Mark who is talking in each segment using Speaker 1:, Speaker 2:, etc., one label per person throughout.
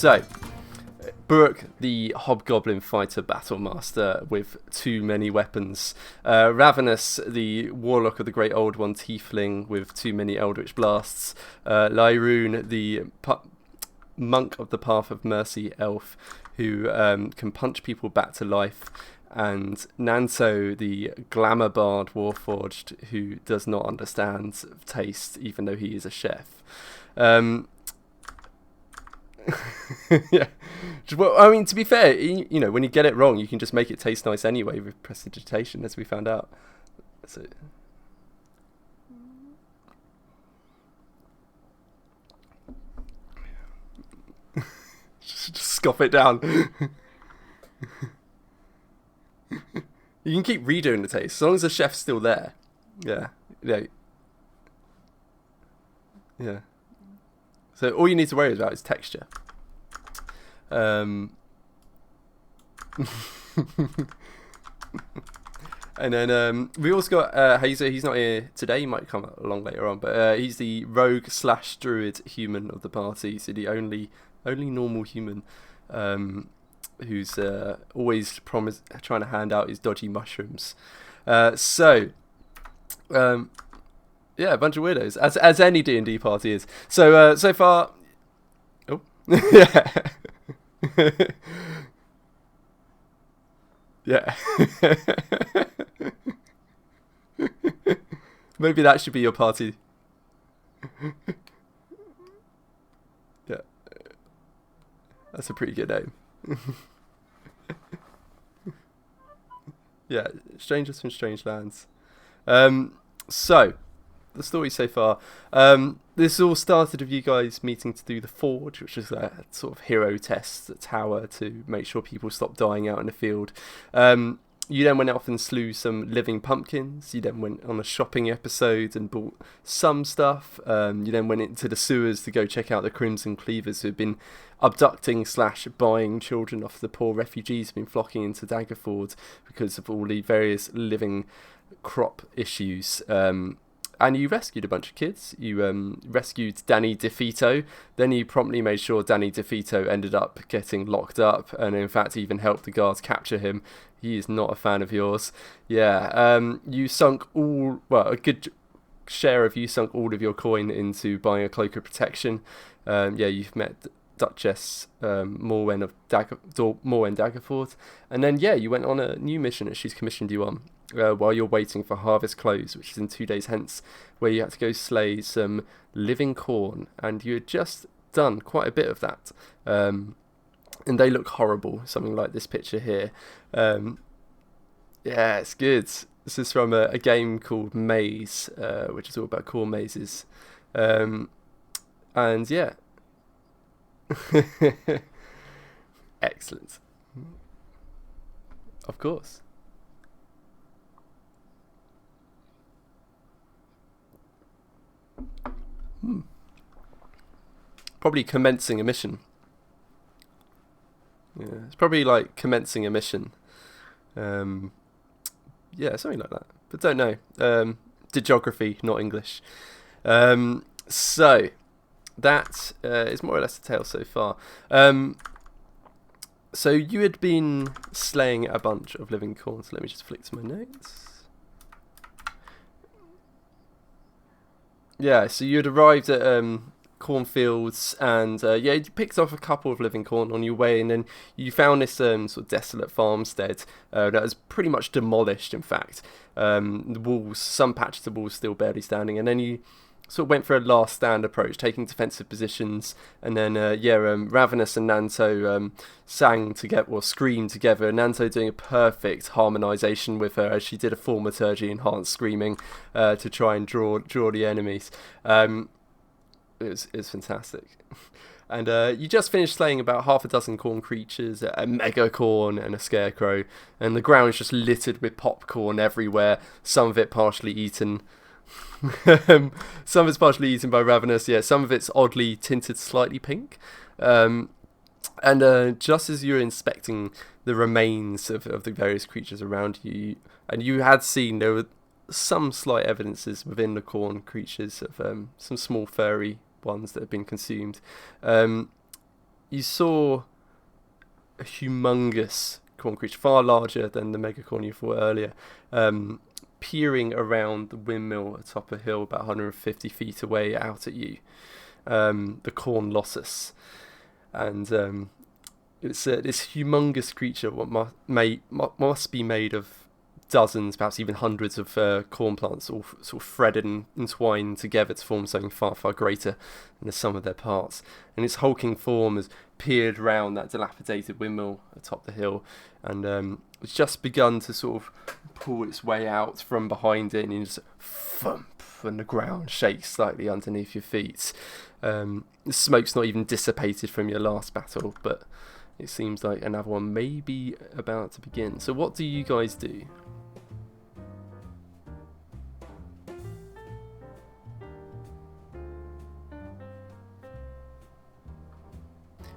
Speaker 1: So, Brooke, the Hobgoblin Fighter Battlemaster with too many weapons. Ravenous, the Warlock of the Great Old One Tiefling with too many Eldritch Blasts. Lyroon, the Monk of the Path of Mercy Elf, who can punch people back to life. And Nanto, the Glamour Bard Warforged, who does not understand taste, even though he is a chef. Yeah. Well, I mean, to be fair, you know, when you get it wrong, you can just make it taste nice anyway with prestidigitation, as we found out. So, just scoff it down. You can keep redoing the taste as long as the chef's still there. Yeah. So all you need to worry about is texture. And then we also got Hazer. He's not here today. He might come along later on, but he's the rogue / druid human of the party. So the only normal human who's always trying to hand out his dodgy mushrooms. Yeah, a bunch of weirdos, as any D&D party is. So so far, oh yeah. Yeah. Maybe that should be your party. Yeah. That's a pretty good name. Yeah, Strangers from Strange Lands. So, the story so far. This all started with you guys meeting to do the Forge, which is a sort of hero test tower to make sure people stop dying out in the field. You then went off and slew some living pumpkins. You then went on a shopping episode and bought some stuff. You then went into the sewers to go check out the Crimson Cleavers, who had been abducting / buying children off the poor refugees who've been flocking into Daggerford because of all the various living crop issues. And you rescued a bunch of kids. You rescued Danny DeFito. Then you promptly made sure Danny DeFito ended up getting locked up, and in fact even helped the guards capture him. He is not a fan of yours. Yeah. You sunk a good share of you sunk all of your coin into buying a cloak of protection. Yeah, you've met Duchess Morwen Daggerford, and then you went on a new mission that she's commissioned you on. While you're waiting for Harvest Close, which is in 2 days hence, where you had to go slay some living corn, and you had just done quite a bit of that, and they look horrible, something like this picture here. Yeah, it's good. This is from a game called Maze, which is all about corn mazes, and yeah. Excellent. Of course. Probably commencing a mission. Yeah, it's probably like commencing a mission. Yeah, something like that. But don't know. Did geography, not English. So that is more or less the tale so far. So you had been slaying a bunch of living corn. So let me just flick to my notes. Yeah, so you had arrived at cornfields, and you picked off a couple of living corn on your way, and then you found this sort of desolate farmstead that was pretty much demolished. In fact, the walls, some patches of walls still barely standing, and then you sort of went for a last stand approach, taking defensive positions, and then Ravenous and Nanto sang together, or screamed together. Nanto doing a perfect harmonisation with her as she did a thaumaturgy enhanced screaming to try and draw the enemies. It was fantastic. And you just finished slaying about half a dozen corn creatures, a mega corn and a scarecrow, and the ground is just littered with popcorn everywhere, some of it partially eaten. Some of it's partially eaten by Ravenous, some of it's oddly tinted slightly pink. And just as you're inspecting the remains of the various creatures around you, and you had seen there were some slight evidences within the corn creatures of some small furry ones that have been consumed. you saw a humongous corn creature, far larger than the megacorn you fought earlier, peering around the windmill atop a hill about 150 feet away out at you. The Cornlossus. And it's this humongous creature, what must be made of dozens, perhaps even hundreds of corn plants, all sort of threaded and entwined together to form something far, far greater than the sum of their parts. And its hulking form has peered round that dilapidated windmill atop the hill, and it's just begun to sort of pull its way out from behind it, and just thump, and the ground shakes slightly underneath your feet. The smoke's not even dissipated from your last battle, but it seems like another one may be about to begin. So what do you guys do?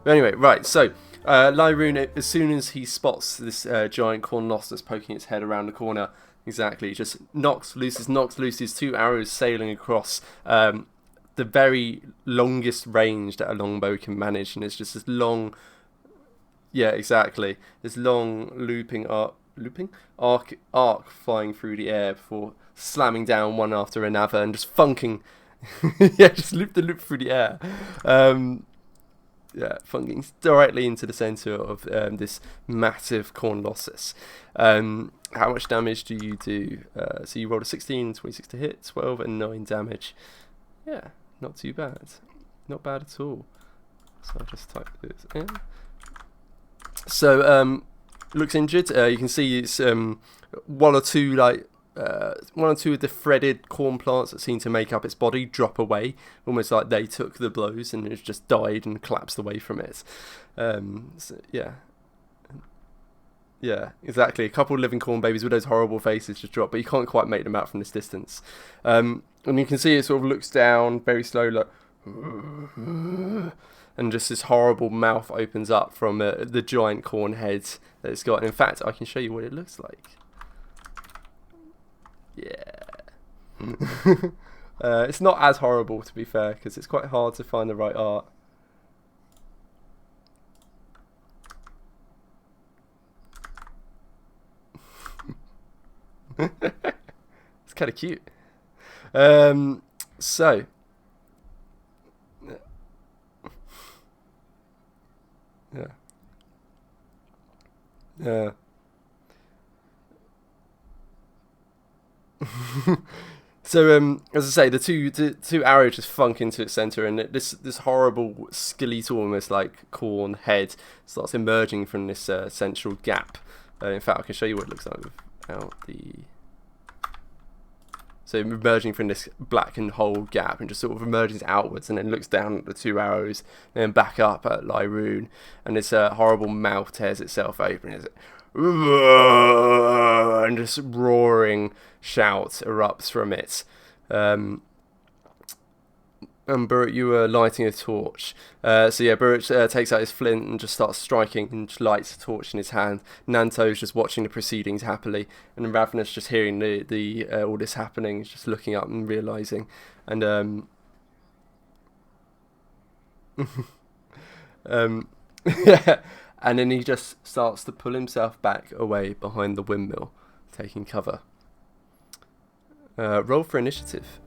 Speaker 1: But anyway, right, so Lyroon, as soon as he spots this giant Cornlossus poking its head around the corner, exactly, just knocks loose his two arrows sailing across the very longest range that a longbow can manage, and it's just this long, yeah, exactly, this long looping arc flying through the air before slamming down one after another and just funking, yeah, just loop through the air. Yeah, funking directly into the center of this massive Cornlossus. How much damage do you do? So you rolled a 16, 26 to hit, 12 and 9 damage. Yeah, not too bad. Not bad at all. So I'll just type this in. So, looks injured. You can see it's one or two of the threaded corn plants that seem to make up its body drop away, almost like they took the blows and it just died and collapsed away from it. So, yeah, exactly. A couple of living corn babies with those horrible faces just drop, but you can't quite make them out from this distance. And you can see it sort of looks down very slow, like, and just this horrible mouth opens up from the giant corn head that it's got. And in fact, I can show you what it looks like. Yeah. It's not as horrible, to be fair, because it's quite hard to find the right art. It's kind of cute. So yeah. So as I say, the two arrows just funk into its center, and this horrible skeletal, almost like corn head, starts emerging from this central gap. In fact, I can show you what it looks like without the. So emerging from this blackened hole gap, and just sort of emerges outwards, and then looks down at the two arrows, and then back up at Lyroon, and this horrible mouth tears itself open. And just roaring shout erupts from it. And Burrett, you were lighting a torch. So yeah, Burrett takes out his flint and just starts striking and just lights a torch in his hand. Nanto's just watching the proceedings happily, and Ravenous just hearing the all this happening, just looking up and realizing. And yeah. And then he just starts to pull himself back away behind the windmill, taking cover. Roll for initiative.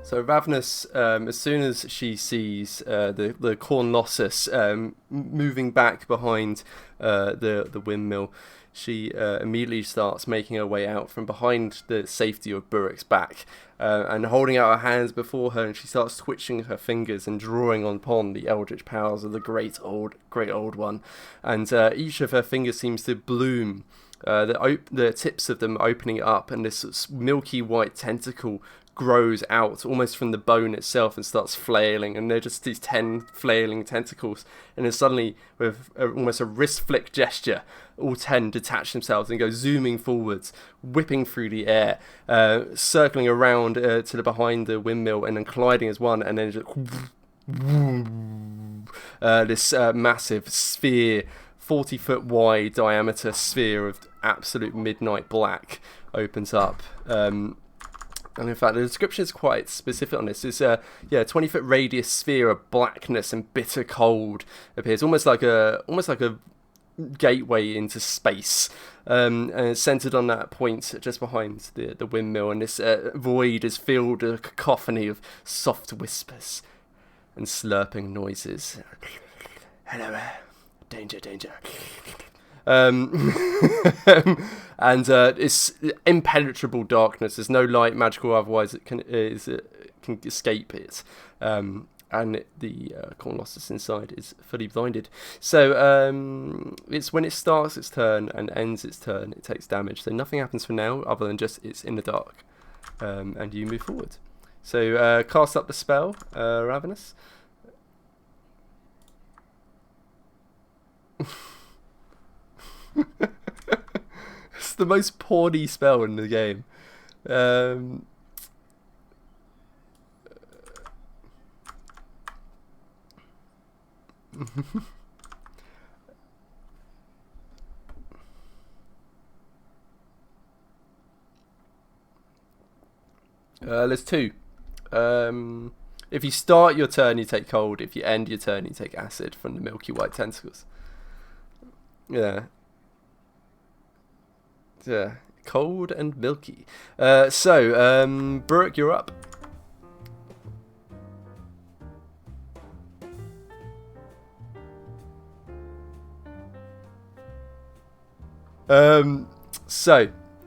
Speaker 1: So Ravenous, as soon as she sees the Cornlossus moving back behind the windmill, she immediately starts making her way out from behind the safety of Burrick's back, and holding out her hands before her, and she starts twitching her fingers and drawing upon the eldritch powers of the great old one, and each of her fingers seems to bloom, the tips of them opening up, and this milky white tentacle grows out almost from the bone itself and starts flailing, and they're just these 10 flailing tentacles, and then suddenly with almost a wrist flick gesture, all 10 detach themselves and go zooming forwards, whipping through the air, circling around to the behind the windmill, and then colliding as one, and then just this massive sphere 40-foot wide diameter sphere of absolute midnight black opens up. And in fact, the description is quite specific on this. It's a 20-foot radius sphere of blackness and bitter cold appears, almost like a gateway into space. And it's centered on that point just behind the windmill, and this void is filled with a cacophony of soft whispers and slurping noises. Hello, danger, danger. And it's impenetrable darkness. There's no light, magical or otherwise, it can escape it. And the Cornlossus inside is fully blinded. So it's when it starts its turn and ends its turn, it takes damage. So nothing happens for now other than just it's in the dark. And you move forward. So cast up the spell, Ravenous. It's the most poorly spell in the game. There's two. If you start your turn, you take cold. If you end your turn, you take acid from the milky white tentacles. Yeah. Cold and milky. So, Brooke, you're up.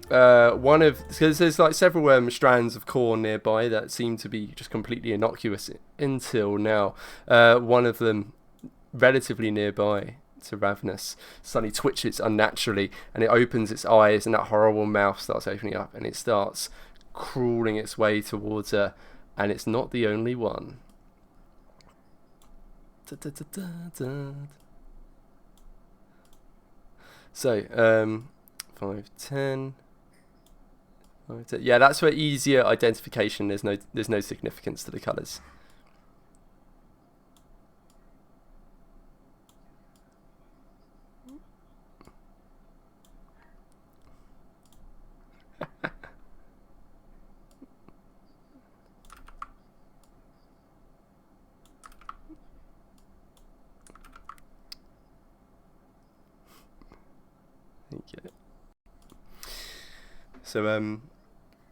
Speaker 1: Because there's like several strands of corn nearby that seem to be just completely innocuous until now. One of them, relatively nearby to Ravenous, suddenly twitches unnaturally, and it opens its eyes, and that horrible mouth starts opening up, and it starts crawling its way towards her, and it's not the only one. So, 5, 10. Yeah, that's for easier identification. There's no significance to the colours. Okay. So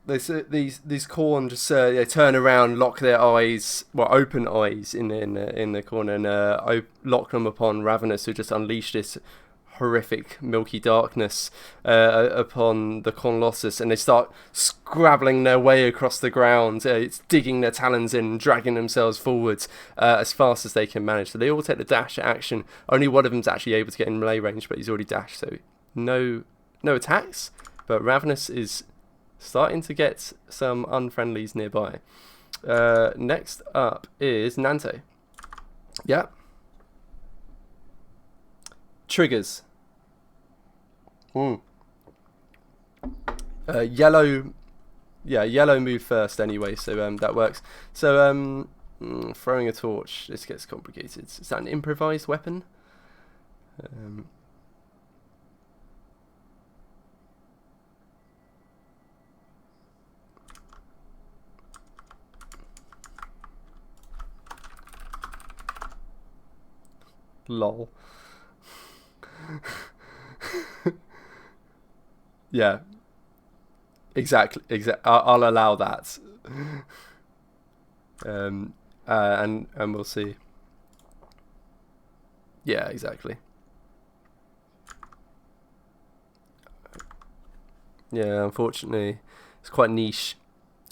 Speaker 1: these corn just they turn around, lock their eyes, open eyes in the corner, and lock them upon Ravenous, who just unleashed this horrific milky darkness upon the Cornlossus, and they start scrabbling their way across the ground. It's digging their talons in, dragging themselves forwards as fast as they can manage. So they all take the dash action. Only one of them's actually able to get in melee range, but he's already dashed, so no attacks. But Ravenous is starting to get some unfriendlies nearby. Next up is Nanto. Yeah. Triggers. Yellow move first anyway, so that works. So throwing a torch, this gets complicated. Is that an improvised weapon? Lol. Yeah. Exactly. I'll allow that. And we'll see. Yeah, exactly. Yeah, unfortunately, it's quite niche.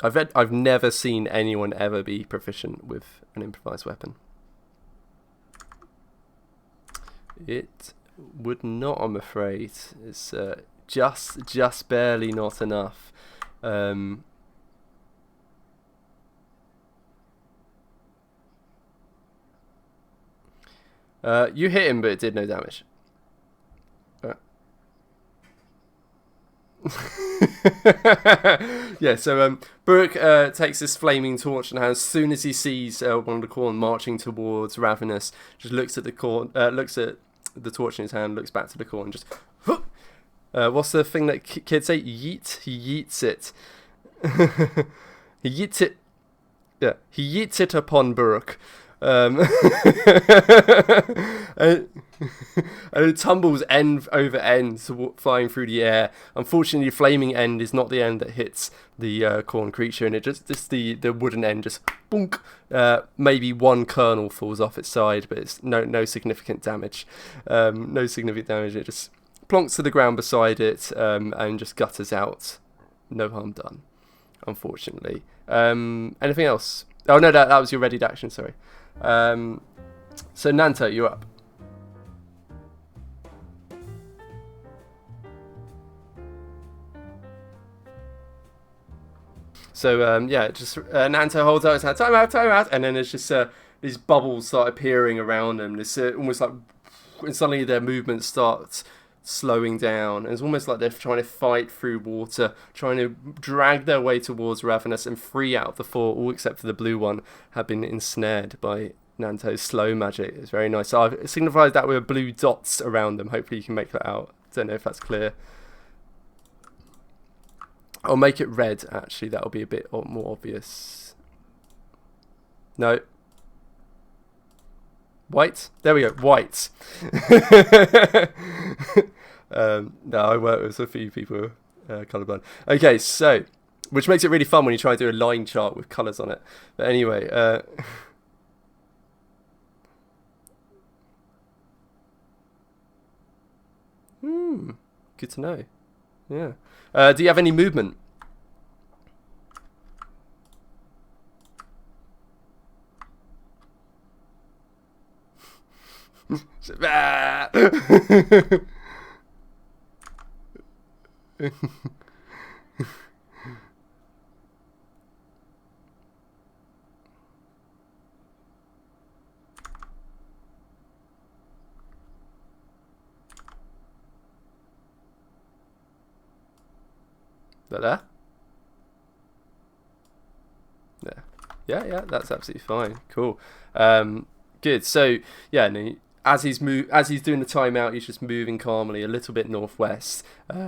Speaker 1: I've never seen anyone ever be proficient with an improvised weapon. It would not, I'm afraid. It's just barely not enough. You hit him, but it did no damage. Yeah, so Burke takes this flaming torch and as soon as he sees one of the corn marching towards Ravenous, just looks at the corn, looks at the torch in his hand, looks back to the corn, just. What's the thing that kids say? Yeet. He yeets it. He yeets it. Yeah, he yeets it upon Buruk. And it tumbles end over end, flying through the air. Unfortunately, the flaming end is not the end that hits the corn creature, and it just the wooden end just boonk. Maybe one kernel falls off its side, but it's no significant damage. No significant damage. It just plonks to the ground beside it, and just gutters out. No harm done, unfortunately. Anything else? Oh no, that was your readied action. Sorry. So Nanto, you're up. So yeah, just Nanto holds out his hand, time out, and then there's just these bubbles start appearing around them. This almost like, and suddenly their movement starts slowing down. And it's almost like they're trying to fight through water, trying to drag their way towards Ravenous, and 3 out of the 4, all except for the blue one, have been ensnared by Nanto's slow magic. It's very nice. So I've signified that with blue dots around them. Hopefully you can make that out. Don't know if that's clear. I'll make it red, actually. That'll be a bit more obvious. No. White? There we go. White. No, I work with a few people colourblind. Okay, so, which makes it really fun when you try to do a line chart with colours on it. But anyway, good to know. Yeah. Do you have any movement? There? Yeah, that's absolutely fine. Cool. Good. So yeah, no, as he's doing the timeout, he's just moving calmly a little bit northwest,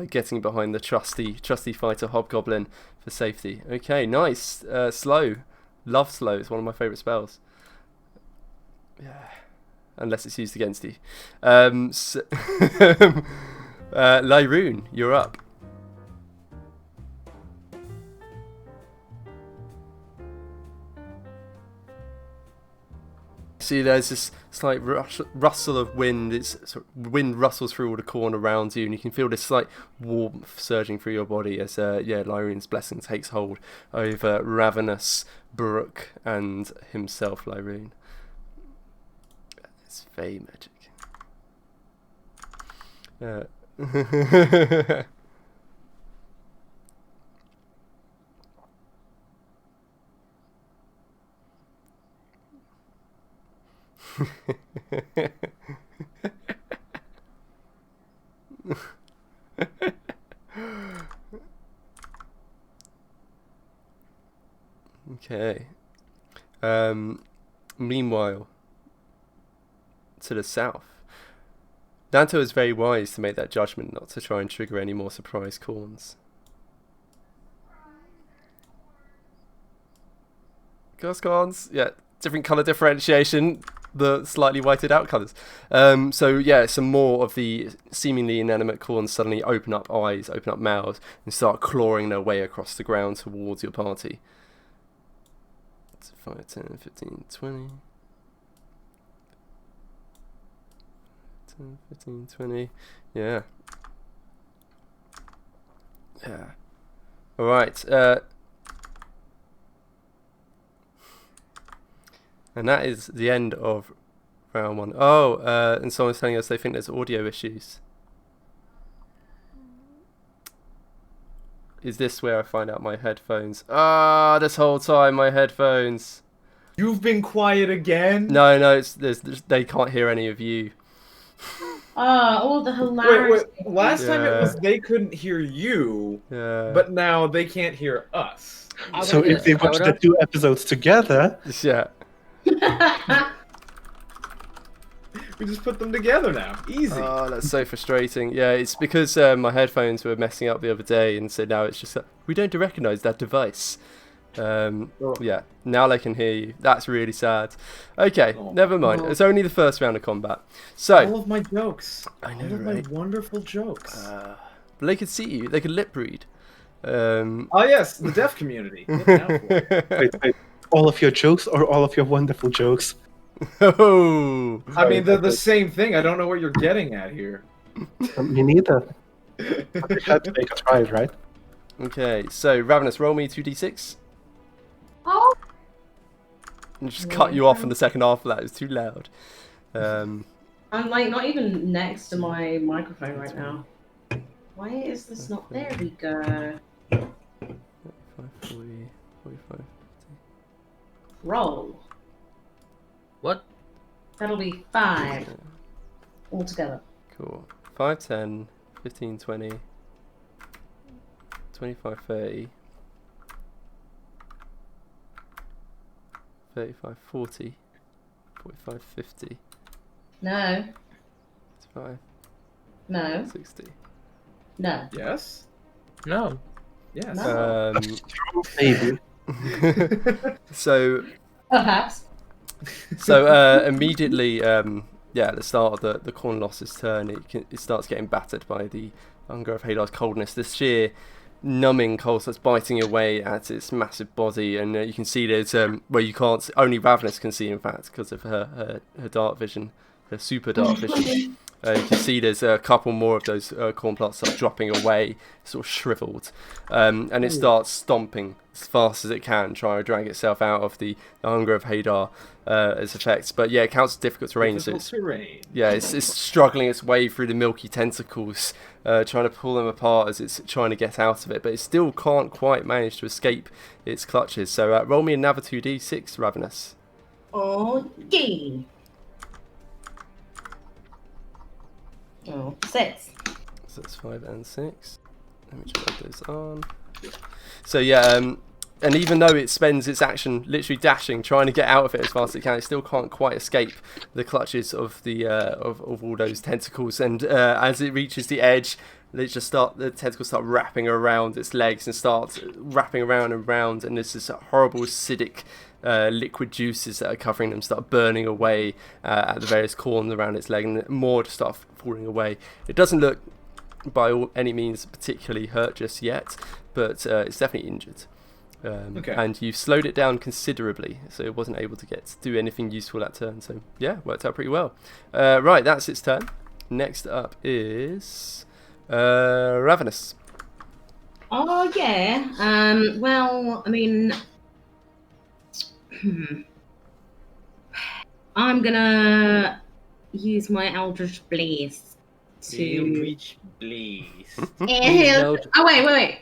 Speaker 1: getting behind the trusty fighter hobgoblin for safety. Okay, nice. Slow. Love slow. It's one of my favourite spells. Yeah, unless it's used against you. So Lyroon, you're up. See, there's this slight rustle of wind. Wind rustles through all the corn around you, and you can feel this slight warmth surging through your body as Lyroon's blessing takes hold over Ravenous, Buruk, and himself, Lyroon. It's Fey magic. Okay. Meanwhile, to the south, Nanto is very wise to make that judgment not to try and trigger any more surprise corns. Corns, yeah, different colour differentiation. The slightly whited out colours. So yeah, some more of the seemingly inanimate corns suddenly open up eyes, open up mouths, and start clawing their way across the ground towards your party. 5, 10, 15, 20. 10, 15, 20. Yeah. Yeah. Alright. And that is the end of round 1. Oh, and someone's telling us they think there's audio issues. Is this where I find out my headphones? This whole time my headphones.
Speaker 2: You've been quiet again?
Speaker 1: No, they can't hear any of you.
Speaker 3: The hilarious.
Speaker 2: Wait, last time it was they couldn't hear you, but now they can't hear us.
Speaker 4: So if they watch the 2 episodes together...
Speaker 1: Yeah.
Speaker 2: We just put them together now. Easy.
Speaker 1: Oh, that's so frustrating. Yeah, it's because my headphones were messing up the other day, and so now it's just we don't recognise that device. Yeah, now they can hear you. That's really sad. Okay, never mind. It's only the first round of combat. So
Speaker 2: all of my jokes.
Speaker 1: I know,
Speaker 2: all of
Speaker 1: right?
Speaker 2: my wonderful jokes.
Speaker 1: But they could see you. They could lip read.
Speaker 2: Oh yes, the deaf community.
Speaker 4: Wait. All of your jokes or all of your wonderful jokes?
Speaker 1: Oh.
Speaker 2: I mean, they're the same thing. I don't know what you're getting at here.
Speaker 4: Me neither. But we had to make a try, right?
Speaker 1: Okay, so Ravenous, roll me 2d6.
Speaker 3: Oh.
Speaker 1: And just cut you off in the second half of that. It was too loud.
Speaker 3: I'm like not even next to my microphone right now. Why is this not? There we go.
Speaker 1: 45, 40, 45.
Speaker 3: Roll.
Speaker 5: What?
Speaker 3: That'll be 5 altogether.
Speaker 1: Cool. 5, 10, 15, 20, 25, 30, 35, 40, 45, 50,
Speaker 3: No.
Speaker 1: 55,
Speaker 3: No.
Speaker 1: 60.
Speaker 3: No.
Speaker 2: Yes.
Speaker 5: No.
Speaker 2: Yes.
Speaker 3: No.
Speaker 4: Maybe.
Speaker 1: So
Speaker 3: Perhaps.
Speaker 1: immediately, at the start of the Cornlossus turn, it starts getting battered by the hunger of Hadar's coldness. The sheer numbing cold starts biting away at its massive body, and you can see there's where you can't. Only Ravenous can see, in fact, because of her dark vision, her super dark vision. You can see there's a couple more of those corn plants start dropping away, sort of shriveled, and it starts stomping as fast as it can, trying to drag itself out of the hunger of Hadar as effects. But yeah, it counts as difficult terrain, so it's struggling its way through the milky tentacles, trying to pull them apart as it's trying to get out of it, but it still can't quite manage to escape its clutches. So roll me another 2d6, Ravenous.
Speaker 3: Okay. Oh, 6.
Speaker 1: So that's 5 and 6. Let me just put those on. So yeah, and even though it spends its action literally dashing, trying to get out of it as fast as it can, it still can't quite escape the clutches of the of all those tentacles. And as it reaches the edge, the tentacles start wrapping around its legs and start wrapping around and round, and there's this horrible acidic liquid juices that are covering them start burning away at the various corners around its leg, and more to start falling away. It doesn't look by any means particularly hurt just yet, but it's definitely injured. And you've slowed it down considerably, so it wasn't able to do anything useful that turn. So yeah, worked out pretty well. Right, that's its turn. Next up is Ravenous.
Speaker 3: Oh yeah. Well, I mean, I'm gonna use my Eldritch Blaze to.
Speaker 5: Eldritch Blaze.
Speaker 3: Oh wait.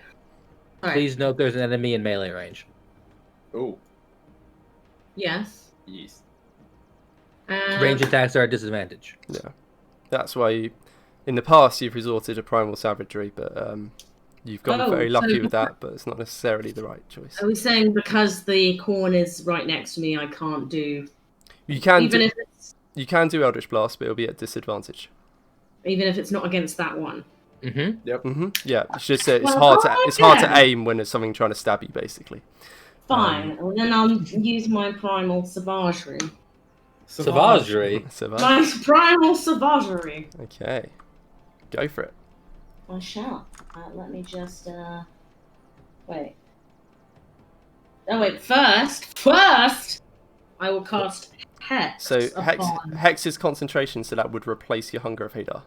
Speaker 3: Sorry.
Speaker 5: Please note there's an enemy in melee range.
Speaker 2: Oh.
Speaker 3: Yes.
Speaker 2: Yes.
Speaker 5: Range attacks are a disadvantage.
Speaker 1: Yeah, that's why in the past you've resorted to primal savagery, but you've gotten very lucky with that, but it's not necessarily the right choice.
Speaker 3: Are we saying because the corn is right next to me, I can't do?
Speaker 1: You can
Speaker 3: even if it's
Speaker 1: you can do Eldritch Blast, but it'll be at disadvantage.
Speaker 3: Even if it's not against that one.
Speaker 5: Mm-hmm.
Speaker 2: Yep.
Speaker 1: Mm-hmm. Yeah, it's just it's hard to aim when there's something trying to stab you, basically.
Speaker 3: Fine. Well, then I'll use my primal savagery.
Speaker 5: Savagery.
Speaker 3: My primal savagery.
Speaker 1: Okay, go for it.
Speaker 3: I shall. Let me just wait. Oh wait. First, I will cast Hex.
Speaker 1: So Hex is concentration, so that would replace your Hunger of Hadar.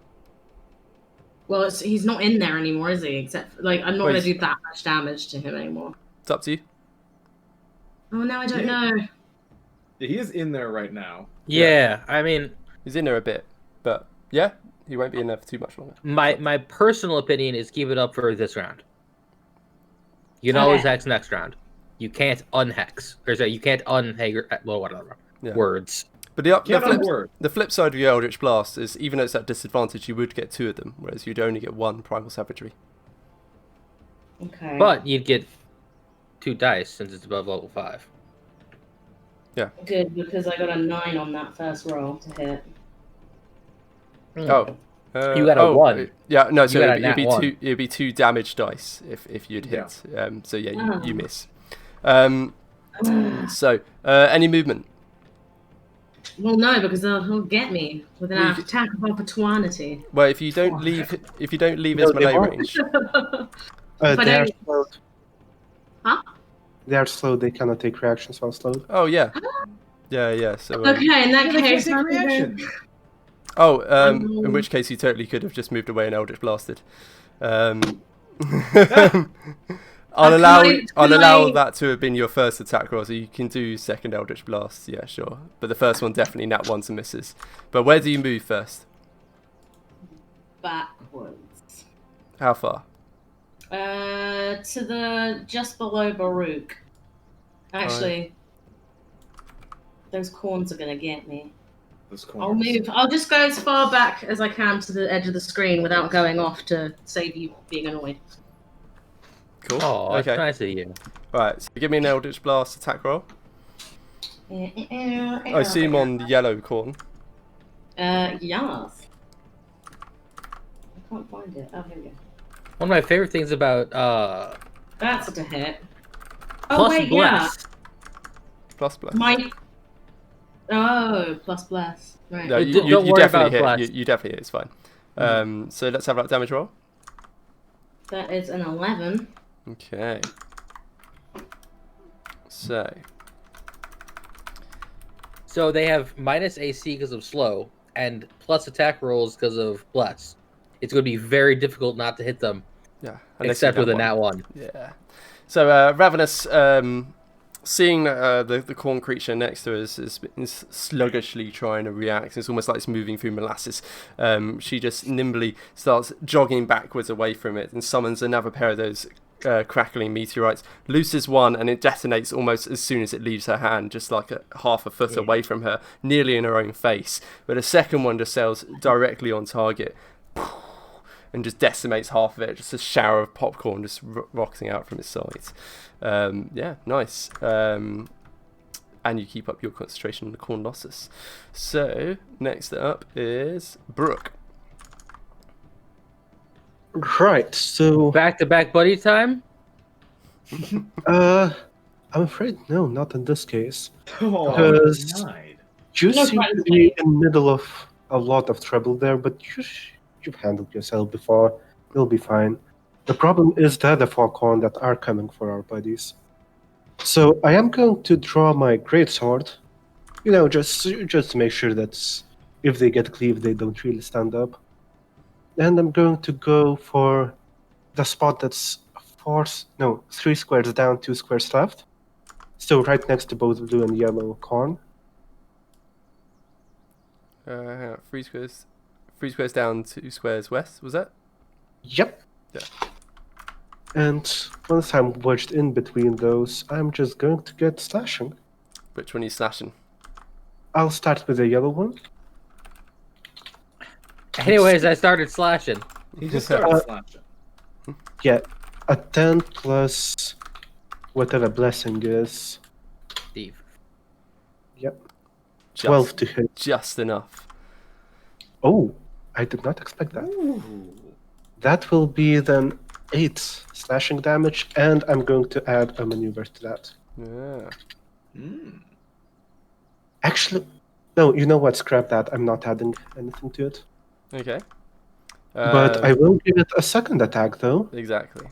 Speaker 3: Well, he's not in there anymore, is he? Except, I'm not going to do that much damage to him anymore.
Speaker 1: It's up to you.
Speaker 3: Oh, no, I don't know.
Speaker 2: Yeah, he is in there right now.
Speaker 5: Yeah, I mean...
Speaker 1: He's in there a bit, but yeah, he won't be in there for too much longer.
Speaker 5: My personal opinion is keep it up for this round. You can always hex next round. You can't unhex. Or sorry, you can't well, whatever. Yeah. Words.
Speaker 1: But the flip side of your Eldritch Blast is, even though it's at disadvantage, you would get 2 of them, whereas you'd only get 1 primal savagery.
Speaker 3: Okay.
Speaker 5: But you'd get 2 dice since it's above level 5.
Speaker 1: Yeah.
Speaker 3: Good, because I got a 9 on that first roll to hit.
Speaker 1: Oh.
Speaker 5: You got a 1.
Speaker 1: Yeah, no, so
Speaker 5: You got a
Speaker 1: it'd be
Speaker 5: nat 1.
Speaker 1: it'd be 2 damage dice if you'd hit. So yeah, you miss. So any movement?
Speaker 3: Well, no, because he'll get me with an attack of opportunity.
Speaker 1: Well, if you don't leave his
Speaker 4: No, they
Speaker 1: melee
Speaker 4: won't.
Speaker 1: range.
Speaker 4: They are slowed.
Speaker 3: Huh?
Speaker 4: They are slow. They cannot take reactions while slowed.
Speaker 1: Oh yeah, yeah. So
Speaker 3: Okay, in that
Speaker 2: They can't
Speaker 3: case,
Speaker 2: take reaction.
Speaker 1: in which case you totally could have just moved away and Eldritch blasted. I'll allow that to have been your first attack roll, so you can do second Eldritch Blast, yeah, sure. But the first one definitely nat 1s and misses. But where do you move first?
Speaker 3: backwards.
Speaker 1: How far?
Speaker 3: To the just below Baruch. Actually, those corns are gonna get me. I'll move. I'll just go as far back as I can to the edge of the screen without going off to save you being annoyed.
Speaker 1: Cool.
Speaker 5: Oh,
Speaker 1: okay.
Speaker 5: that's nice of you.
Speaker 1: Right, so give me an Eldritch Blast attack roll. I see him on the yellow corn.
Speaker 3: Yes. I can't find it. Oh, here we go.
Speaker 5: One of my favorite things about
Speaker 3: That's a hit. Oh
Speaker 5: plus
Speaker 3: wait,
Speaker 5: bless.
Speaker 1: Plus bless.
Speaker 3: Plus bless. Right.
Speaker 1: No,
Speaker 5: Don't
Speaker 1: you
Speaker 5: worry
Speaker 1: definitely
Speaker 5: about
Speaker 1: hit.
Speaker 5: bless.
Speaker 1: You definitely hit. It's fine. So let's have that damage roll.
Speaker 3: That is an 11.
Speaker 1: Okay.
Speaker 5: So they have minus AC because of slow and plus attack rolls because of bless. It's going to be very difficult not to hit them.
Speaker 1: Yeah.
Speaker 5: Except with a nat 1.
Speaker 1: Yeah. So Ravenous, seeing the corn creature next to us is sluggishly trying to react. It's almost like it's moving through molasses. She just nimbly starts jogging backwards away from it and summons another pair of those crackling meteorites, looses one, and it detonates almost as soon as it leaves her hand, just like half a foot away from her, nearly in her own face. But a second one just sails directly on target and just decimates half of it. Just a shower of popcorn just rocketing out from its sides. Yeah, nice. And you keep up your concentration on the Cornlossus. So next up is Brooke.
Speaker 4: Right, so
Speaker 5: Back-to-back buddy time?
Speaker 4: I'm afraid no, not in this case.
Speaker 2: Oh,
Speaker 4: Because
Speaker 2: denied.
Speaker 4: you
Speaker 3: No,
Speaker 4: seem
Speaker 3: quite
Speaker 4: to be in the middle of a lot of trouble there, but you've handled yourself before. You'll be fine. The problem is the other four corn that are coming for our buddies. So I am going to draw my greatsword. You know, just to make sure that if they get cleaved, they don't really stand up. And I'm going to go for the spot that's 3 squares down, 2 squares left. So right next to both blue and yellow corn.
Speaker 1: 3 squares down, 2 squares west, was that?
Speaker 4: Yep.
Speaker 1: Yeah.
Speaker 4: And once I'm wedged in between those, I'm just going to get slashing.
Speaker 1: Which one are you slashing?
Speaker 4: I'll start with the yellow one.
Speaker 5: Anyways, I started slashing.
Speaker 2: He just started slashing.
Speaker 4: Yeah, a 10 plus whatever blessing is.
Speaker 5: Steve.
Speaker 4: Yep. 12 to hit.
Speaker 1: Just enough.
Speaker 4: Oh, I did not expect that.
Speaker 2: Ooh.
Speaker 4: That will be then 8 slashing damage, and I'm going to add a maneuver to that.
Speaker 1: Yeah.
Speaker 4: Actually, no, you know what? Scrap that. I'm not adding anything to it.
Speaker 1: Okay.
Speaker 4: But I will give it a second attack, though.
Speaker 1: Exactly.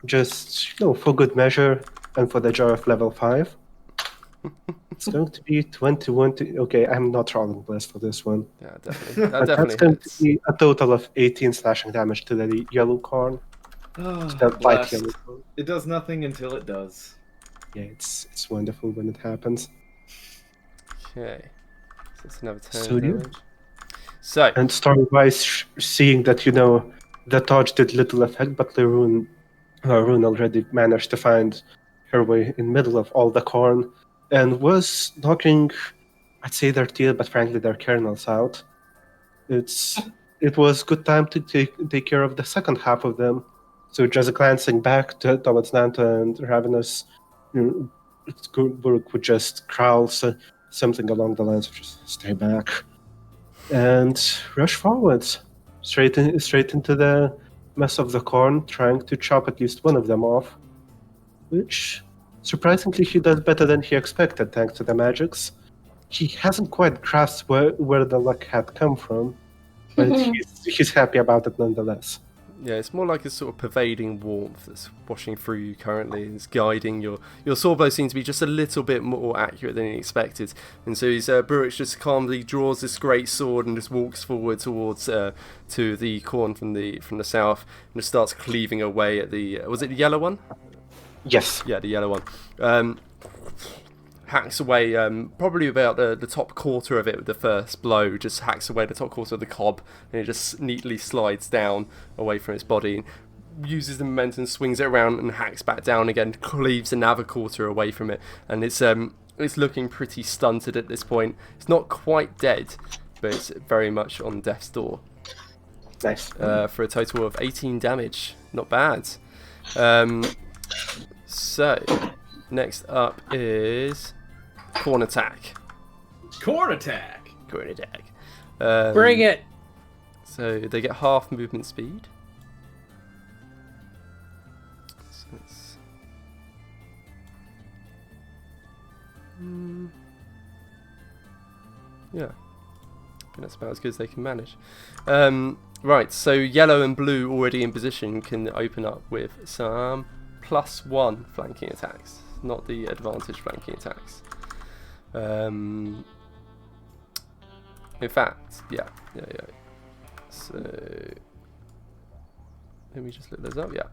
Speaker 4: Just, for good measure and for the joy of level 5. It's going to be 21 to... Okay, I'm not rolling bless for this one.
Speaker 1: Yeah, definitely. That
Speaker 4: But
Speaker 1: definitely
Speaker 4: that's going
Speaker 1: hits.
Speaker 4: to be a total of 18 slashing damage to the yellow corn. The light
Speaker 2: Blessed.
Speaker 4: yellow corn.
Speaker 2: It does nothing until it does.
Speaker 4: Yeah, it's wonderful when it happens.
Speaker 1: Okay. So that's another 10
Speaker 4: So, yeah.
Speaker 1: damage. So,
Speaker 4: And story-wise, seeing that, the torch did little effect, but Laroon already managed to find her way in middle of all the corn and was knocking, I'd say their tail, but frankly their kernels out. It was good time to take care of the second half of them. So just glancing back towards Nanta and Ravenous, Burke would just growl something along the lines of just stay back. and rush forward, straight into the mess of the corn, trying to chop at least one of them off, which surprisingly he does better than he expected thanks to the magics. He hasn't quite grasped where the luck had come from, but he's happy about it nonetheless.
Speaker 1: Yeah, it's more like a sort of pervading warmth that's washing through you currently. It's guiding your sword blow seems to be just a little bit more accurate than he expected, and so his Burrich just calmly draws this great sword and just walks forward towards to the corn from the south and just starts cleaving away at the was it the yellow one?
Speaker 4: Yes.
Speaker 1: Yeah, the yellow one. Hacks away probably about the top quarter of it with the first blow, just hacks away the top quarter of the cob, and it just neatly slides down away from its body, uses the momentum, swings it around and hacks back down again, cleaves another quarter away from it, and it's looking pretty stunted at this point. It's not quite dead, but it's very much on death's door.
Speaker 4: Nice.
Speaker 1: For a total of 18 damage. Not bad. So, next up is Corn Attack.
Speaker 2: Corn Attack!
Speaker 1: Corn Attack.
Speaker 5: Bring it!
Speaker 1: So, they get half movement speed. So it's... yeah. I think that's about as good as they can manage. Right, so yellow and blue already in position can open up with some +1 flanking attacks, not the advantage flanking attacks. In fact, yeah. So let me just look those up. Yeah.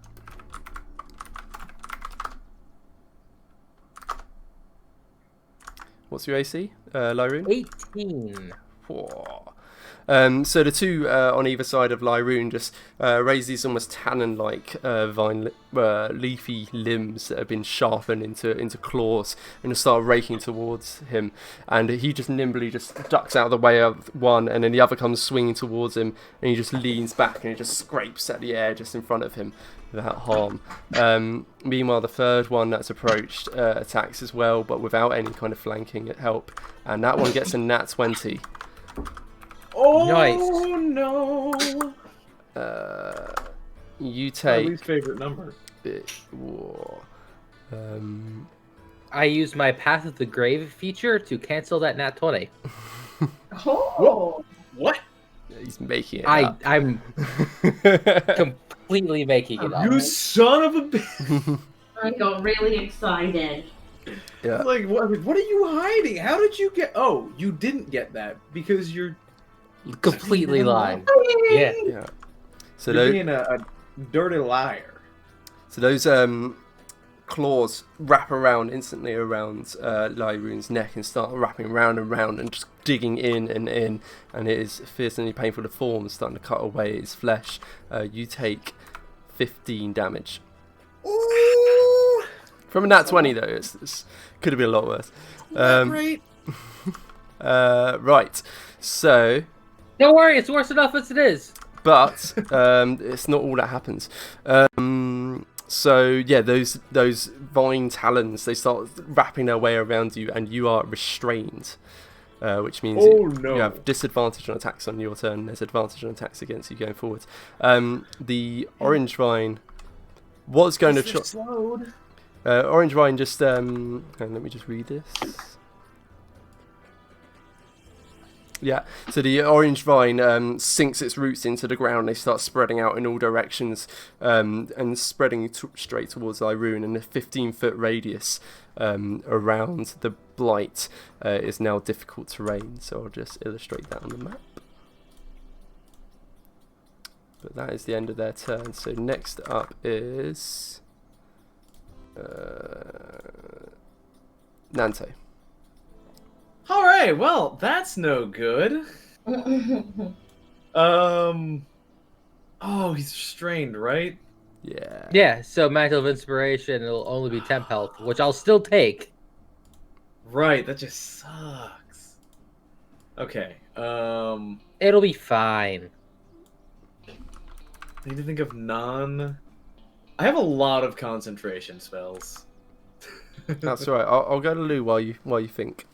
Speaker 1: What's your AC, Lyroon?
Speaker 5: 18.
Speaker 1: Whoa. So the two on either side of Lyroon just raise these almost talon-like leafy limbs that have been sharpened into claws and just start raking towards him. And he just nimbly just ducks out of the way of one, and then the other comes swinging towards him, and he just leans back and he just scrapes at the air just in front of him without harm. Meanwhile, the third one that's approached attacks as well, but without any kind of flanking help, and that one gets a nat 20.
Speaker 2: Oh
Speaker 5: nice.
Speaker 2: No!
Speaker 1: You take
Speaker 2: my least favorite number.
Speaker 5: I use my Path of the Grave feature to cancel that nat 20.
Speaker 2: Oh! What?
Speaker 1: He's making it up.
Speaker 5: I'm completely making it up.
Speaker 2: You son of a bitch!
Speaker 3: I got really excited.
Speaker 1: Yeah.
Speaker 2: Like, what are you hiding? How did you get... Oh, you didn't get that because you're...
Speaker 5: Completely lying. Yeah.
Speaker 1: So
Speaker 2: you're being a dirty liar.
Speaker 1: So those claws wrap around instantly around Lyroon's neck and start wrapping round and round and just digging in, and it is fiercely painful. The thorns starting to cut away his flesh. You take 15 damage.
Speaker 2: Ooh!
Speaker 1: From a nat 20 though, it's could have been a lot worse.
Speaker 2: Great.
Speaker 1: Right, so.
Speaker 5: Don't worry, it's worse enough as it is.
Speaker 1: But it's not all that happens. So yeah, those vine talons, they start wrapping their way around you, and you are restrained, which means you have disadvantage on attacks on your turn. There's advantage on attacks against you going forward. The orange vine was going to chop. Orange vine just let me just read this. Yeah, so the orange vine sinks its roots into the ground. They start spreading out in all directions and spreading straight towards Lyroon, and a 15-foot radius around the blight is now difficult terrain. So I'll just illustrate that on the map. But that is the end of their turn. So next up is Nanto.
Speaker 2: All right, well, that's no good. Oh, he's restrained, right?
Speaker 1: Yeah.
Speaker 5: Yeah, so Mantle of Inspiration, it'll only be temp health, which I'll still take.
Speaker 2: Right, that just sucks. Okay,
Speaker 5: It'll be fine.
Speaker 2: I need to think of I have a lot of concentration spells.
Speaker 1: That's all right. I'll go to Lou while you think.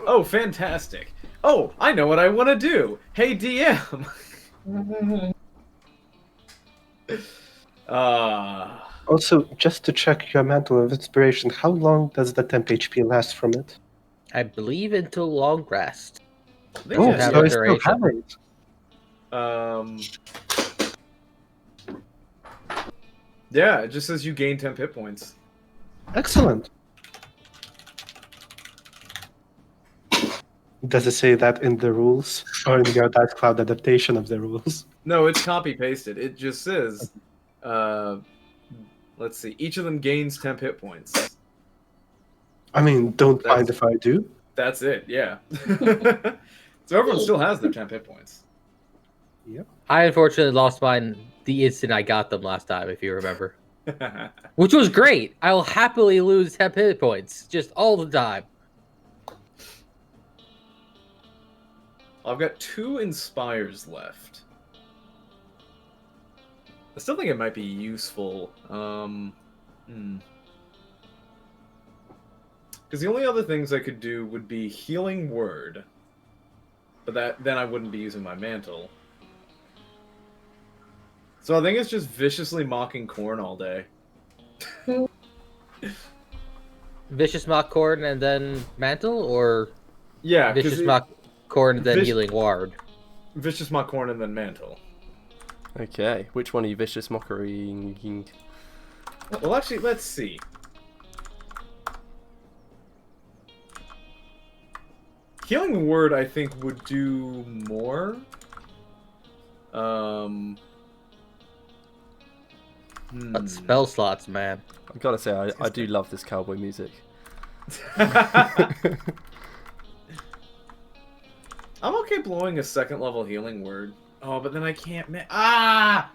Speaker 2: Oh, fantastic. Oh, I know what I want to do. Hey, DM.
Speaker 4: Also, just to check your Mantle of Inspiration, how long does the temp HP last from it?
Speaker 5: I believe until long rest.
Speaker 4: Oh,
Speaker 5: have
Speaker 4: so
Speaker 5: a
Speaker 4: I still
Speaker 5: duration.
Speaker 4: have it.
Speaker 2: Yeah, it just says you gain 10 hit points.
Speaker 4: Excellent. Does it say that in the rules? Or in your Dice Cloud adaptation of the rules?
Speaker 2: No, it's copy-pasted. It just says, let's see, each of them gains 10 hit points.
Speaker 4: I mean, don't mind if I do.
Speaker 2: That's it, yeah. So everyone still has their 10 hit points.
Speaker 4: Yep.
Speaker 5: I unfortunately lost mine the instant I got them last time, if you remember. Which was great. I'll happily lose 10 hit points, just all the time.
Speaker 2: I've got 2 Inspires left. I still think it might be useful. Because the only other things I could do would be Healing Word. But then I wouldn't be using my mantle. So I think it's just viciously mocking Corn all day.
Speaker 5: Vicious Mock Corn and then Mantle, or
Speaker 2: Yeah,
Speaker 5: Vicious Mock Corn and then Healing Ward?
Speaker 2: Vicious Mock Corn and then Mantle.
Speaker 1: Okay, which one are you vicious mockery?
Speaker 2: Well, actually, let's see. Healing Word, I think, would do more.
Speaker 5: But spell slots, man.
Speaker 1: I gotta say, I do love this cowboy music.
Speaker 2: I'm okay blowing a 2nd level Healing Word. Oh, but then I can't. I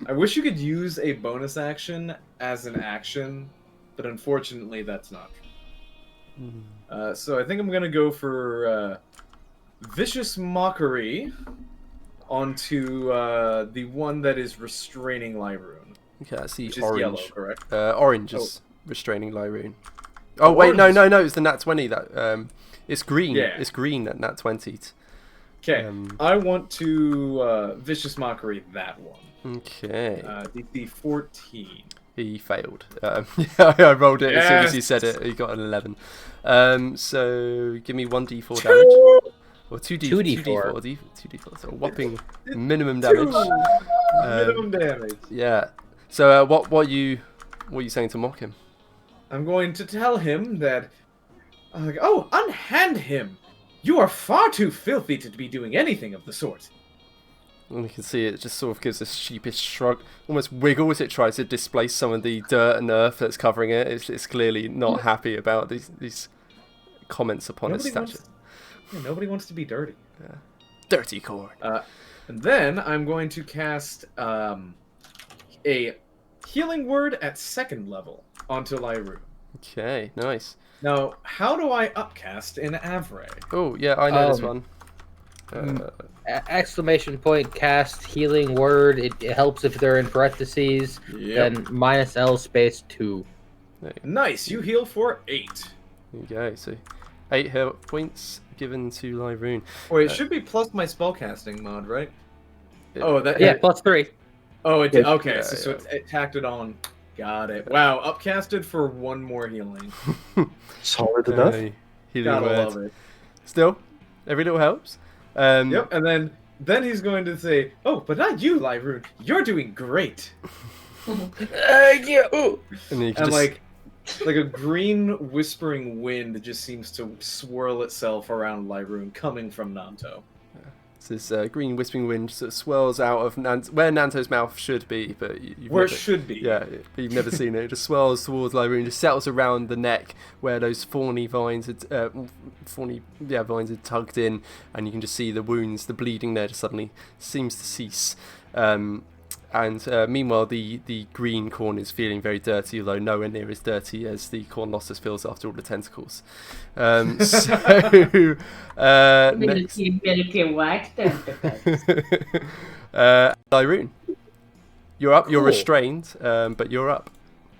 Speaker 2: wish you could use a bonus action as an action, but unfortunately, that's not. So I think I'm gonna go for Vicious Mockery onto the one that is Restraining Lyroon.
Speaker 1: Okay, I see
Speaker 2: Which is
Speaker 1: orange.
Speaker 2: yellow, correct?
Speaker 1: Orange is Restraining Lyroon. Oh wait, no, it's the Nat 20 that it's green.
Speaker 2: Yeah.
Speaker 1: It's green at Nat 20.
Speaker 2: Okay, I want to Vicious Mockery that one.
Speaker 1: Okay.
Speaker 2: DC 14.
Speaker 1: He failed. Yeah, I rolled it as soon as he
Speaker 2: Yes!
Speaker 1: said it. He got an 11. So give me 1d4 damage. Or 2d4. 2d4. So whopping minimum damage.
Speaker 2: Minimum damage.
Speaker 1: Yeah. So what are you saying to mock him?
Speaker 2: I'm going to tell him that. Oh, unhand him! You are far too filthy to be doing anything of the sort.
Speaker 1: And you can see it just sort of gives a sheepish shrug, almost wiggle as it tries to displace some of the dirt and earth that's covering it. It's clearly not happy about these comments upon its stature.
Speaker 2: Nobody wants to be dirty.
Speaker 1: Yeah. Dirty Corn.
Speaker 2: And then I'm going to cast a Healing Word at 2nd level onto Lyru.
Speaker 1: Okay, nice.
Speaker 2: Now, how do I upcast in Avray?
Speaker 1: Oh, yeah, I know this one.
Speaker 5: Exclamation point cast Healing Word. It helps if they're in parentheses.
Speaker 2: Yep.
Speaker 5: Then -L space 2.
Speaker 2: Nice, you heal for 8.
Speaker 1: There you go. So 8 hit points given to Lyroon.
Speaker 2: Wait, it should be plus my spellcasting mod, right?
Speaker 5: Yeah, +3.
Speaker 2: Oh, it did. Okay,
Speaker 1: Yeah,
Speaker 2: so
Speaker 1: yeah.
Speaker 2: it tacked it on. Got it. Wow, upcasted for 1 more healing.
Speaker 4: Solid enough.
Speaker 1: Healing
Speaker 2: Gotta
Speaker 1: word.
Speaker 2: love it.
Speaker 1: Still, every little helps.
Speaker 2: Yep, and then he's going to say, "Oh, but not you, Lyroon. You're doing great."
Speaker 5: Yeah. Ooh.
Speaker 1: And, you can
Speaker 2: And
Speaker 1: just,
Speaker 2: like a green whispering wind just seems to swirl itself around Lyroon, coming from Nanto.
Speaker 1: this green whispering wind sort of swirls out of where Nanto's mouth should be, but
Speaker 2: Where it should be.
Speaker 1: Yeah, but you've never seen it. It just swirls towards Lyroon, just settles around the neck where those thorny vines had tugged in, and you can just see the wounds, the bleeding there just suddenly seems to cease. Meanwhile, the green corn is feeling very dirty, although nowhere near as dirty as the Cornlossus feels after all the tentacles. Next. Lyroon, you're up. You're
Speaker 5: Cool.
Speaker 1: restrained, but you're up.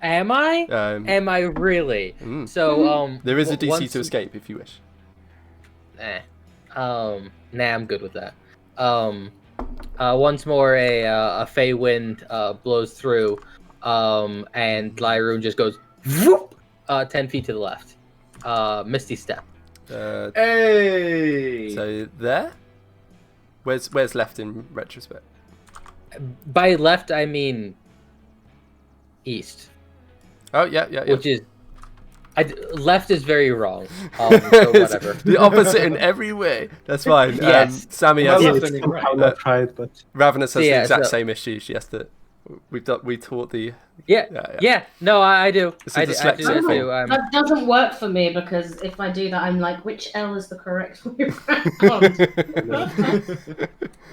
Speaker 5: Am I? Am I really? So
Speaker 1: there is a DC
Speaker 5: once-
Speaker 1: to escape if you wish.
Speaker 5: Nah, I'm good with that. Once more, a Fey wind blows through, and Lyroon just goes whoop, 10 feet to the left. Misty Step.
Speaker 2: Hey!
Speaker 1: So there? Where's left in retrospect?
Speaker 5: By left, I mean east.
Speaker 1: Oh, yeah.
Speaker 5: Which is... left is very wrong. So whatever.
Speaker 1: The opposite in every way. That's fine.
Speaker 5: Yes.
Speaker 1: Sammy
Speaker 2: Well,
Speaker 1: has...
Speaker 2: left, I mean, right.
Speaker 4: Not right, but...
Speaker 1: Ravenous has the exact
Speaker 5: so-
Speaker 1: same issue. She has to... We taught the...
Speaker 5: Yeah. No, I do.
Speaker 1: It's a
Speaker 5: I do
Speaker 1: dyslexic
Speaker 5: that
Speaker 1: thing.
Speaker 5: too.
Speaker 3: That doesn't work for me because if I do that, I'm like, which L is the correct way around?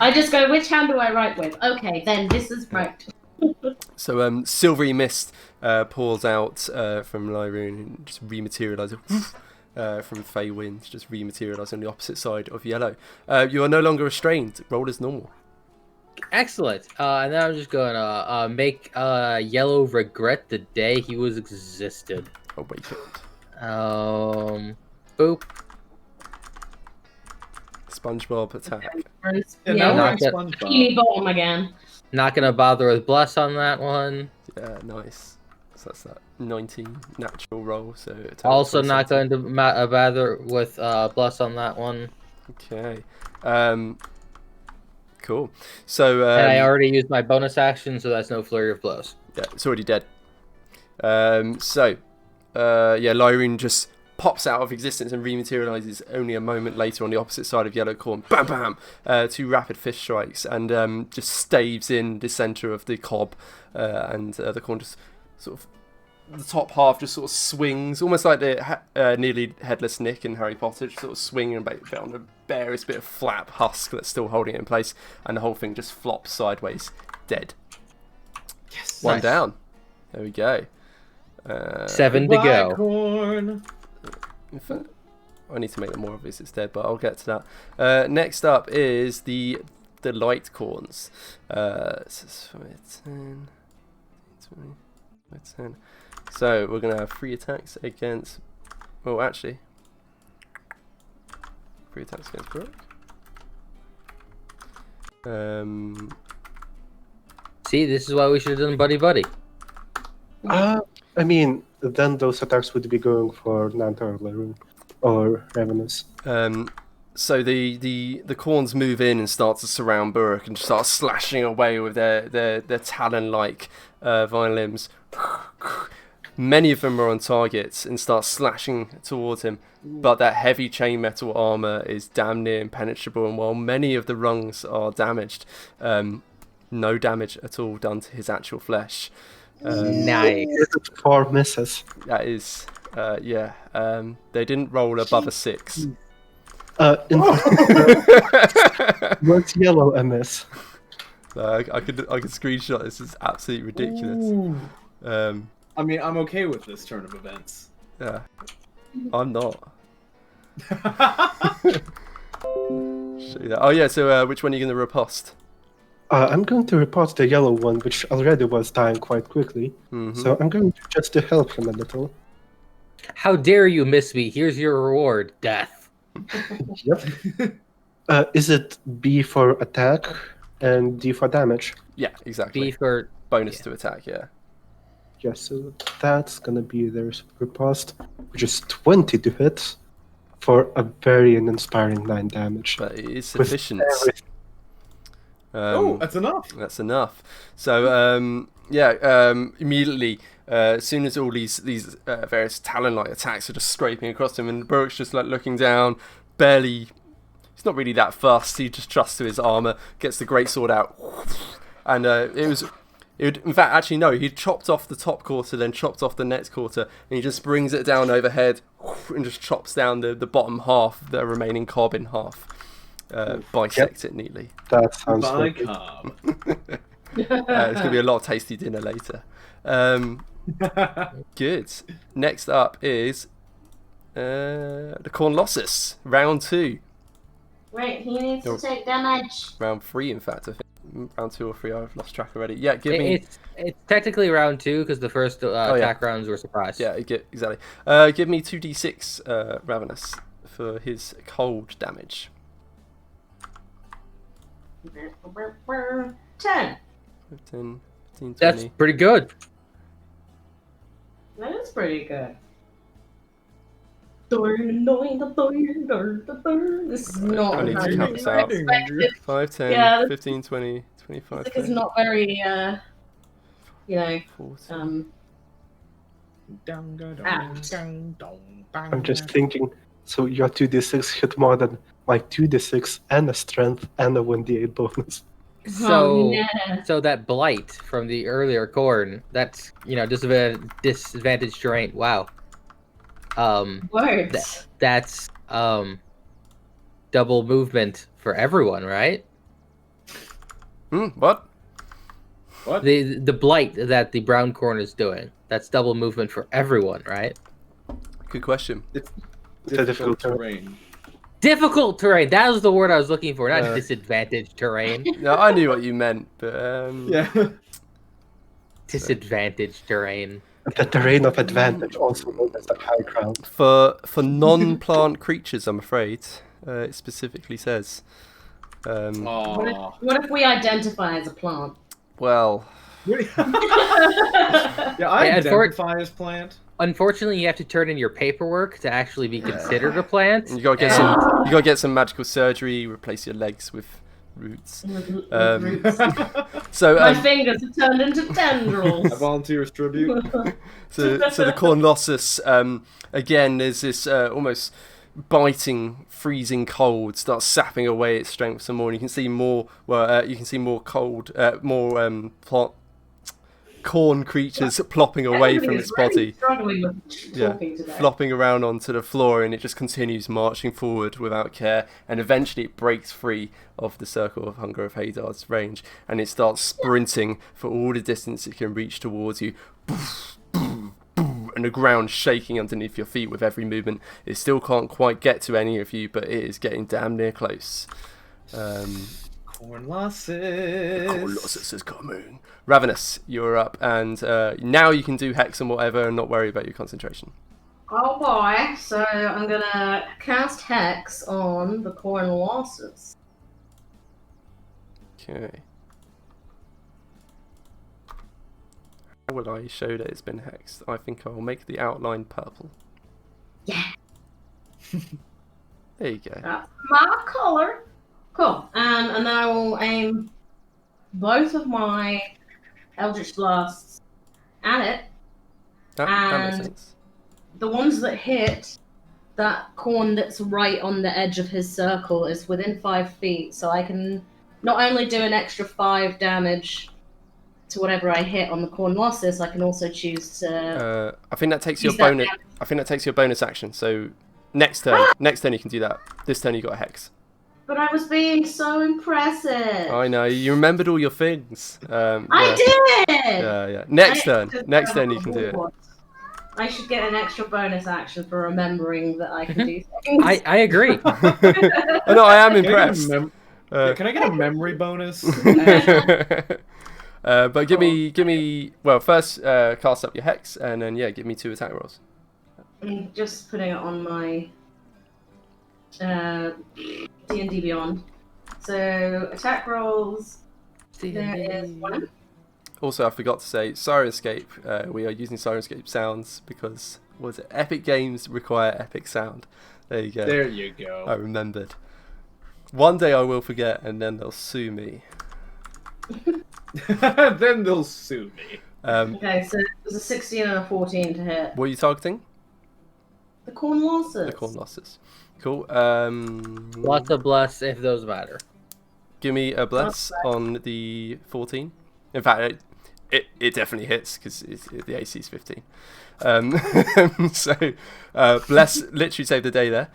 Speaker 3: I just go, which hand do I write with? Okay, then this is right.
Speaker 1: So silvery mist pours out from Lyroon and just rematerialises from Fey Wind, just rematerialise on the opposite side of yellow. You are no longer restrained. Roll as normal.
Speaker 5: Excellent. And then I'm just gonna make Yellow regret the day he was existed.
Speaker 1: Awakened.
Speaker 5: Boop.
Speaker 1: SpongeBob attack.
Speaker 2: Yeah, now we're in
Speaker 5: Not
Speaker 2: SpongeBob.
Speaker 3: Bikini bottom again.
Speaker 5: Not gonna bother with Bless on that one.
Speaker 1: Yeah, nice. So that's that 19 natural roll. So it's
Speaker 5: Also not going to bother with Bless on that one.
Speaker 1: Okay. Cool. So
Speaker 5: And I already used my bonus action, so that's no flurry of blows.
Speaker 1: yeah, it's already dead. Lyroon just pops out of existence and rematerializes only a moment later on the opposite side of Yellow Corn. Bam, bam! 2 rapid fist strikes and just staves in the center of the cob, and the corn just sort of the top half just sort of swings, almost like the nearly headless Nick in Harry Potter, just sort of swinging a bit on the barest bit of flap husk that's still holding it in place, and the whole thing just flops sideways, dead.
Speaker 2: Yes.
Speaker 1: One
Speaker 5: Nice.
Speaker 1: down. There we go.
Speaker 5: 7 to go.
Speaker 2: Corn.
Speaker 1: In fact, I need to make them more obvious it's dead, but I'll get to that. Next up is the light corns. So 10, 20, 10. So we're gonna have 3 attacks against. Well, actually, 3 attacks against Brooke.
Speaker 5: See, this is why we should have done Buddy Buddy.
Speaker 4: I mean, then those attacks would be going for Nantar, Lyroon, or Ravenous.
Speaker 1: So the corns move in and start to surround Burke and start slashing away with their talon-like vine limbs. Many of them are on target and start slashing towards him, but that heavy chainmetal armor is damn near impenetrable, and while many of the rungs are damaged, no damage at all done to his actual flesh.
Speaker 5: Nice.
Speaker 4: 4 misses.
Speaker 1: That is, they didn't roll above a 6.
Speaker 4: What's yellow a miss?
Speaker 1: I could screenshot this. It's absolutely ridiculous.
Speaker 2: I mean, I'm okay with this turn of events.
Speaker 1: Yeah, I'm not. Oh yeah, so which one are you going to riposte?
Speaker 4: I'm going to report the yellow one, which already was dying quite quickly.
Speaker 1: Mm-hmm.
Speaker 4: So I'm going to just to help him a little.
Speaker 5: How dare you miss me? Here's your reward, death.
Speaker 4: Yep. Is it B for attack and D for damage?
Speaker 1: Yeah, exactly.
Speaker 5: B for
Speaker 1: Bonus to attack, yeah.
Speaker 4: Yes, so that's gonna be their riposte, which is 20 to hit for a very uninspiring 9 damage.
Speaker 1: But it is
Speaker 4: With
Speaker 1: sufficient.
Speaker 2: That's enough.
Speaker 1: That's enough. So, immediately, as soon as all these various talon-like attacks are just scraping across him, and Burke's just like looking down, barely. He's not really that fussed. He just trusts to his armor, gets the greatsword out, and in fact, actually no, he chopped off the top quarter, then chopped off the next quarter, and he just brings it down overhead and just chops down the bottom half, the remaining cob in half. Bisect it neatly.
Speaker 4: That sounds
Speaker 2: Bye,
Speaker 4: good.
Speaker 2: Cobb.
Speaker 1: It's going to be a lot of tasty dinner later. Good. Next up is the Cornlossus, round 2.
Speaker 3: Wait, he needs to take damage.
Speaker 1: Round 3, in fact, I think. Round 2 or 3, I've lost track already. Yeah, give me...
Speaker 5: It's technically round 2 because the first attack rounds were surprise.
Speaker 1: Yeah, exactly. Give me 2d6 Ravenous for his cold damage.
Speaker 3: 10.
Speaker 1: 10, 15, 20.
Speaker 5: That's pretty good.
Speaker 3: That is pretty good. This is not
Speaker 1: I need to
Speaker 3: how
Speaker 1: count this out.
Speaker 3: expected.
Speaker 1: 5, 10,
Speaker 3: Yeah,
Speaker 1: 15, 20, 25,
Speaker 3: Music
Speaker 1: 30,
Speaker 3: is not very, you know,
Speaker 1: 40.
Speaker 4: I'm just thinking, so your 2d6 hit more than my 2d6 and a strength and a 1d8 bonus.
Speaker 5: So,
Speaker 3: yeah.
Speaker 5: so that blight from the earlier corn, that's disadvantage terrain. Wow.
Speaker 3: Words.
Speaker 5: That's double movement for everyone, right?
Speaker 1: What?
Speaker 2: What?
Speaker 5: The blight that the brown corn is doing. That's double movement for everyone, right?
Speaker 1: Good question.
Speaker 2: It's
Speaker 4: It's a
Speaker 2: difficult
Speaker 4: difficult
Speaker 2: terrain.
Speaker 5: Difficult terrain. That was the word I was looking for. Not
Speaker 1: Uh.
Speaker 5: disadvantage terrain.
Speaker 1: No, I knew what you meant, but
Speaker 2: Yeah.
Speaker 5: Disadvantage terrain.
Speaker 4: The terrain of advantage, also known as the high ground.
Speaker 1: for non-plant creatures, I'm afraid, it specifically says.
Speaker 2: Aww.
Speaker 3: What if we identify as a plant?
Speaker 1: Well,
Speaker 2: Yeah, I
Speaker 5: Yeah,
Speaker 2: identify as plant.
Speaker 5: Unfortunately, you have to turn in your paperwork to actually be considered a plant.
Speaker 1: you gotta get some. You gotta get some magical surgery. Replace your legs with roots.
Speaker 3: Roots.
Speaker 1: So
Speaker 3: My fingers have turned into tendrils.
Speaker 2: I volunteer as tribute.
Speaker 1: so the Cornlossus, again, there's this almost biting, freezing cold starts sapping away its strength some more. And you can see more. Well, you can see more cold, more corn creatures plopping away from its body.
Speaker 3: Struggling with talking today.
Speaker 1: Flopping around onto the floor, and it just continues marching forward without care, and eventually it breaks free of the circle of hunger of Hadar's range, and it starts sprinting for all the distance it can reach towards you. And the ground shaking underneath your feet with every movement. It still can't quite get to any of you, but it is getting damn near close.
Speaker 2: Cornlossus.
Speaker 1: Cornlossus is coming. Ravenous, you're up, and now you can do hex and whatever and not worry about your concentration.
Speaker 3: Oh boy, so I'm gonna cast Hex on the Cornlossus.
Speaker 1: Okay. How will I show that it's been hexed? I think I'll make the outline purple.
Speaker 3: Yeah.
Speaker 1: There you go.
Speaker 3: That's my color. Cool. And then I will aim both of my Eldritch Blasts at it.
Speaker 1: That makes
Speaker 3: And-
Speaker 1: sense.
Speaker 3: The ones that hit that corn that's right on the edge of his circle is within 5 feet, so I can not only do an extra 5 damage to whatever I hit on the Cornlossus, I can also choose to.
Speaker 1: I think that takes your
Speaker 3: use that
Speaker 1: bonus.
Speaker 3: damage.
Speaker 1: I think that takes your bonus action. So next turn, you can do that. This turn you got a hex.
Speaker 3: But I was being so impressive.
Speaker 1: I know you remembered all your things.
Speaker 3: I did.
Speaker 1: Yeah. Next
Speaker 3: I
Speaker 1: turn you can do it.
Speaker 3: I should get an extra bonus action for remembering that I can do things.
Speaker 5: I agree.
Speaker 1: Oh, no, I am
Speaker 2: Can I get a
Speaker 1: impressed.
Speaker 2: can I get a memory bonus?
Speaker 1: But give me. Well, first cast up your hex, and then give me 2 attack rolls.
Speaker 3: I'm just putting it on my D&D Beyond. So attack rolls. There is 1.
Speaker 1: Also, I forgot to say, Syrinscape. We are using Syrinscape sounds because epic games require epic sound. There you go.
Speaker 2: There you go.
Speaker 1: I remembered. One day I will forget, and then they'll sue me.
Speaker 2: Then they'll sue me.
Speaker 3: Okay, so it was a 16 and a 14 to hit.
Speaker 1: What are you targeting?
Speaker 3: The Cornlossus.
Speaker 1: The Cornlossus. Cool.
Speaker 5: Lots of bless if those matter.
Speaker 1: Give me a bless on the 14. In fact, it definitely hits because the AC is 15. So bless literally saved the day there.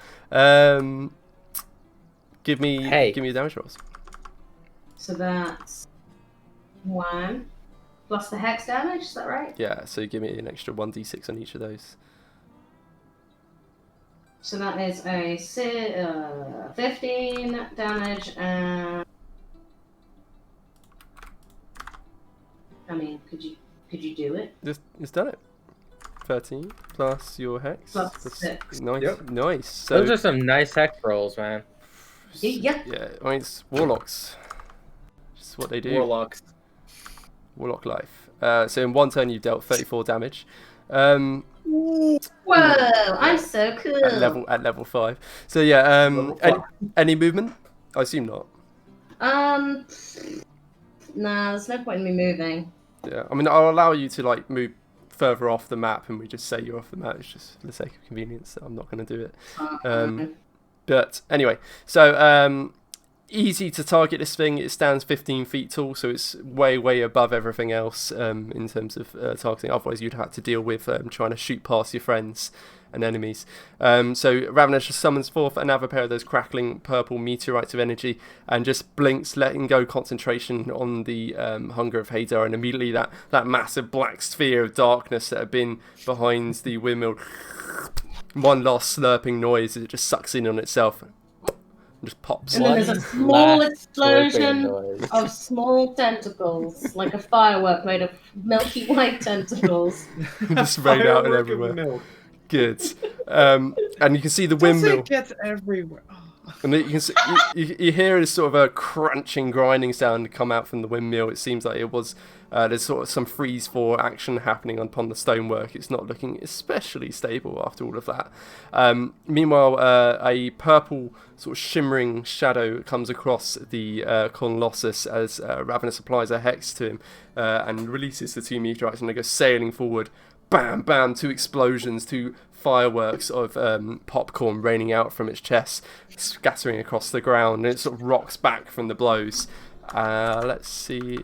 Speaker 1: Give me your damage rolls.
Speaker 3: So that's 1 plus the hex damage. Is that right?
Speaker 1: Yeah. So give me an extra 1d6 on each of those.
Speaker 3: So that is a 15 damage and. I mean, could you do it?
Speaker 1: It's done it. 13 plus your hex.
Speaker 3: Plus
Speaker 1: That's
Speaker 3: 6.
Speaker 1: Nice,
Speaker 2: Yep.
Speaker 1: nice. So
Speaker 5: Those are some nice hex rolls, man.
Speaker 3: Yeah.
Speaker 1: yeah, I mean it's warlocks. That's what they do.
Speaker 2: Warlocks.
Speaker 1: Warlock life. So in one turn, you've dealt 34 damage.
Speaker 3: Whoa, I'm so cool.
Speaker 1: At level 5. So yeah. Any movement? I assume not.
Speaker 3: Nah, there's no point in me moving.
Speaker 1: Yeah. I mean, I'll allow you to like move further off the map, and we just say you're off the map. It's just for the sake of convenience. So I'm not going to do it. But anyway, so easy to target this thing. It stands 15 feet tall, so it's way above everything else in terms of targeting. Otherwise, you'd have to deal with trying to shoot past your friends and enemies. So Ravenous just summons forth another pair of those crackling purple meteorites of energy and just blinks, letting go concentration on the hunger of Hadar, and immediately that massive black sphere of darkness that had been behind the windmill, one last slurping noise as it just sucks in on itself and just pops.
Speaker 3: And then there's a small explosion of small tentacles, like a firework made of milky white tentacles.
Speaker 1: Just rain out and everywhere. Good. And you can see the windmill.
Speaker 2: It gets everywhere.
Speaker 1: And you can see, you hear this sort of a crunching, grinding sound come out from the windmill. It seems like it was there's sort of some freeze-for action happening upon the stonework. It's not looking especially stable after all of that. Meanwhile, a purple sort of shimmering shadow comes across the Cornlossus as Ravenous applies a hex to him and releases the 2 meteorites, and they go sailing forward. Bam, bam, 2 explosions, 2 fireworks of popcorn raining out from its chest, scattering across the ground, and it sort of rocks back from the blows. Let's see.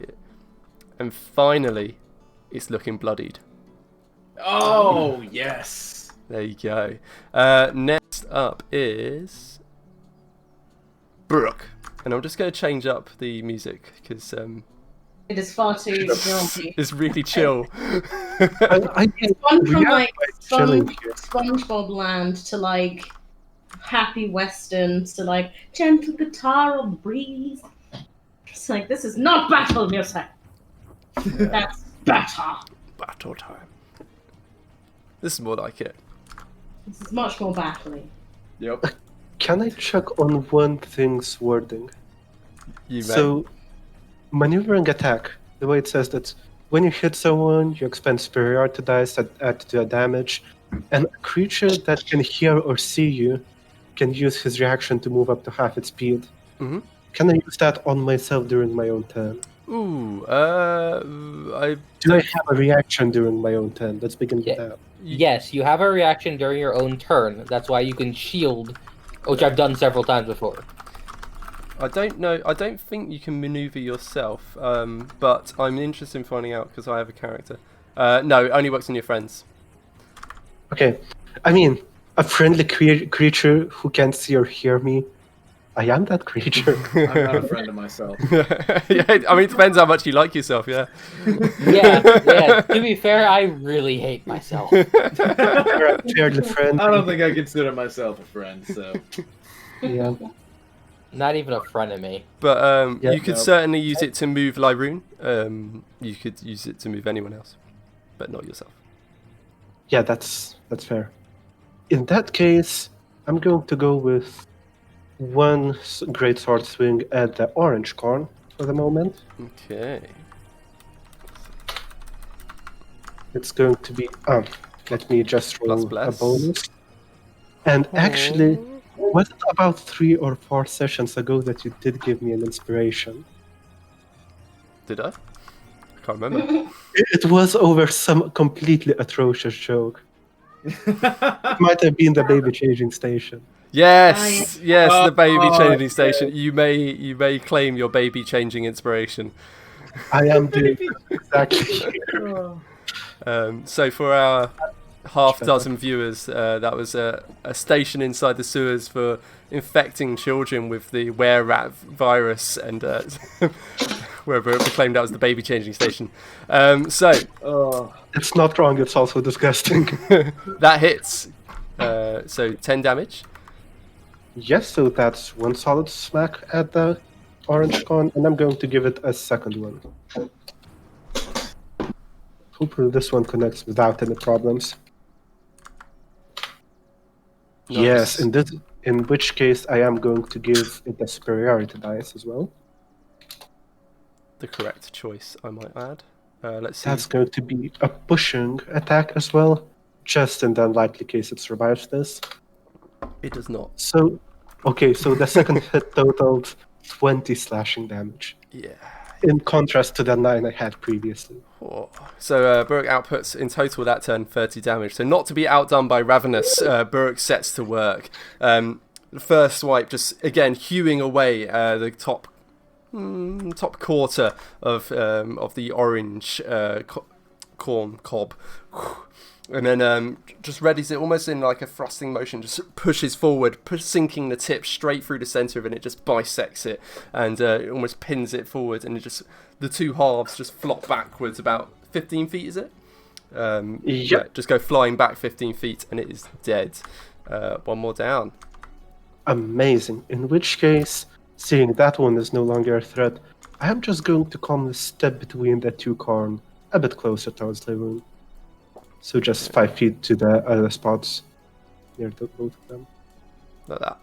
Speaker 1: And finally, it's looking bloodied.
Speaker 2: Oh, yes.
Speaker 1: There you go. Next up is Brooke. And I'm just going to change up the music because
Speaker 3: it is far too jumpy.
Speaker 1: It's really chill.
Speaker 3: It's gone from like SpongeBob Land to like Happy Western to like gentle guitar on breeze. It's like, this is not battle music. That's better.
Speaker 1: Battle time. This is more like it.
Speaker 3: This is much more battly.
Speaker 2: Yep.
Speaker 4: Can I check on one thing's wording?
Speaker 1: You may.
Speaker 4: So, maneuvering attack, the way it says that when you hit someone, you expend superiority dice that add to the damage, and a creature that can hear or see you can use his reaction to move up to half its speed.
Speaker 1: Mm-hmm.
Speaker 4: Can I use that on myself during my own turn?
Speaker 1: Ooh,
Speaker 4: Do I have a reaction during my own turn? Let's begin with that.
Speaker 5: Yes, you have a reaction during your own turn. That's why you can shield, which I've done several times before.
Speaker 1: I don't know. I don't think you can maneuver yourself, but I'm interested in finding out because I have a character. No, it only works on your friends.
Speaker 4: Okay. I mean, a friendly creature who can't see or hear me. I am that creature.
Speaker 2: I'm not a friend of myself.
Speaker 1: Yeah, I mean, it depends how much you like yourself, yeah.
Speaker 5: Yeah. To be fair, I really hate myself.
Speaker 4: Fairly friendly.
Speaker 2: I don't think I consider myself a friend, so.
Speaker 4: Yeah.
Speaker 5: Not even a friend of me.
Speaker 1: But
Speaker 4: Yeah,
Speaker 1: you could certainly use it to move Lyroon. You could use it to move anyone else, but not yourself.
Speaker 4: Yeah, that's fair. In that case, I'm going to go with one great sword swing at the orange corn for the moment.
Speaker 1: Okay.
Speaker 4: It's going to be let me just roll
Speaker 1: Plus.
Speaker 4: a bonus. And actually, was it about 3 or 4 sessions ago that you did give me an inspiration?
Speaker 1: Did I? I can't remember.
Speaker 4: It was over some completely atrocious joke. It might have been the baby changing station.
Speaker 1: Yes, the baby changing station. You may claim your baby changing inspiration.
Speaker 4: I am doing exactly.
Speaker 1: So for our half dozen viewers, that was a station inside the sewers for infecting children with the were-rat virus, and wherever it claimed that was the baby changing station.
Speaker 4: It's not wrong, it's also disgusting.
Speaker 1: That hits. So 10 damage.
Speaker 4: Yes, so that's one solid smack at the orange con, and I'm going to give it a second one. Hopefully this one connects without any problems.
Speaker 1: Nice.
Speaker 4: Yes, in which case I am going to give it a superiority dice as well.
Speaker 1: the correct choice, I might add. Let's see.
Speaker 4: That's going to be a pushing attack as well, just in the unlikely case it survives this.
Speaker 1: It does not.
Speaker 4: So, okay, so the second hit totaled 20 slashing damage.
Speaker 1: Yeah.
Speaker 4: In contrast to the 9 I had previously.
Speaker 1: Oh. So Burke outputs in total that turn 30 damage. So not to be outdone by Ravenous, Burke sets to work. The first swipe just, again, hewing away the top quarter of the orange corn cob. And then just readies it almost in like a thrusting motion, just pushes forward, sinking the tip straight through the centre of it, and it just bisects it and it almost pins it forward, and it just, the two halves just flop backwards about 15 feet, is it?
Speaker 4: Yep.
Speaker 1: Yeah, just go flying back 15 feet and it is dead. One more down.
Speaker 4: Amazing. In which case, seeing that one is no longer a threat, I am just going to calmly step between the two corn a bit closer towards the room. So just 5 feet to the other spots near the both of them.
Speaker 1: Like that.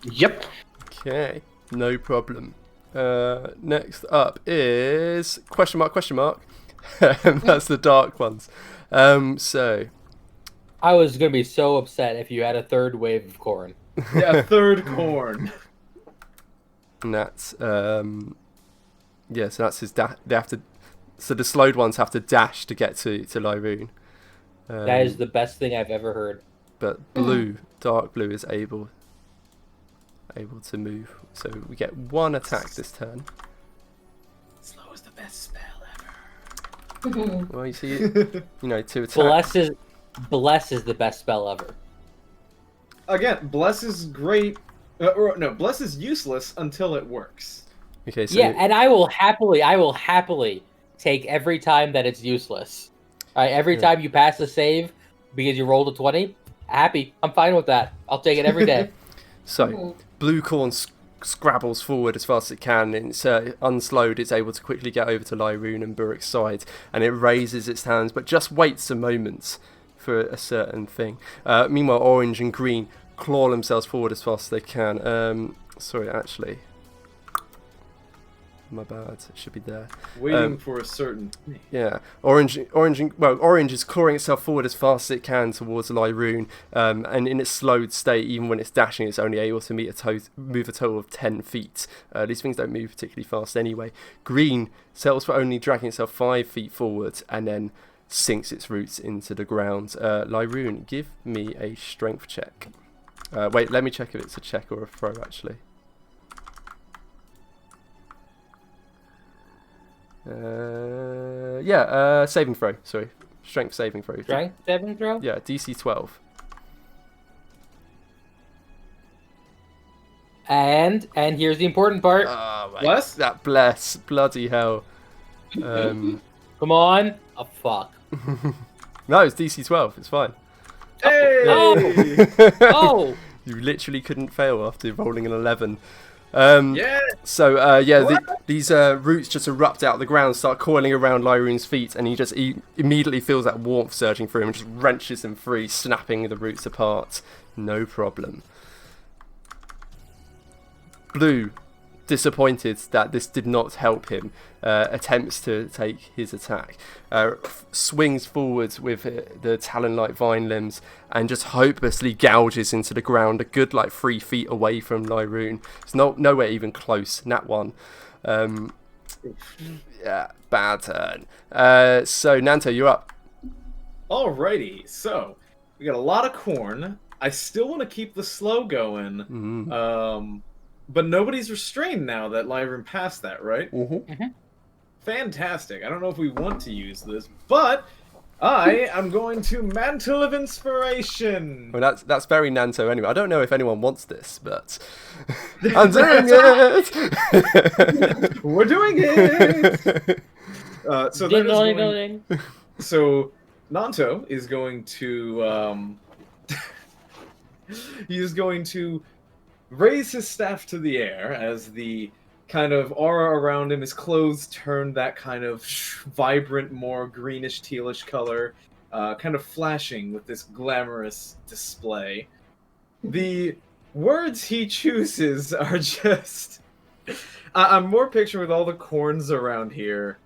Speaker 4: Yep.
Speaker 1: Okay, no problem. Next up is question mark. That's the dark ones. So
Speaker 5: I was gonna be so upset if you had a third wave of corn.
Speaker 2: Yeah, third corn.
Speaker 1: and that's so that's his they have to. So the slowed ones have to dash to get to Lyroon.
Speaker 5: That is the best thing I've ever heard.
Speaker 1: But blue, dark blue, is able to move. So we get one attack this turn.
Speaker 2: Slow is the best spell ever.
Speaker 1: Well, you see, two attacks.
Speaker 5: Bless is the best spell ever.
Speaker 2: Again, bless is great. Bless is useless until it works.
Speaker 1: Okay, so
Speaker 5: yeah, and I will happily take every time that it's useless. All right, every time you pass a save because you rolled a 20, happy. I'm fine with that. I'll take it every day.
Speaker 1: So, blue corn scrabbles forward as fast as it can, and it's unslowed. It's able to quickly get over to Lyroon and Burik's side, and it raises its hands, but just waits a moment for a certain thing. Meanwhile, orange and green claw themselves forward as fast as they can. Sorry, actually. My bad. It should be there.
Speaker 2: Waiting for a certain.
Speaker 1: Yeah, orange is clawing itself forward as fast as it can towards Lyroon, and in its slowed state, even when it's dashing, it's only able to move a total of 10 feet. These things don't move particularly fast anyway. Green settles for only dragging itself 5 feet forward and then sinks its roots into the ground. Lyroon, give me a strength check. Wait, let me check if it's a check or a throw, actually. Saving throw. Sorry, strength saving throw.
Speaker 5: Strength saving throw.
Speaker 1: Yeah, DC 12.
Speaker 5: And here's the important part.
Speaker 2: Bless?
Speaker 1: That bless, bloody hell.
Speaker 5: Come on. Oh fuck.
Speaker 1: No, it's DC 12. It's fine.
Speaker 2: Hey!
Speaker 5: Oh.
Speaker 1: You literally couldn't fail after rolling an 11.
Speaker 2: Yeah.
Speaker 1: So these roots just erupt out of the ground, start coiling around Lyroon's feet, and he immediately feels that warmth surging through him and just wrenches them free, snapping the roots apart. No problem. Blue, disappointed that this did not help him, attempts to take his attack, swings forwards with the talon-like vine limbs and just hopelessly gouges into the ground a good 3 feet away from Lyroon. It's nowhere even close. Nat 1. Yeah, bad turn. So Nanto, you're up.
Speaker 2: Alrighty, so we got a lot of corn. I still want to keep the slow going. But nobody's restrained now that Lyroon passed that, right? Fantastic. I don't know if we want to use this, but I am going to Mantle of Inspiration.
Speaker 1: Well, that's very Nanto anyway. I don't know if anyone wants this, but I'm doing it.
Speaker 2: We're doing it. So Nanto is going to he is going to raise his staff to the air as the kind of aura around him, his clothes turn that kind of vibrant, more greenish, tealish color, kind of flashing with this glamorous display. The words he chooses are just I'm more picturing with all the corns around here.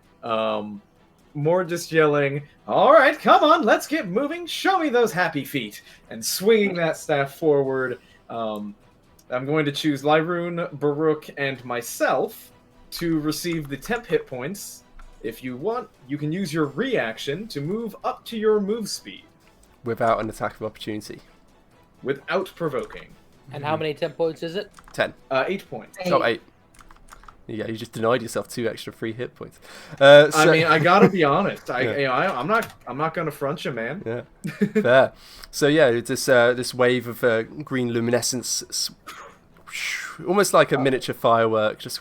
Speaker 2: More just yelling, "All right, come on, let's get moving. Show me those happy feet!" And swinging that staff forward. I'm going to choose Lyroon, Baruch, and myself to receive the temp hit points. If you want, you can use your reaction to move up to your move speed
Speaker 1: Without an attack of opportunity.
Speaker 2: without provoking.
Speaker 5: And how many temp points is it?
Speaker 1: 10.
Speaker 2: 8 points.
Speaker 3: Eight.
Speaker 1: Oh, 8. Yeah, you just denied yourself 2 extra free hit points.
Speaker 2: I mean, I gotta be honest. I'm not gonna front you, man.
Speaker 1: Yeah, fair. So yeah, it's this wave of green luminescence, almost like a miniature firework, just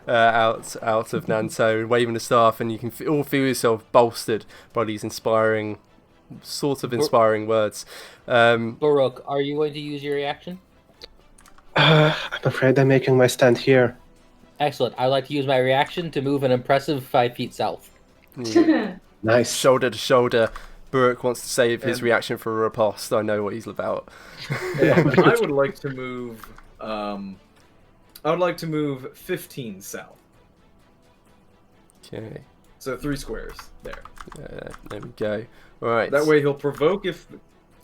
Speaker 1: out of Nanto, waving the staff, and you can all feel yourself bolstered by these inspiring words.
Speaker 5: Baruch, are you going to use your reaction?
Speaker 4: I'm afraid I'm making my stand here.
Speaker 5: Excellent. I'd like to use my reaction to move an impressive 5 feet south.
Speaker 4: Nice.
Speaker 1: Shoulder to shoulder. Burke wants to save his reaction for a riposte. I know what he's about.
Speaker 2: And I would like to move. I would like to move 15 south.
Speaker 1: Okay.
Speaker 2: So 3 squares there.
Speaker 1: There we go. All right.
Speaker 2: That way he'll provoke if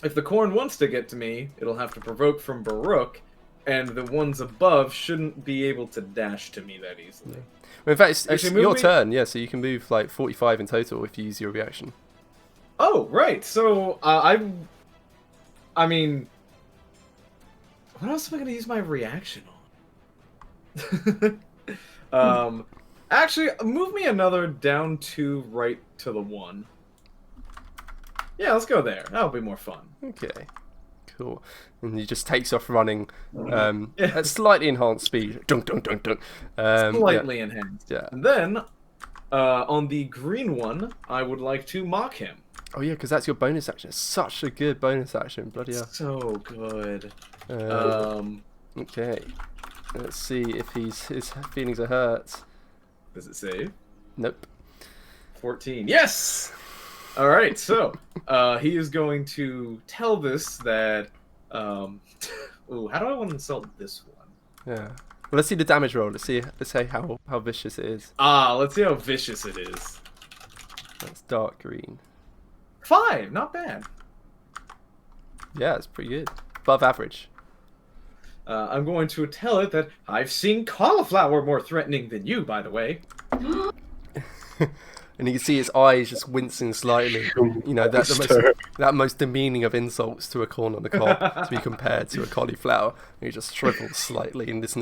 Speaker 2: the corn wants to get to me. It'll have to provoke from Baruch, and the ones above shouldn't be able to dash to me that easily.
Speaker 1: Well, in fact, it's
Speaker 2: Actually,
Speaker 1: your turn. Yeah, so you can move like 45 in total if you use your reaction.
Speaker 2: Oh, right. So I mean, what else am I going to use my reaction on? Actually, move me another down 2 right to the 1. Yeah, let's go there. That'll be more fun.
Speaker 1: Okay. Cool. And he just takes off running at slightly enhanced speed. Dunk, dunk, dunk, dunk.
Speaker 2: Slightly enhanced.
Speaker 1: Yeah.
Speaker 2: And then, on the green one, I would like to mock him.
Speaker 1: Oh yeah, because that's your bonus action. It's such a good bonus action. Bloody hell.
Speaker 2: So good.
Speaker 1: Okay. Let's see if his feelings are hurt.
Speaker 2: Does it save?
Speaker 1: Nope.
Speaker 2: 14. Yes! Alright, so, he is going to tell this that, ooh, how do I want to insult this one?
Speaker 1: Yeah. Well, let's see the damage roll. Let's see how vicious it is.
Speaker 2: Let's see how vicious it is.
Speaker 1: That's dark green.
Speaker 2: 5, not bad.
Speaker 1: Yeah, it's pretty good. Above average.
Speaker 2: I'm going to tell it that I've seen cauliflower more threatening than you, by the way.
Speaker 1: And you can see his eyes just wincing slightly. You know, that most demeaning of insults to a corn on the cob to be compared to a cauliflower. And he just shrivels slightly, and this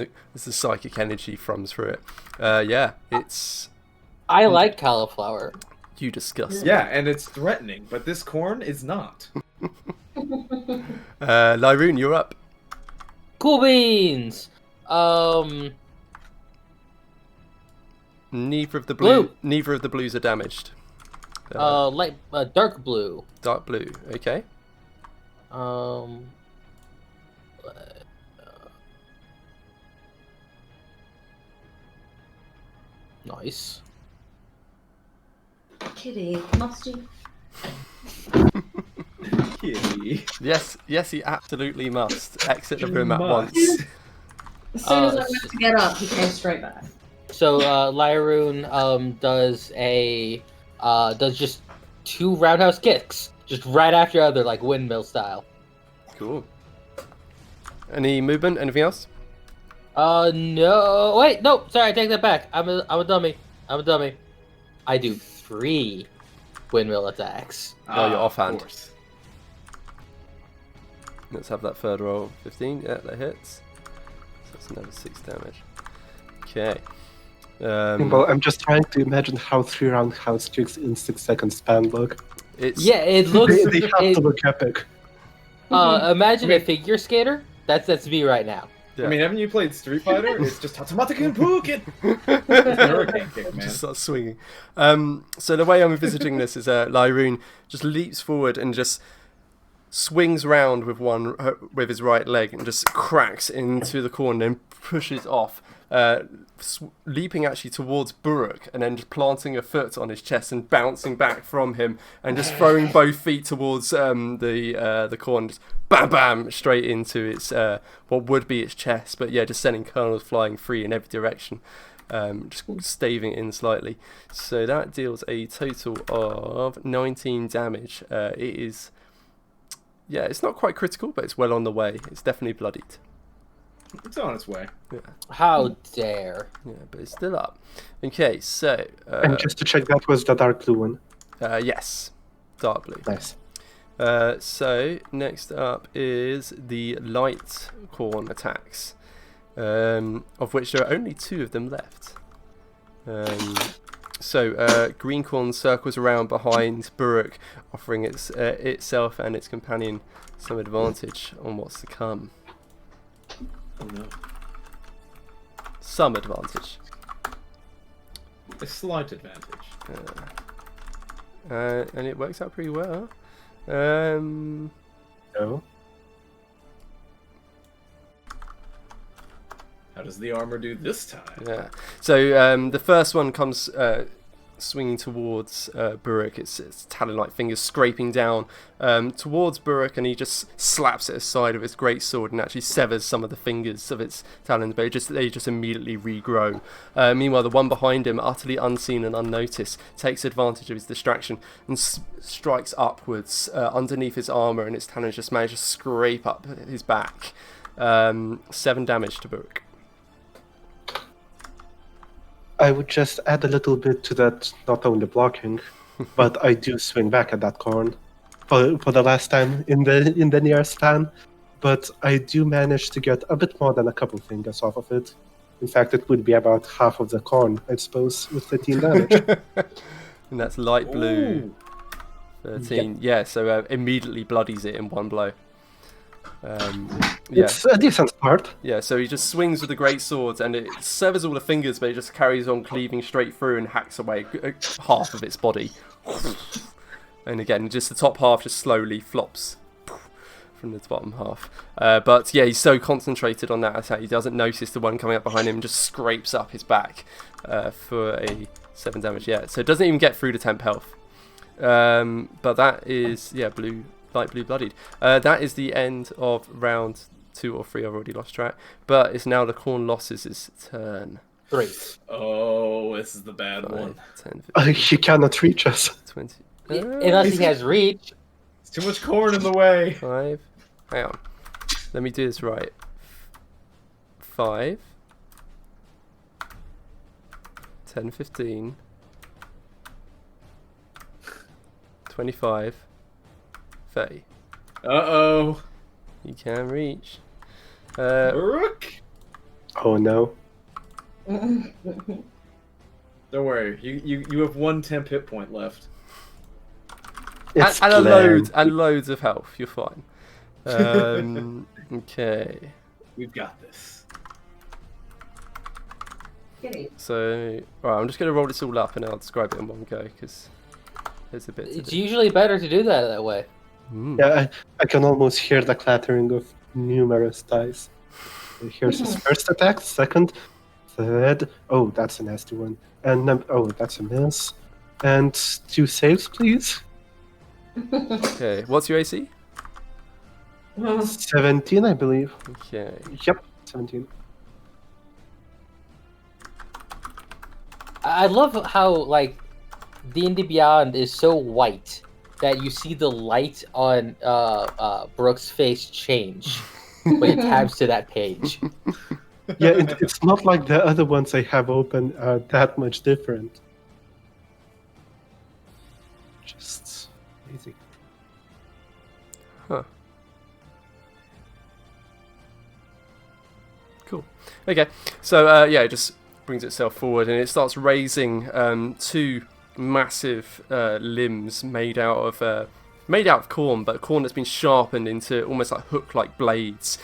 Speaker 1: is psychic energy thrums through it. Yeah, it's...
Speaker 5: I like cauliflower.
Speaker 1: You disgust.
Speaker 2: Yeah, and it's threatening, but this corn is not.
Speaker 1: Lyroon, you're up.
Speaker 5: Cool beans.
Speaker 1: Neither of the
Speaker 5: Blue.
Speaker 1: Neither of the blues are damaged.
Speaker 5: Dark blue.
Speaker 1: Dark blue. Okay.
Speaker 5: Nice.
Speaker 3: Kitty, must you?
Speaker 2: Kitty.
Speaker 1: Yes, he absolutely must exit the room at
Speaker 2: must.
Speaker 1: once.
Speaker 3: As soon as I went to get up, he came straight back.
Speaker 5: So Lyroon does just 2 roundhouse kicks, just right after other, like windmill style.
Speaker 1: Cool. Any movement? Anything else?
Speaker 5: No. Wait, no. Sorry, I take that back. I'm a dummy. I do 3 windmill attacks.
Speaker 1: Oh, you're offhand.
Speaker 2: Of course.
Speaker 1: Let's have that third roll. 15. Yeah, that hits. So that's another 6 damage. Okay.
Speaker 4: Well, I'm just trying to imagine how 3 roundhouse kicks in 6 seconds span look.
Speaker 5: Yeah, it looks.
Speaker 4: They have to look epic.
Speaker 5: Imagine a figure skater. That's me right now.
Speaker 1: Yeah.
Speaker 2: I mean, haven't you played Street Fighter? It's just Hatsumata Pukin! It's a hurricane kick, man.
Speaker 1: Just starts swinging. So the way I'm envisaging this is Lyroon just leaps forward and just swings round with his right leg and just cracks into the corner and pushes off, leaping actually towards Buruk and then just planting a foot on his chest and bouncing back from him and just throwing both feet towards the corn, just bam bam straight into its what would be its chest, but yeah, just sending kernels flying free in every direction, just staving it in slightly. So that deals a total of 19 damage. It is, yeah, it's not quite critical, but it's well on the way. It's definitely bloodied.
Speaker 2: It's on its way.
Speaker 1: Yeah.
Speaker 5: How dare.
Speaker 1: Yeah, but it's still up. Okay, so...
Speaker 4: and just to check, that was the dark blue one.
Speaker 1: yes, dark blue.
Speaker 4: Nice.
Speaker 1: So, next up is the light corn attacks, of which there are only 2 of them left. So, green corn circles around behind Buruk, offering itself and its companion some advantage on what's to come.
Speaker 2: Oh no.
Speaker 1: Some advantage.
Speaker 2: A slight advantage.
Speaker 1: And it works out pretty well.
Speaker 4: No.
Speaker 2: How does the armor do this time?
Speaker 1: Yeah. So the first one comes swinging towards Buruk. Its talon-like fingers scraping down towards Buruk, and he just slaps at the side of its great sword and actually severs some of the fingers of its talons, but they just immediately regrow. Meanwhile, the one behind him, utterly unseen and unnoticed, takes advantage of his distraction and strikes upwards underneath his armor, and its talons just manage to scrape up his back. 7 damage to Buruk.
Speaker 4: I would just add a little bit to that, not only blocking, but I do swing back at that corn for the last time in the near span. But I do manage to get a bit more than a couple fingers off of it. In fact, it would be about half of the corn, I suppose, with 13 damage.
Speaker 1: And that's light blue.
Speaker 2: Ooh.
Speaker 1: 13. Yeah, so immediately bloodies it in one blow.
Speaker 4: It's a decent start.
Speaker 1: Yeah, so he just swings with the great sword and it severs all the fingers, but it just carries on cleaving straight through and hacks away half of its body. And again, just the top half just slowly flops from the bottom half. But yeah, he's so concentrated on that attack, he doesn't notice the one coming up behind him and just scrapes up his back for a 7 damage. Yeah, so it doesn't even get through to temp health. But that is, yeah, blue. Light blue bloodied. That is the end of round 2 or 3. I've already lost track. But it's now the Cornlossus' turn.
Speaker 5: 3.
Speaker 2: Oh, this is the bad
Speaker 1: 5,
Speaker 2: one.
Speaker 1: 10, 15,
Speaker 4: He cannot reach us.
Speaker 1: 20.
Speaker 5: Unless he has reach.
Speaker 2: It's too much corn in the way.
Speaker 1: 5. Hang on. Let me do this right. 5. 10, 15. 25. 30.
Speaker 2: Uh-oh.
Speaker 1: You can reach.
Speaker 2: Rook.
Speaker 4: Oh no.
Speaker 2: Don't worry. You have 1 temp hit point left.
Speaker 4: It's
Speaker 1: and
Speaker 4: planned.
Speaker 1: loads of health. You're fine. Okay.
Speaker 2: We've got this.
Speaker 1: So, alright, I'm just going to roll this all up and I'll describe it in one go because there's a bit to
Speaker 5: It's
Speaker 1: do.
Speaker 5: usually better to do that way.
Speaker 4: Yeah, I can almost hear the clattering of numerous dice. Here's his first attack, second, third. Oh, that's a nasty one. And oh, that's a miss. And 2 saves, please.
Speaker 1: Okay, what's your AC?
Speaker 4: 17, I believe.
Speaker 1: Okay.
Speaker 4: Yep, 17.
Speaker 5: I love how, like, D&D Beyond is so white that you see the light on Brooke's face change when it tabs to that page.
Speaker 4: Yeah, it's not like the other ones I have open are that much different. Just easy.
Speaker 1: Huh. Cool. Okay, so yeah, it just brings itself forward and it starts raising 2 massive limbs made out of corn, but corn that's been sharpened into almost like hook-like blades.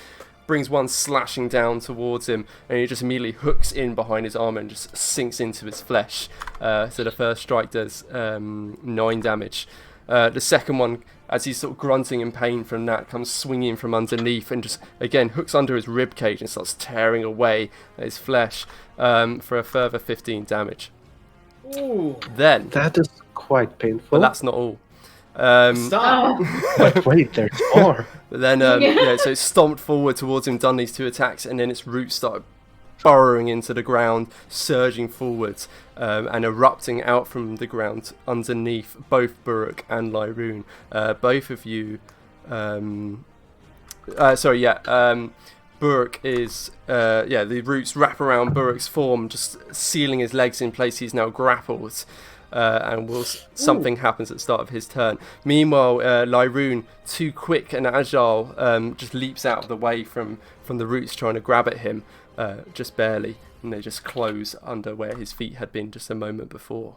Speaker 1: Brings one slashing down towards him, and he just immediately hooks in behind his armor and just sinks into his flesh. So the first strike does 9 damage. The second one as he's sort of grunting in pain from that, comes swinging from underneath and just, again, hooks under his rib cage and starts tearing away at his flesh for a further 15 damage.
Speaker 2: Ooh.
Speaker 1: Then...
Speaker 4: That is quite painful.
Speaker 1: But that's not all.
Speaker 2: Stop.
Speaker 4: But wait, there's more.
Speaker 1: But then, so it stomped forward towards him, done these 2 attacks, and then its roots started burrowing into the ground, surging forwards, and erupting out from the ground underneath both Buruk and Lyroon. Both of you... Buruk is... the roots wrap around Buruk's form, just sealing his legs in place. He's now grappled. Something happens at the start of his turn. Meanwhile, Lyroon, too quick and agile, just leaps out of the way from the roots trying to grab at him, just barely, and they just close under where his feet had been just a moment before.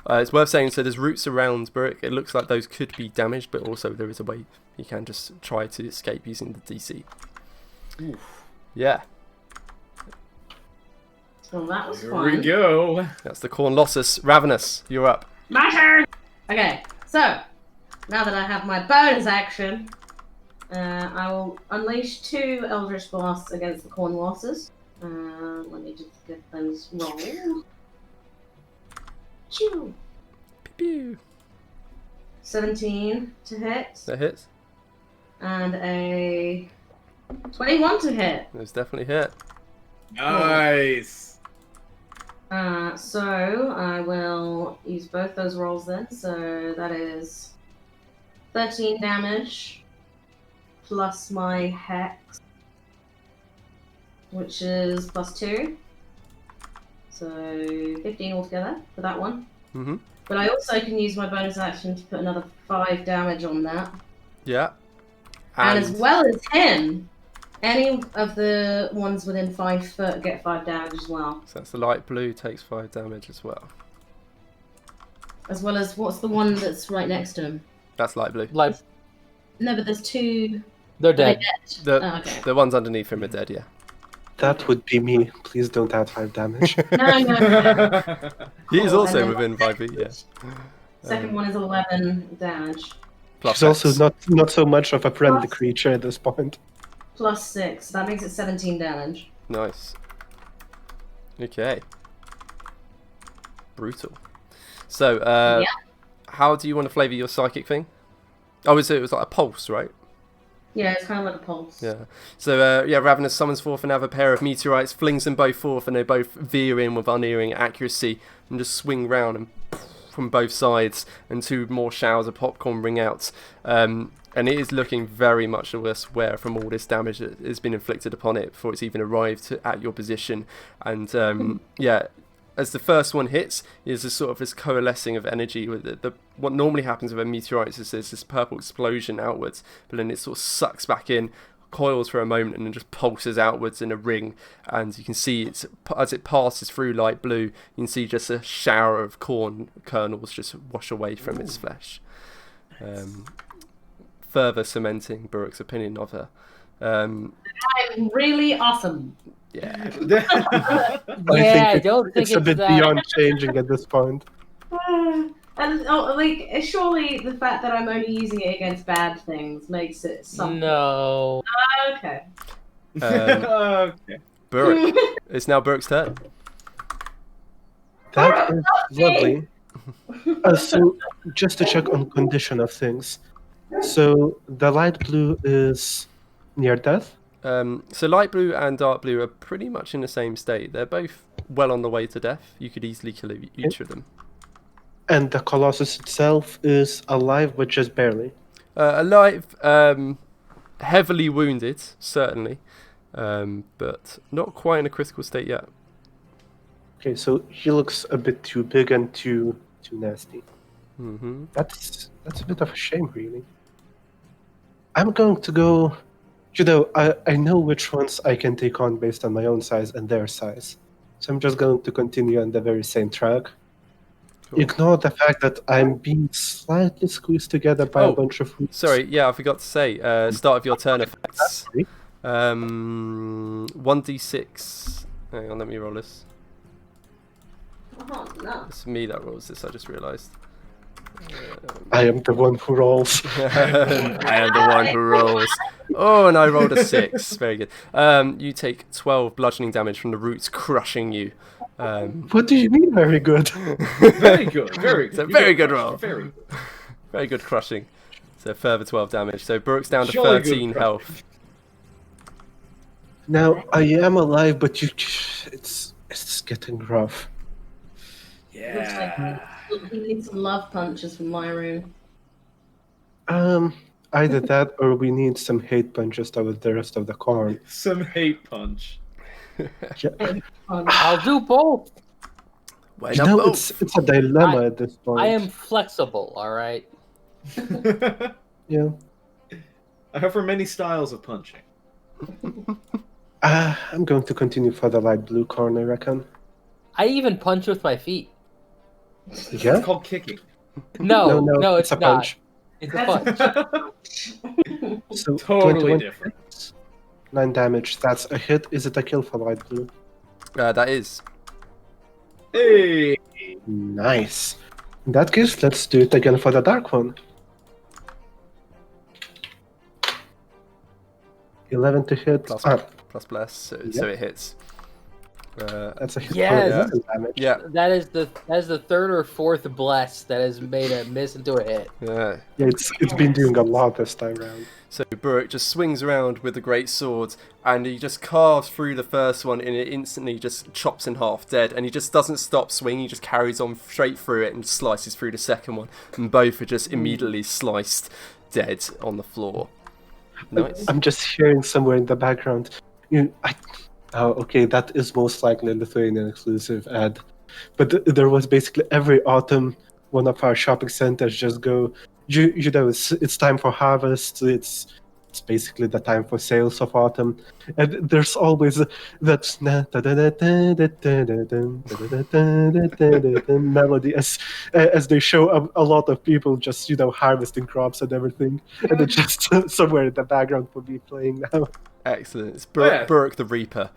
Speaker 1: It's worth saying, so there's roots around Buruk. It looks like those could be damaged, but also there is a way you can just try to escape using the DC.
Speaker 2: Oof.
Speaker 1: Yeah.
Speaker 3: Well, that was
Speaker 2: Here
Speaker 3: fun.
Speaker 2: we go.
Speaker 1: That's the Cornlossus. Ravenous, you're up.
Speaker 3: My turn! Okay, so, now that I have my bonus action, I will unleash 2 Eldritch Blasts against the Cornlossus. Let me just get those roll. Choo!
Speaker 1: Pew.
Speaker 3: 17 to hit,
Speaker 1: That hits.
Speaker 3: and a 21 to hit.
Speaker 1: Those definitely hit.
Speaker 2: Nice.
Speaker 3: So I will use both those rolls then. So that is 13 damage plus my hex, which is +2. So 15 altogether for that one.
Speaker 1: Mm-hmm.
Speaker 3: But I also can use my bonus action to put another 5 damage on that.
Speaker 1: Yeah.
Speaker 3: And as well as him, any of the ones within 5 foot get 5 damage as well.
Speaker 1: So that's the light blue, takes 5 damage as well.
Speaker 3: As well as, what's the one that's right next to him?
Speaker 1: That's light blue.
Speaker 3: No, but there's 2...
Speaker 5: They're dead.
Speaker 3: Okay.
Speaker 1: The ones underneath him are dead, yeah.
Speaker 4: That would be me. Please don't add 5 damage.
Speaker 3: No.
Speaker 1: He is
Speaker 3: Cool,
Speaker 1: also
Speaker 3: and then-
Speaker 1: within 5 feet, yeah.
Speaker 3: Second one is 11 damage.
Speaker 1: Plus
Speaker 4: She's also
Speaker 1: X.
Speaker 4: not so much of a friendly
Speaker 3: Plus-
Speaker 4: creature at this point.
Speaker 3: Plus 6. That makes it 17 damage.
Speaker 1: Nice. Okay. Brutal. So,
Speaker 3: Yeah.
Speaker 1: how do you want to flavour your psychic thing? Oh, it was like a pulse, right?
Speaker 3: Yeah, it's kind of like a pulse.
Speaker 1: Yeah. So, Ravenous summons forth another pair of meteorites, flings them both forth, and they both veer in with unerring accuracy and just swing round and from both sides, and 2 more showers of popcorn ring out. And it is looking very much the worst wear from all this damage that has been inflicted upon it before it's even arrived at your position. And as the first one hits, there's this coalescing of energy. With what normally happens with a meteorite is there's this purple explosion outwards, but then it sort of sucks back in, coils for a moment, and then just pulses outwards in a ring. And you can see as it passes through light blue, you can see just a shower of corn kernels just wash away from its flesh. Further cementing Buruk's opinion of her.
Speaker 3: I'm really awesome.
Speaker 1: Yeah.
Speaker 5: I don't think
Speaker 4: it's a bit
Speaker 5: that.
Speaker 4: beyond changing at this point.
Speaker 3: And surely the fact that I'm only using it against bad things makes it something.
Speaker 5: No.
Speaker 3: Okay.
Speaker 2: Okay.
Speaker 1: Buruk. It's now Buruk's turn.
Speaker 4: That is lovely. So, just to check on condition of things. So, the light blue is near death?
Speaker 1: So light blue and dark blue are pretty much in the same state. They're both well on the way to death. You could easily kill each of them.
Speaker 4: And the Colossus itself is alive, but just barely.
Speaker 1: Alive, heavily wounded, certainly, but not quite in a critical state yet.
Speaker 4: Okay, so he looks a bit too big and too nasty.
Speaker 1: Mm-hmm.
Speaker 4: That's a bit of a shame, really. I'm going to go... I know which ones I can take on based on my own size and their size. So I'm just going to continue on the very same track.
Speaker 1: Cool.
Speaker 4: Ignore the fact that I'm being slightly squeezed together by a bunch of roots.
Speaker 1: Sorry, yeah, I forgot to say, start of your turn effects.
Speaker 4: Sorry.
Speaker 1: 1d6. Hang on, let me roll this.
Speaker 3: Oh no.
Speaker 1: It's me that rolls this, I just realised.
Speaker 4: I am the one who rolls.
Speaker 1: I am the one who rolls. Oh, and I rolled a 6. Very good. You take 12 bludgeoning damage from the roots crushing you.
Speaker 4: What do you mean, very good?
Speaker 2: Very good. Very good.
Speaker 1: It's a very good roll.
Speaker 2: Very good.
Speaker 1: Very good crushing. So further 12 damage. So Brooke's down to
Speaker 2: Jolly good
Speaker 1: 13
Speaker 2: crushing.
Speaker 1: health.
Speaker 4: Now I am alive, but it's getting rough.
Speaker 2: Yeah.
Speaker 3: We need some love punches from Lyroon.
Speaker 4: Either that or we need some hate punches with the rest of the corn.
Speaker 2: Some hate punch.
Speaker 4: Yeah.
Speaker 5: I'll do both.
Speaker 1: Why
Speaker 4: You
Speaker 1: not
Speaker 4: know,
Speaker 1: both?
Speaker 4: it's a dilemma at this point.
Speaker 5: I am flexible, all right?
Speaker 4: Yeah.
Speaker 2: I offer many styles of punching.
Speaker 4: I'm going to continue for the light blue corn, I reckon.
Speaker 5: I even punch with my feet.
Speaker 4: Yeah?
Speaker 2: It's called kicking.
Speaker 5: No, it's
Speaker 4: a
Speaker 5: not.
Speaker 4: punch.
Speaker 5: It's a punch.
Speaker 4: So
Speaker 2: Totally
Speaker 4: 21,
Speaker 2: different.
Speaker 4: 9 damage. That's a hit. Is it a kill for light blue?
Speaker 1: That is.
Speaker 2: Hey.
Speaker 4: Nice. In that case, let's do it again for the dark one. 11 to hit.
Speaker 1: Plus, plus bless, so it hits.
Speaker 4: That's a hit
Speaker 5: Yes.
Speaker 4: for 11 damage.
Speaker 1: Yeah.
Speaker 5: That is the third or fourth bless that has made a miss into a hit.
Speaker 1: Yeah.
Speaker 4: Yeah, it's been doing a lot this time round.
Speaker 1: So Burke just swings around with the great sword, and he just carves through the first one, and it instantly just chops in half, dead. And he just doesn't stop swinging; he just carries on straight through it and slices through the second one, and both are just immediately sliced, dead on the floor. Nice.
Speaker 4: I'm just hearing somewhere in the background. Oh, okay, that is most likely a Lithuanian exclusive ad. But there was basically every autumn, one of our shopping centers just go. You know, it's time for harvest. It's basically the time for sales of autumn, and there's always that melody as they show a lot of people just harvesting crops and everything, and it's just somewhere in the background will be playing now.
Speaker 1: Excellent. It's
Speaker 2: Yeah.
Speaker 1: Burke the Reaper.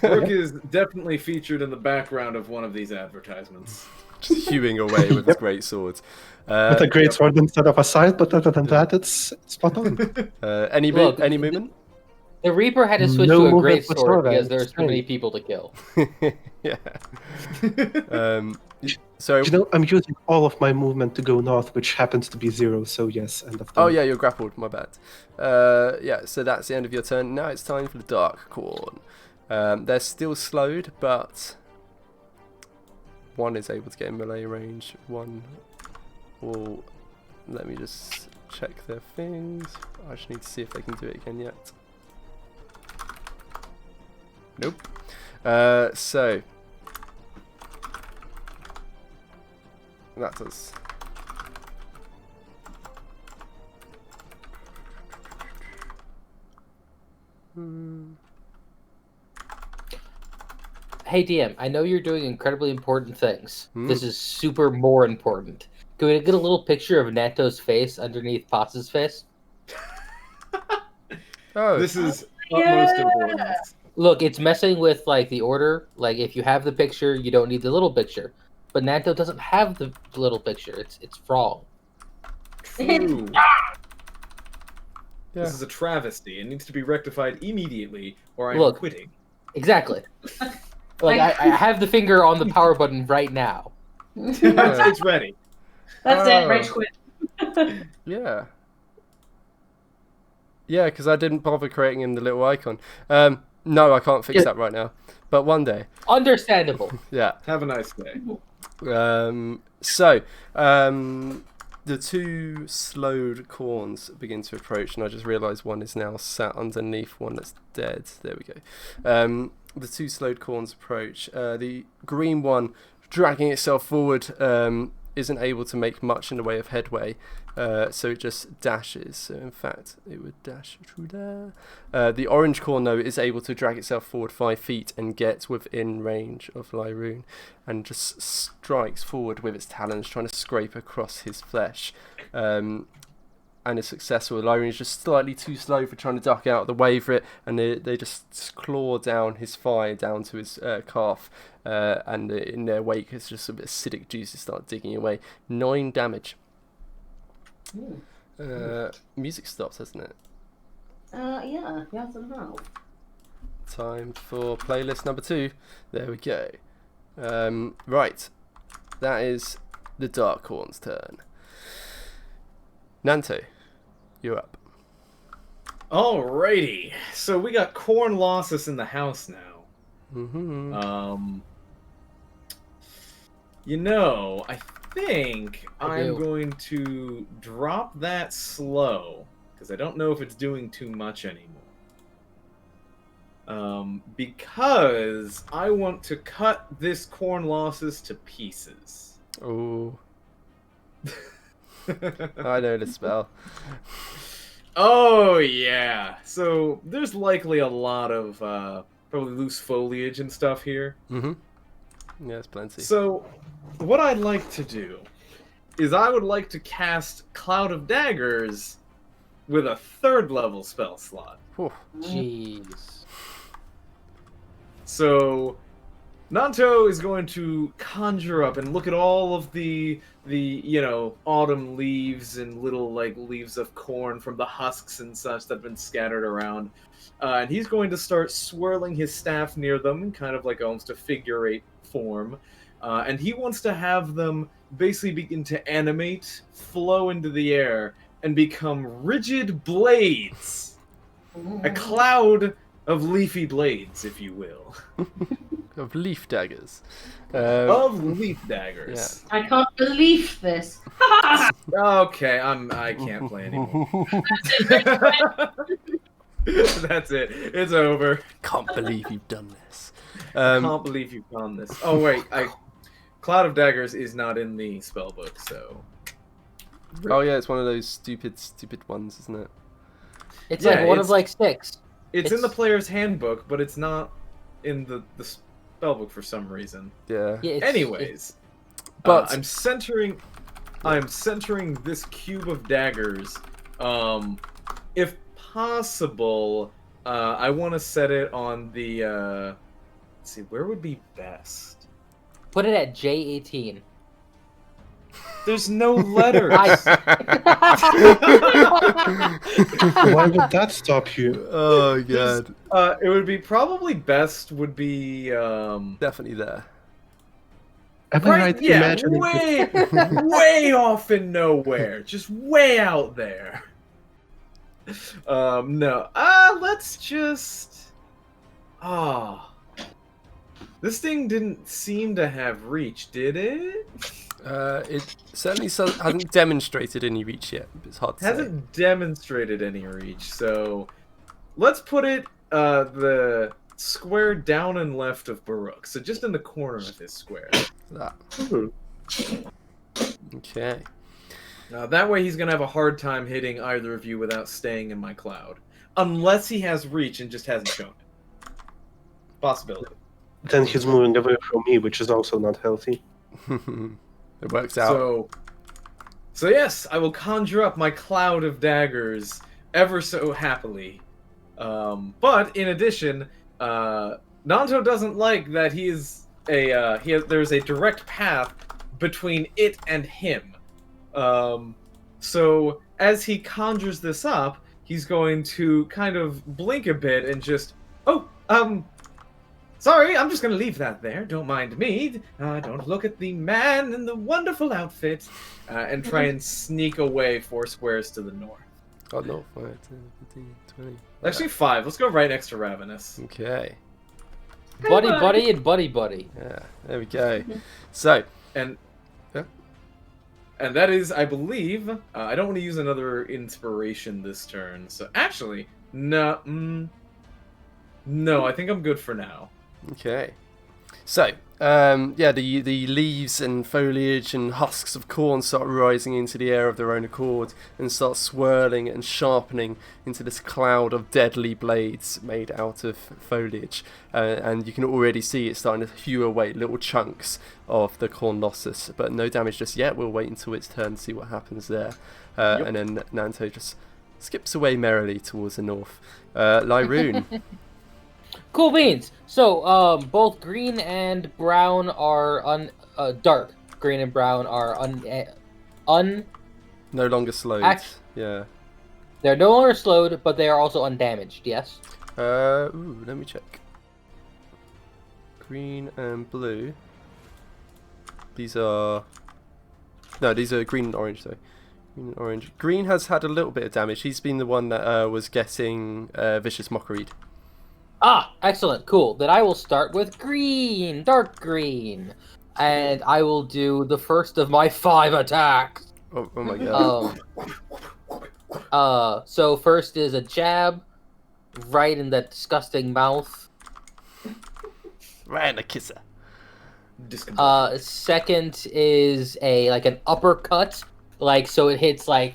Speaker 2: Brooke is definitely featured in the background of one of these advertisements.
Speaker 1: Just hewing away with his great swords.
Speaker 4: With a great sword instead of a scythe, but other than that, it's spot on.
Speaker 1: Any
Speaker 5: Look,
Speaker 1: any movement?
Speaker 5: The Reaper had to switch
Speaker 4: No
Speaker 5: to a
Speaker 4: movement
Speaker 5: great sword
Speaker 4: whatsoever,
Speaker 5: because there's
Speaker 4: it's
Speaker 5: too many
Speaker 4: strange.
Speaker 5: people to kill.
Speaker 1: Yeah. So.
Speaker 4: I'm using all of my movement to go north, which happens to be 0. So yes, end of turn.
Speaker 1: Oh yeah, you're grappled. My bad. Yeah. So that's the end of your turn. Now it's time for the Dark Corn. They're still slowed, but one is able to get in melee range. One will. Let me just check their things. I just need to see if they can do it again yet. Nope. So that does.
Speaker 5: Hey DM, I know you're doing incredibly important things.
Speaker 1: Hmm.
Speaker 5: This is super more important. Can we get a little picture of Nato's face underneath Potts' face?
Speaker 1: Oh,
Speaker 2: This is utmost importance.
Speaker 5: Look, it's messing with like the order. Like if you have the picture, you don't need the little picture. But Nato doesn't have the little picture. It's wrong.
Speaker 2: True.
Speaker 1: yeah.
Speaker 2: This is a travesty. It needs to be rectified immediately, or I'm
Speaker 5: Look.
Speaker 2: quitting.
Speaker 5: Exactly. Like I have the finger on the power button right now.
Speaker 2: It's ready.
Speaker 3: That's
Speaker 1: Oh.
Speaker 3: it, rage quit.
Speaker 1: Yeah. Yeah, because I didn't bother creating him the little icon. No, I can't fix
Speaker 5: Yeah.
Speaker 1: that right now. But one day.
Speaker 5: Understandable.
Speaker 1: Yeah.
Speaker 2: Have a nice day.
Speaker 1: The two slowed corns begin to approach, and I just realised one is now sat underneath one that's dead. There we go. The two slowed corns approach. The green one, dragging itself forward, isn't able to make much in the way of headway, so it just dashes. So in fact, it would dash through there. The orange corn, though, is able to drag itself forward 5 feet and get within range of Lyroon, and just strikes forward with its talons, trying to scrape across his flesh. and is successful. Lyrian is just slightly too slow for trying to duck out of the way for it, and they just claw down his thigh down to his calf, and in their wake it's just a bit of acidic juices start digging away. 9 damage. Music stops, hasn't it?
Speaker 3: Yeah, yes and no.
Speaker 1: Time for playlist number 2. There we go. Right, that is the Darkhorn's turn. Nanto, you're up.
Speaker 2: Alrighty, so we got Cornlossus in the house now.
Speaker 1: Mm-hmm.
Speaker 2: You know, I think I'm going to drop that slow, because I don't know if it's doing too much anymore. Because I want to cut this Cornlossus to pieces.
Speaker 1: Oh. I know the spell.
Speaker 2: Oh, yeah. So, there's likely a lot of, probably loose foliage and stuff here.
Speaker 1: Mm-hmm. Yeah, there's plenty.
Speaker 2: So, what I'd like to do is I would like to cast Cloud of Daggers with a 3rd level spell slot.
Speaker 1: Whew.
Speaker 5: Jeez.
Speaker 2: So, Nanto is going to conjure up and look at all of the autumn leaves and little leaves of corn from the husks and such that have been scattered around, and he's going to start swirling his staff near them, kind of like almost a figure 8 form, and he wants to have them basically begin to animate, flow into the air, and become rigid blades, a cloud of leafy blades, if you will.
Speaker 1: Of leaf daggers.
Speaker 2: Of leaf daggers.
Speaker 3: I can't believe this.
Speaker 2: Okay, I can't play anymore. That's it. It's over.
Speaker 1: Can't believe you've done this.
Speaker 2: I can't believe you've done this. Oh wait, Cloud of Daggers is not in the spellbook, so.
Speaker 1: Oh yeah, it's one of those stupid ones, isn't it?
Speaker 5: It's like one of 6.
Speaker 2: It's in the player's handbook, but it's not in the spellbook for some reason.
Speaker 1: Yeah.
Speaker 2: Anyways,
Speaker 1: but
Speaker 2: I'm centering this cube of daggers. If possible, I want to set it on the. Let's see, where would be best?
Speaker 5: Put it at J18.
Speaker 2: There's no letter.
Speaker 4: Why would that stop you?
Speaker 1: oh god.
Speaker 2: It would be probably best would be
Speaker 1: Definitely there.
Speaker 2: imagining way off in nowhere, just way out there. No. Let's just. This thing didn't seem to have reach, did it?
Speaker 1: It certainly hasn't demonstrated any reach yet. It's hard to say.
Speaker 2: Hasn't demonstrated any reach, so let's put it the square down and left of Baruch, so just in the corner of this square.
Speaker 1: That.
Speaker 2: Mm-hmm.
Speaker 1: Okay.
Speaker 2: That way he's gonna have a hard time hitting either of you without staying in my cloud, unless he has reach and just hasn't shown it. Possibility.
Speaker 4: Then he's moving away from me, which is also not healthy.
Speaker 1: It works out.
Speaker 2: So yes, I will conjure up my cloud of daggers ever so happily. But in addition, Nanto doesn't like that there's a direct path between it and him. So as he conjures this up, he's going to kind of blink a bit and just, sorry, I'm just going to leave that there. Don't mind me. Don't look at the man in the wonderful outfit. And try and sneak away 4 squares to the north.
Speaker 1: Oh no, 5, 10, 15, 20.
Speaker 2: Actually, 5. Let's go right next to Ravenous.
Speaker 1: Okay.
Speaker 5: Buddy, buddy, and buddy, buddy.
Speaker 1: Yeah, there we go. So,
Speaker 2: And
Speaker 1: yeah.
Speaker 2: And that is, I believe, I don't want to use another inspiration this turn. So actually, no, I think I'm good for now.
Speaker 1: Okay. So, the leaves and foliage and husks of corn start rising into the air of their own accord and start swirling and sharpening into this cloud of deadly blades made out of foliage. And you can already see it starting to hew away little chunks of the Cornlossus, but no damage just yet. We'll wait until its turn to see what happens there. And then Nanto just skips away merrily towards the north. Lyroon.
Speaker 5: Cool beans. So, both green and brown are dark. Green and brown are
Speaker 1: No longer slowed. Yeah.
Speaker 5: They're no longer slowed, but they are also undamaged. Yes.
Speaker 1: Let me check. Green and blue. These are green and orange though. Green and orange. Green has had a little bit of damage. He's been the one that was getting vicious mockery.
Speaker 5: Ah, excellent, cool. Then I will start with green, dark green, and I will do the first of my 5 attacks.
Speaker 1: Oh my god.
Speaker 5: So first is a jab, right in that disgusting mouth.
Speaker 1: Right in the kisser.
Speaker 5: Second is an uppercut, so it hits right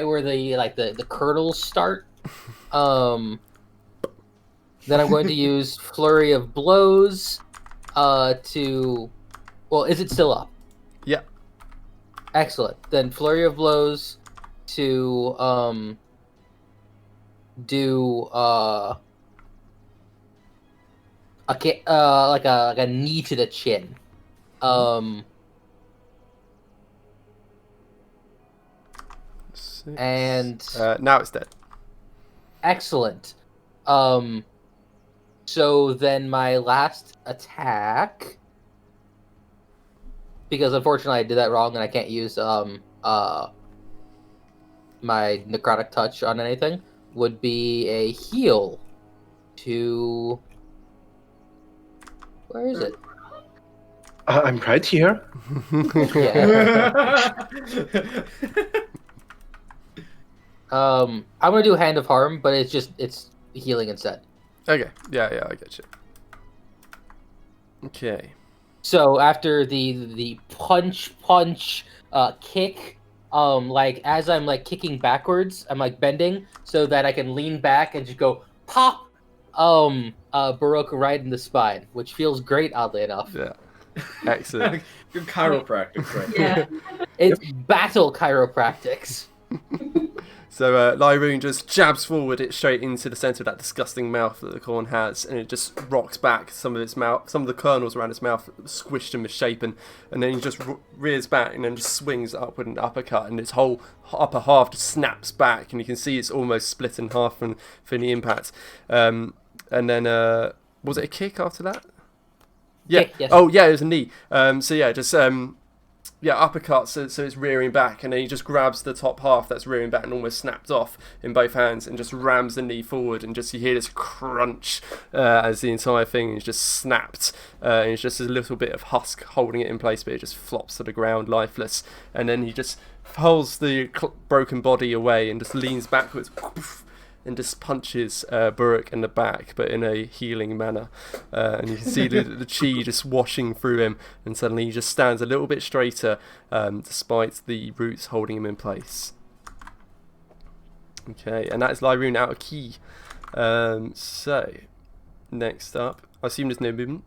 Speaker 5: where the kernels start. Then I'm going to use Flurry of Blows to... Well, is it still up?
Speaker 1: Yeah.
Speaker 5: Excellent. Then Flurry of Blows to do a knee to the chin. And
Speaker 1: now it's dead.
Speaker 5: Excellent. So then my last attack, because unfortunately I did that wrong and I can't use my necrotic touch on anything, would be a heal to... Where is it?
Speaker 4: I'm right here.
Speaker 5: Yeah. I'm gonna do Hand of Harm, but it's healing instead.
Speaker 1: Okay. Yeah, I get you. Okay.
Speaker 5: So after the punch kick, as I'm kicking backwards, I'm bending so that I can lean back and just go pop Baroque right in the spine, which feels great, oddly enough.
Speaker 1: Yeah. Excellent.
Speaker 2: Good chiropractic, right?
Speaker 3: Yeah.
Speaker 5: It's battle chiropractics.
Speaker 1: So Lyroon just jabs forward it straight into the center of that disgusting mouth that the corn has, and it just rocks back some of the kernels around its mouth, squished and misshapen, and then he just rears back and then just swings upward and uppercut, and its whole upper half just snaps back, and you can see it's almost split in half from the impact. And then was it a kick after that? Yeah.
Speaker 5: Kick, yes.
Speaker 1: Oh yeah, it was a knee. Uppercut, so it's rearing back, and then he just grabs the top half that's rearing back and almost snapped off in both hands and just rams the knee forward, and just you hear this crunch as the entire thing is just snapped, and it's just a little bit of husk holding it in place, but it just flops to the ground lifeless, and then he just pulls the broken body away and just leans backwards and just punches Buruk in the back, but in a healing manner. And you can see the chi just washing through him, and suddenly he just stands a little bit straighter, despite the roots holding him in place. Okay, and that is Lyroon out of key. So, next up, I assume there's no movement?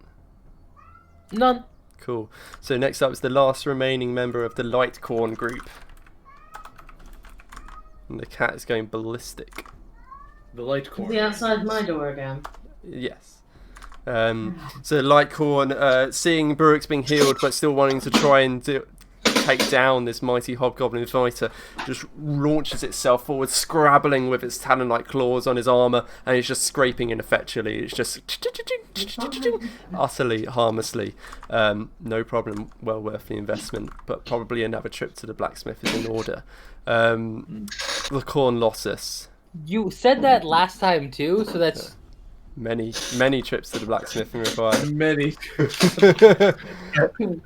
Speaker 5: None.
Speaker 1: Cool. So next up is the last remaining member of the Light Corn group. And the cat is going ballistic.
Speaker 2: The light corn.
Speaker 3: Is he outside my door again?
Speaker 1: Yes. So Lightcorn, seeing Buruk's being healed but still wanting to try and take down this mighty hobgoblin fighter, just launches itself forward, scrabbling with its talon-like claws on his armour, and it's just scraping ineffectually. It's just utterly harmlessly. No problem, well worth the investment, but probably another trip to the blacksmith is in order. The Cornlossus.
Speaker 5: You said that last time too, so that's...
Speaker 1: Many trips to the blacksmith required.
Speaker 2: Many.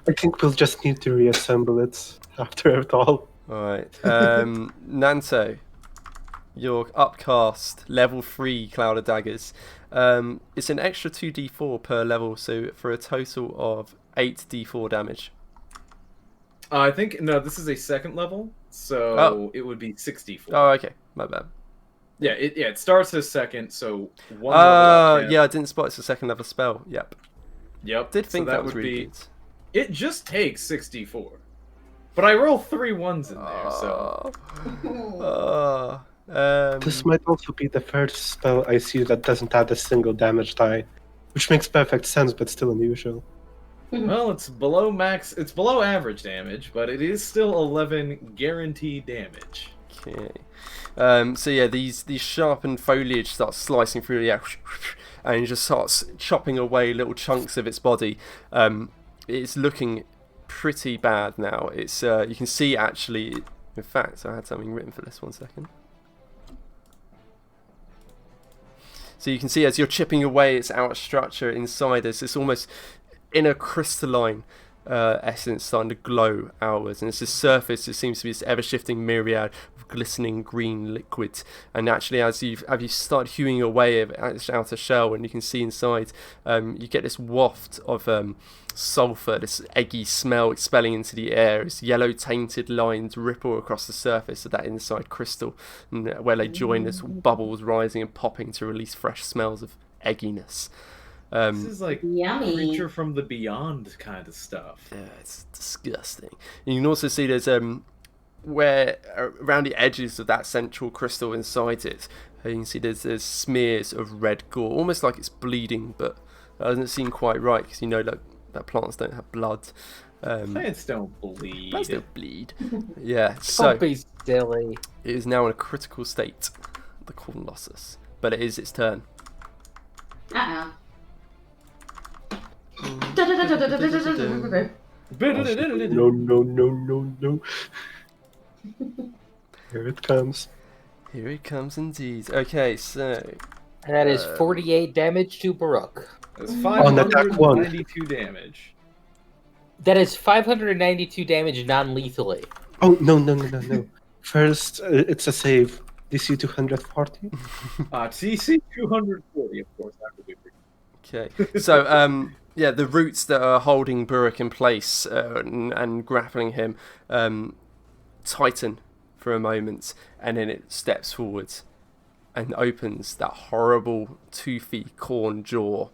Speaker 4: I think we'll just need to reassemble it after it all.
Speaker 1: Alright. Nanto. your upcast level 3 Cloud of Daggers. It's an extra 2d4 per level, so for a total of 8d4 damage.
Speaker 2: I think no. This is a second level, so it would be 64.
Speaker 1: Oh, okay, my bad.
Speaker 2: Yeah, it starts as second, so one level up.
Speaker 1: Yeah, I didn't spot it's a second level spell. Yep.
Speaker 2: Did
Speaker 1: think
Speaker 2: so
Speaker 1: that was really good.
Speaker 2: It just takes 64, but I roll 3 1s in there, so.
Speaker 4: This might also be the first spell I see that doesn't add a single damage die, which makes perfect sense, but still unusual.
Speaker 2: Well, it's below max. It's below average damage, but it is still 11 guaranteed damage.
Speaker 1: Okay. So yeah, these sharpened foliage starts slicing through the air, and it just starts chopping away little chunks of its body. It's looking pretty bad now. It's you can see actually. In fact, I had something written for this. 1 second. So you can see as you're chipping away its outer structure inside this, it's almost in a crystalline essence starting to glow outwards, and it's this surface. It seems to be this ever-shifting myriad of glistening green liquid. And actually, as you start hewing away at its outer shell, and you can see inside, you get this waft of sulfur, this eggy smell expelling into the air. As yellow tainted lines ripple across the surface of that inside crystal, and where they join, there's bubbles rising and popping to release fresh smells of egginess.
Speaker 2: This is like
Speaker 3: Yummy.
Speaker 2: creature from the beyond kind of stuff.
Speaker 1: Yeah, it's disgusting. And you can also see there's where around the edges of that central crystal inside it, you can see there's smears of red gore, almost like it's bleeding, but that doesn't seem quite right because you know that plants don't have blood.
Speaker 2: Plants don't bleed.
Speaker 1: Plants don't bleed. Yeah, so
Speaker 5: Don't be silly.
Speaker 1: it is now in a critical state, the Cornlossus, but it is its turn.
Speaker 3: Uh-oh.
Speaker 4: No. Here it comes.
Speaker 1: Here it comes indeed. Okay, so
Speaker 5: And that is 48 damage to Baruch.
Speaker 2: That's
Speaker 4: On attack 1.
Speaker 2: 592 damage.
Speaker 5: That is 592 damage non-lethally.
Speaker 4: Oh, no. First, it's a save. DC 240.
Speaker 2: TC 240, of course. That would be pretty.
Speaker 1: okay, so yeah, the roots that are holding Burek in place and grappling him tighten for a moment, and then it steps forwards and opens that horrible toothy corn jaw,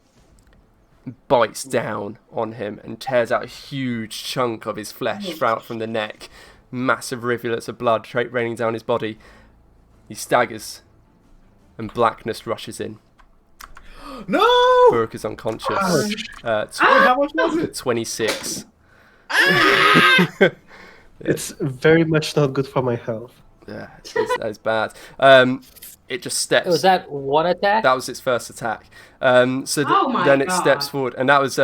Speaker 1: bites down on him and tears out a huge chunk of his flesh out from the neck. Massive rivulets of blood raining down his body. He staggers and blackness rushes in.
Speaker 2: No!
Speaker 1: Burke is unconscious.
Speaker 2: How much was it?
Speaker 1: 26.
Speaker 4: It's very much not good for my health.
Speaker 1: Yeah, that is bad. It just steps.
Speaker 5: Was that one attack?
Speaker 1: That was its first attack. So
Speaker 3: Oh my
Speaker 1: then it
Speaker 3: God.
Speaker 1: steps forward, and that was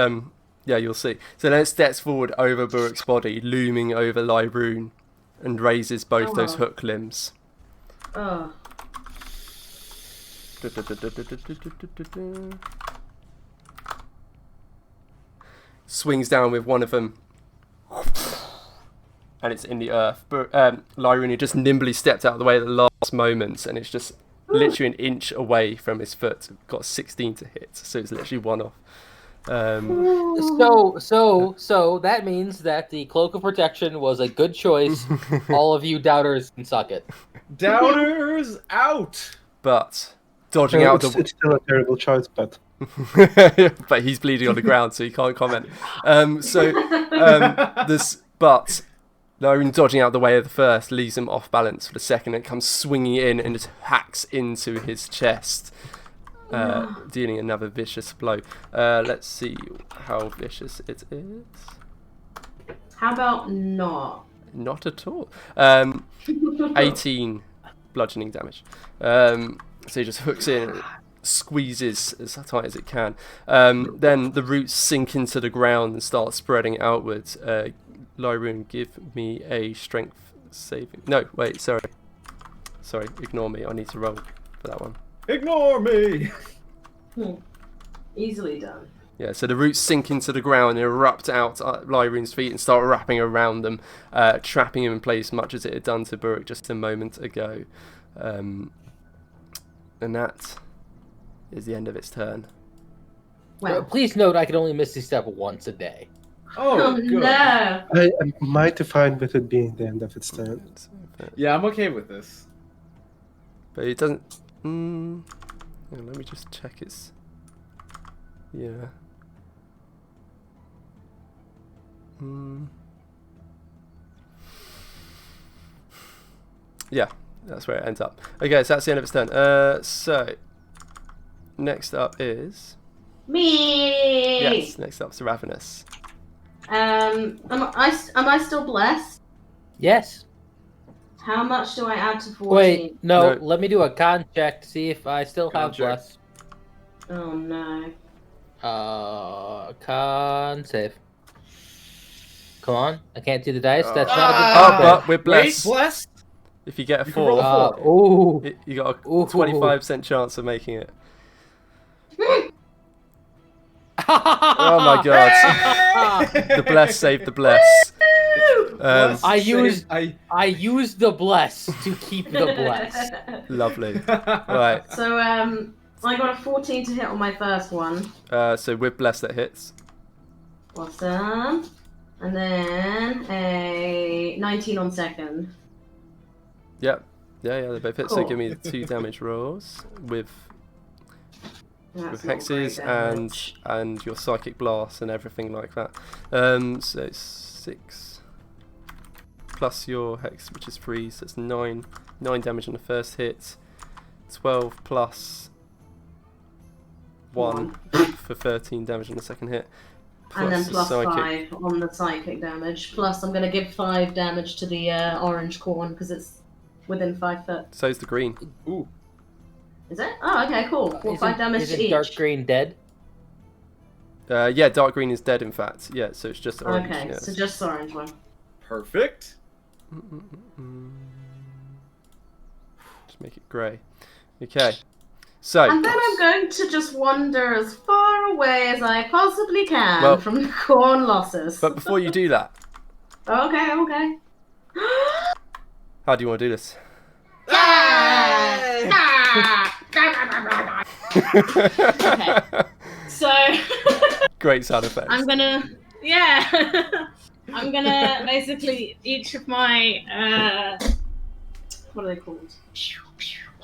Speaker 1: yeah, you'll see. So then it steps forward over Burke's body, looming over Lyroon, and raises both those
Speaker 3: Oh.
Speaker 1: hook limbs.
Speaker 3: Oh.
Speaker 1: Swings down with one of them, and it's in the earth. But Lyroon had just nimbly stepped out of the way at the last moment, and it's just literally an inch away from his foot. Got 16 to hit, so it's literally one off.
Speaker 5: So that means that the cloak of protection was a good choice. All of you doubters can suck it.
Speaker 2: Doubters out!
Speaker 1: But dodging out
Speaker 4: It's still a terrible choice, but
Speaker 1: but he's bleeding on the ground, so he can't comment. But Lyroon dodging out the way of the first leaves him off balance for the second, and comes swinging in and just hacks into his chest, dealing another vicious blow. Let's see how vicious it is.
Speaker 3: How about not?
Speaker 1: Not at all. 18 bludgeoning damage. So he just hooks in, and squeezes as tight as it can. Then the roots sink into the ground and start spreading outwards. Lyroon, give me a strength saving. No, wait, sorry, ignore me. I need to roll for that one.
Speaker 2: Ignore me!
Speaker 3: Easily done.
Speaker 1: Yeah, so the roots sink into the ground and erupt out at Lyroon's feet and start wrapping around them, trapping him in place much as it had done to Burek just a moment ago. And that is the end of its turn.
Speaker 3: Well,
Speaker 5: Please note, I can only Misty Step once a day.
Speaker 2: Oh, good.
Speaker 3: no.
Speaker 4: I am mighty fine with it being the end of its turn.
Speaker 2: Yeah, I'm okay with this.
Speaker 1: But it doesn't... let me just check its... Yeah. Yeah, that's where it ends up. Okay, so that's the end of its turn. So, next up is...
Speaker 3: Me.
Speaker 1: Yes, next up's Ravenous.
Speaker 3: Am I still blessed?
Speaker 5: Yes.
Speaker 3: How much do I add to 14?
Speaker 5: Wait, no,
Speaker 1: No.
Speaker 5: let me do a con check to see if I still
Speaker 2: Con
Speaker 5: have
Speaker 2: check.
Speaker 5: bless.
Speaker 3: Oh no.
Speaker 5: Con save. Come on, I can't do the dice. That's not a
Speaker 1: Oh,
Speaker 5: good
Speaker 1: but we're
Speaker 2: Wait,
Speaker 1: blessed.
Speaker 2: blessed.
Speaker 1: If you get a
Speaker 2: You can roll
Speaker 1: 4,
Speaker 2: a
Speaker 5: Ooh.
Speaker 1: you got a
Speaker 5: Ooh.
Speaker 1: 25% chance of making it.
Speaker 5: Oh
Speaker 1: my God. The bless saved the bless.
Speaker 2: Bless
Speaker 5: I
Speaker 2: saved-
Speaker 5: used-
Speaker 2: I.
Speaker 5: I used the bless to keep the bless.
Speaker 1: Lovely. Right,
Speaker 3: So I got a 14 to hit on my first one.
Speaker 1: so with bless that hits.
Speaker 3: Awesome. And then a 19 on second.
Speaker 1: Yep. Yeah, they both hit. So
Speaker 3: Cool.
Speaker 1: give me 2 damage rolls with
Speaker 3: That's not
Speaker 1: hexes
Speaker 3: great damage.
Speaker 1: and your psychic blast and everything like that. So 6 plus your hex, which is 3, so it's 9 damage on the first hit. 12 plus 1 for 13 damage on the second hit.
Speaker 3: And then
Speaker 1: the
Speaker 3: plus
Speaker 1: psychic.
Speaker 3: 5 on the psychic damage. Plus I'm going to give 5 damage to the orange corn because it's within 5 foot.
Speaker 1: So's the green.
Speaker 2: Ooh.
Speaker 3: Is it? Oh, okay, cool. Well, 5 damage to
Speaker 5: isn't
Speaker 3: each.
Speaker 5: Dark Green dead?
Speaker 1: Yeah, dark green is dead in fact. Yeah, so it's just orange.
Speaker 3: Okay,
Speaker 1: yes.
Speaker 3: so just the orange one.
Speaker 2: Perfect.
Speaker 1: Just make it grey. Okay. So
Speaker 3: And then I'm going to just wander as far away as I possibly can
Speaker 1: Well-
Speaker 3: from the Cornlossus.
Speaker 1: but before you do that,
Speaker 3: Okay.
Speaker 1: how do you want to do this?
Speaker 3: Okay. So
Speaker 1: Great sound effects.
Speaker 3: I'm gonna basically each of my what are they called?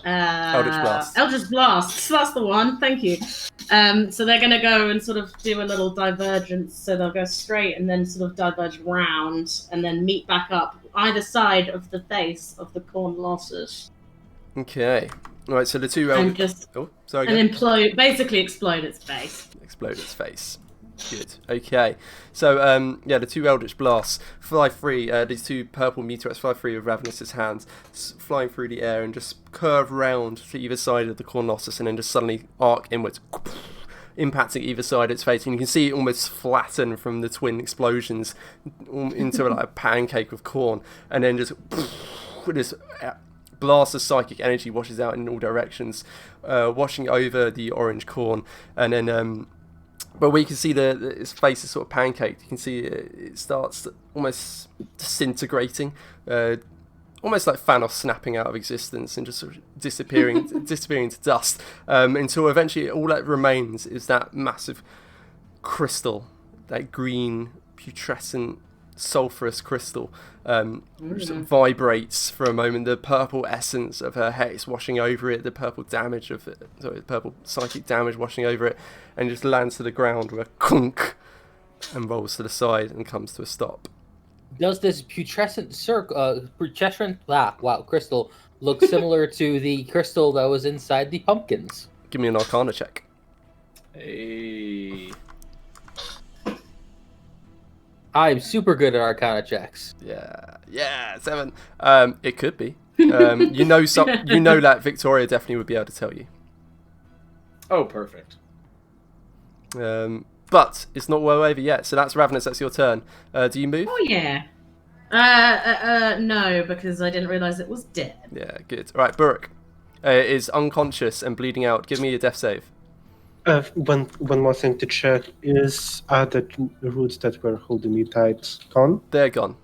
Speaker 1: Eldritch Blasts.
Speaker 3: Eldritch Blasts. That's the one. Thank you. So they're gonna go and sort of do a little divergence. So they'll go straight and then sort of diverge round and then meet back up either side of the face of the Cornlossus
Speaker 1: Okay. Alright, so the two
Speaker 3: and
Speaker 1: eldritch...
Speaker 3: just
Speaker 1: Oh, sorry,
Speaker 3: and
Speaker 1: go.
Speaker 3: basically explode its face.
Speaker 1: Explode its face. Good. Okay. So, yeah, the two Eldritch Blasts fly free. These two purple meteorites fly free with Ravenous's hands, flying through the air and just curve round to either side of the Cornlossus and then just suddenly arc inwards, impacting either side of its face. And you can see it almost flatten from the twin explosions into like a pancake of corn. And then just this blast of psychic energy washes out in all directions, washing over the orange corn. And then... but we can see its face is sort of pancaked. You can see it starts almost disintegrating, almost like Thanos snapping out of existence and just sort of disappearing to dust, until eventually all that remains is that massive crystal, that green, putrescent, sulphurous crystal. Which sort of vibrates for a moment. The purple essence of her hex washing over it, the purple damage of it, sorry, the purple psychic damage washing over it, and just lands to the ground with a clunk and rolls to the side and comes to a stop.
Speaker 5: Does this putrescent crystal look similar to the crystal that was inside the pumpkins?
Speaker 1: Give me an Arcana check.
Speaker 2: Hey.
Speaker 5: I'm super good at Arcana checks.
Speaker 1: Yeah, 7. It could be. You know that Victoria definitely would be able to tell you.
Speaker 2: Oh, perfect.
Speaker 1: But it's not well over yet. So that's Ravenous. That's your turn. Do you move?
Speaker 3: Oh yeah. No, because I didn't realise it was dead.
Speaker 1: Yeah, good. All right, Burke is unconscious and bleeding out. Give me a death save.
Speaker 4: One more thing to check is, are the roots that were holding me tight gone?
Speaker 1: They're gone.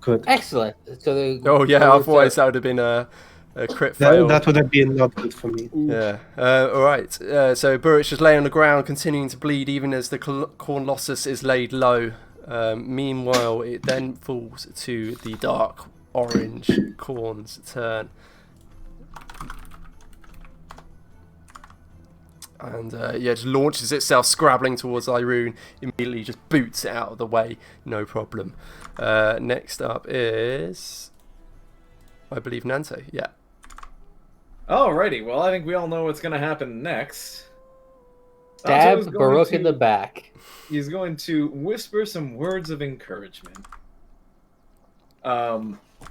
Speaker 4: Good.
Speaker 5: Excellent. So
Speaker 1: Oh yeah, otherwise that would have been A crit fail.
Speaker 4: That would have been not good for me.
Speaker 1: Yeah. All right. So Burrick's just laying on the ground, continuing to bleed, even as the Cornlossus is laid low. Meanwhile, it then falls to the dark orange Corn's turn. And just launches itself, scrabbling towards Irune. Immediately just boots it out of the way, no problem. Next up is, I believe, Nanto. Yeah.
Speaker 2: Alrighty, well, I think we all know what's going to happen next.
Speaker 5: Stab
Speaker 2: Nanto's going
Speaker 5: Baruch
Speaker 2: to-
Speaker 5: in the back.
Speaker 2: He's going to whisper some words of encouragement.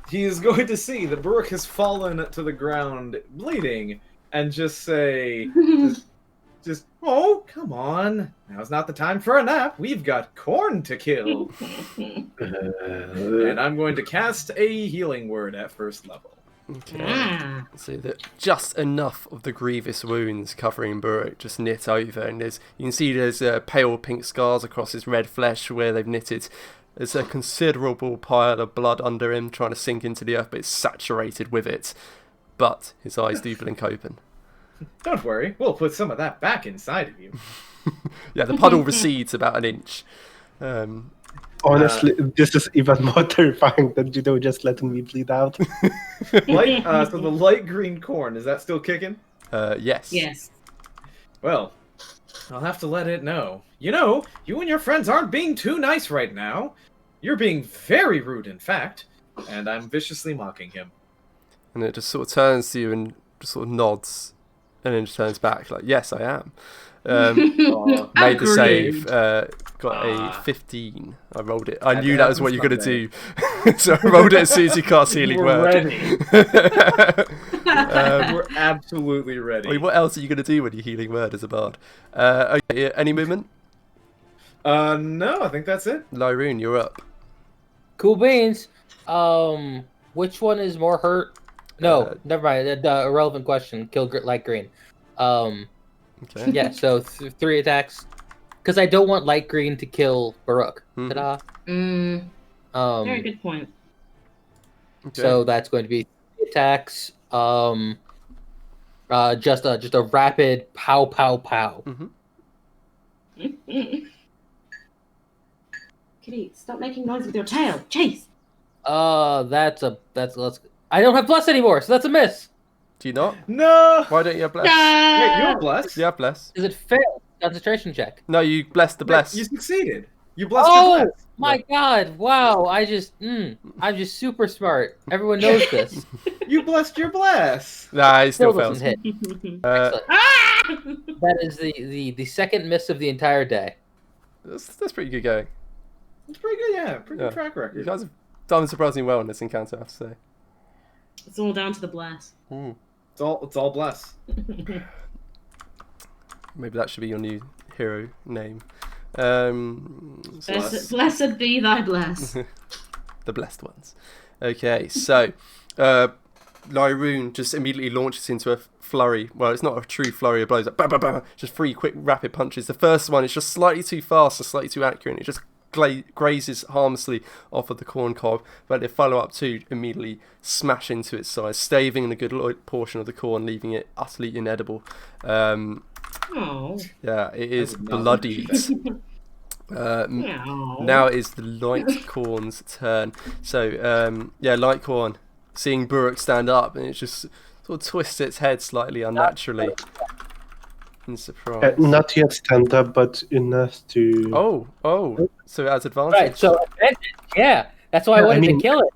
Speaker 2: He is going to see that Baruch has fallen to the ground bleeding and just say, just, oh, come on. Now's not the time for a nap. We've got corn to kill. And I'm going to cast a healing word at first level.
Speaker 1: Okay. So that just enough of the grievous wounds covering Burrick just knit over, and you can see there's pale pink scars across his red flesh where they've knitted. There's a considerable pile of blood under him trying to sink into the earth, but it's saturated with it. But his eyes do blink open.
Speaker 2: Don't worry, we'll put some of that back inside of you.
Speaker 1: Yeah, the puddle recedes about an inch.
Speaker 4: Honestly, this is even more terrifying than just letting me bleed out.
Speaker 2: So the light green corn, is that still kicking?
Speaker 1: Yes.
Speaker 3: Yes.
Speaker 2: Well, I'll have to let it know. You know, you and your friends aren't being too nice right now. You're being very rude, in fact, and I'm viciously mocking him.
Speaker 1: And it just sort of turns to you and just sort of nods, and then just turns back like, yes, I am. Made the save, got a 15. I rolled it. I knew that was what you were going to do. So I rolled it as soon as you cast Healing
Speaker 2: We're
Speaker 1: Word.
Speaker 2: ready. We're absolutely ready.
Speaker 1: I mean, what else are you going to do when you Healing Word as a bard? Okay, any movement?
Speaker 2: No, I think that's it.
Speaker 1: Lyroon, you're up.
Speaker 5: Cool beans. Which one is more hurt? No, never mind. The irrelevant question. Kill light green.
Speaker 1: Okay.
Speaker 5: Yeah. So 3 attacks. Because I don't want light green to kill Baruch.
Speaker 1: Mhm.
Speaker 5: Ta-da.
Speaker 3: Very good point.
Speaker 1: Okay.
Speaker 5: So that's going to be 3 attacks. Just a rapid pow pow pow.
Speaker 3: Kitty, stop making noise with your tail. Chase.
Speaker 5: That's I don't have bless anymore, so that's a miss.
Speaker 1: Do you not?
Speaker 2: No!
Speaker 1: Why don't you have bless?
Speaker 2: Wait, you're blessed?
Speaker 1: You have bless.
Speaker 5: Does it fail? Concentration check.
Speaker 1: No, you blessed the bless.
Speaker 2: You succeeded. You blessed your bless.
Speaker 5: My God! Wow! I'm just super smart. Everyone knows this.
Speaker 2: You blessed your bless.
Speaker 1: Nah, he still
Speaker 5: Still
Speaker 1: fails.
Speaker 5: doesn't hit.
Speaker 3: Ah!
Speaker 5: That is the second miss of the entire day.
Speaker 1: That's pretty good going.
Speaker 2: It's pretty good, yeah. Pretty
Speaker 1: Yeah.
Speaker 2: good track
Speaker 1: You
Speaker 2: record.
Speaker 1: guys have done surprisingly well in this encounter, I have to say.
Speaker 3: It's all down to the blast.
Speaker 2: It's all bless.
Speaker 1: Maybe that should be your new hero name.
Speaker 3: Blessed be thy bless.
Speaker 1: The blessed ones. Okay, so Lyroon just immediately launches into a flurry. Well, it's not a true flurry of blows. Like, bah, bah, bah, just 3 quick, rapid punches. The first one is just slightly too fast and slightly too accurate. It just grazes harmlessly off of the corn cob, but the follow-up 2 immediately smash into its size, staving a good portion of the corn, leaving it utterly inedible.
Speaker 3: Oh.
Speaker 1: Yeah, it is
Speaker 2: That would not
Speaker 1: bloodied.
Speaker 3: No.
Speaker 1: Now it is the light corn's turn. So, light corn, seeing Burrick stand up, and it just sort of twists its head slightly unnaturally in surprise.
Speaker 4: Not yet stand up, but enough to.
Speaker 1: Oh, so it has advantage.
Speaker 5: Right. So advantage. Yeah. That's why I
Speaker 4: Yeah, I
Speaker 5: wanted
Speaker 4: mean-
Speaker 5: to kill it.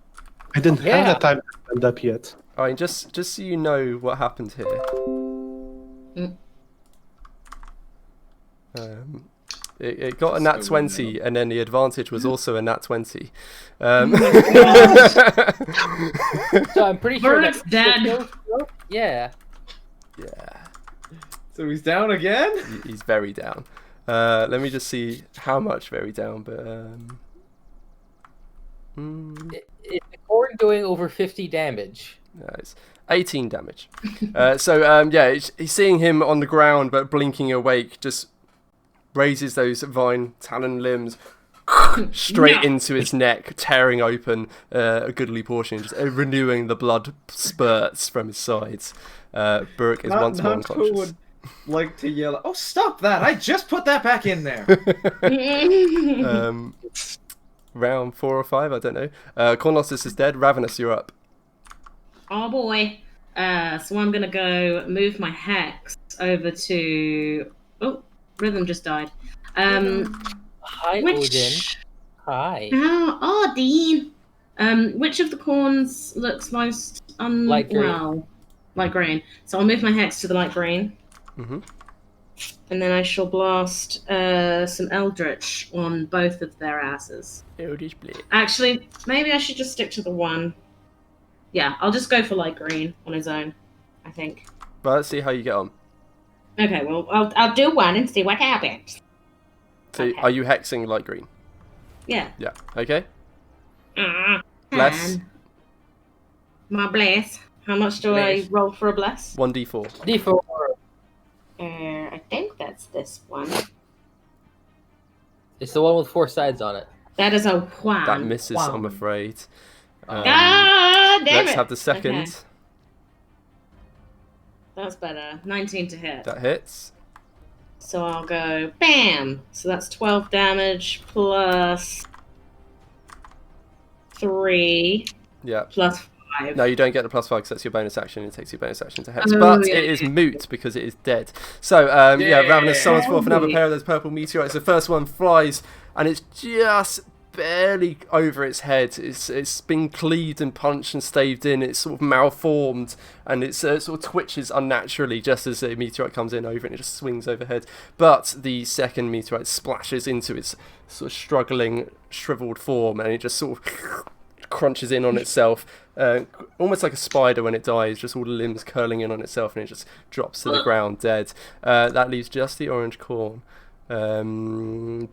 Speaker 4: I didn't
Speaker 5: Yeah.
Speaker 4: have the time to stand up yet.
Speaker 1: I mean, just so you know what happened here. It got a nat 20, and then the advantage was also a nat 20.
Speaker 5: So I'm pretty sure
Speaker 3: Burrick's dead.
Speaker 5: Yeah.
Speaker 1: Yeah,
Speaker 2: So he's down again?
Speaker 1: he's very down. Let me just see how much very down, but
Speaker 5: Is the corn doing over 50 damage?
Speaker 1: no, it's 18 damage. He's seeing him on the ground, but blinking awake, just raises those vine talon limbs, straight into its neck, tearing open a goodly portion, just renewing the blood spurts from his sides. Burke is once more unconscious.
Speaker 2: Who would like to yell, "Oh, stop that! I just put that back in there."
Speaker 1: Round 4 or 5, I don't know. Cornlossus is dead. Ravenous, you're up.
Speaker 3: Oh boy. So I'm gonna go move my hex over to. Oh, Rhythm just died.
Speaker 5: Hi,
Speaker 3: Which...
Speaker 5: Odin. Hi.
Speaker 3: Oh, Dean. Which of the corns looks most
Speaker 5: Light green.
Speaker 3: well? Light green. So I'll move my hex to the light green.
Speaker 1: Mm-hmm.
Speaker 3: And then I shall blast some Eldritch on both of their asses.
Speaker 1: Eldritch Blade.
Speaker 3: Actually, maybe I should just stick to the one. Yeah, I'll just go for light green on his own, I think.
Speaker 1: But let's see how you get on.
Speaker 3: Okay, well, I'll do one and see what happens.
Speaker 1: So,
Speaker 3: Okay.
Speaker 1: are you hexing light green?
Speaker 3: Yeah.
Speaker 1: Yeah. Okay. Bless.
Speaker 3: 10. My bless. How much do I roll for a bless?
Speaker 1: 1d4.
Speaker 5: D4.
Speaker 3: I think that's this one.
Speaker 5: It's the one with 4 sides on it.
Speaker 3: That is a one.
Speaker 1: That misses, I'm afraid.
Speaker 3: Damn
Speaker 1: Let's
Speaker 3: it!
Speaker 1: have the second.
Speaker 3: Okay. That's better. 19 to hit.
Speaker 1: That hits.
Speaker 3: So I'll go BAM! So that's 12 damage plus 3
Speaker 1: Yeah.
Speaker 3: plus 5.
Speaker 1: No, you don't get the +5 because that's your bonus action. It takes your bonus action to hex.
Speaker 3: Oh,
Speaker 1: But
Speaker 3: yeah.
Speaker 1: it is moot because it is dead. So, Ravenous summons forth another pair of those purple meteorites. The first one flies, and it's just barely over its head. It's been cleaved and punched and staved in. It's sort of malformed, and it sort of twitches unnaturally just as a meteorite comes in over it, and it just swings overhead. But the second meteorite splashes into its sort of struggling, shriveled form, and it just sort of crunches in on itself, almost like a spider when it dies, just all the limbs curling in on itself, and it just drops to the ground dead. That leaves just the orange corn.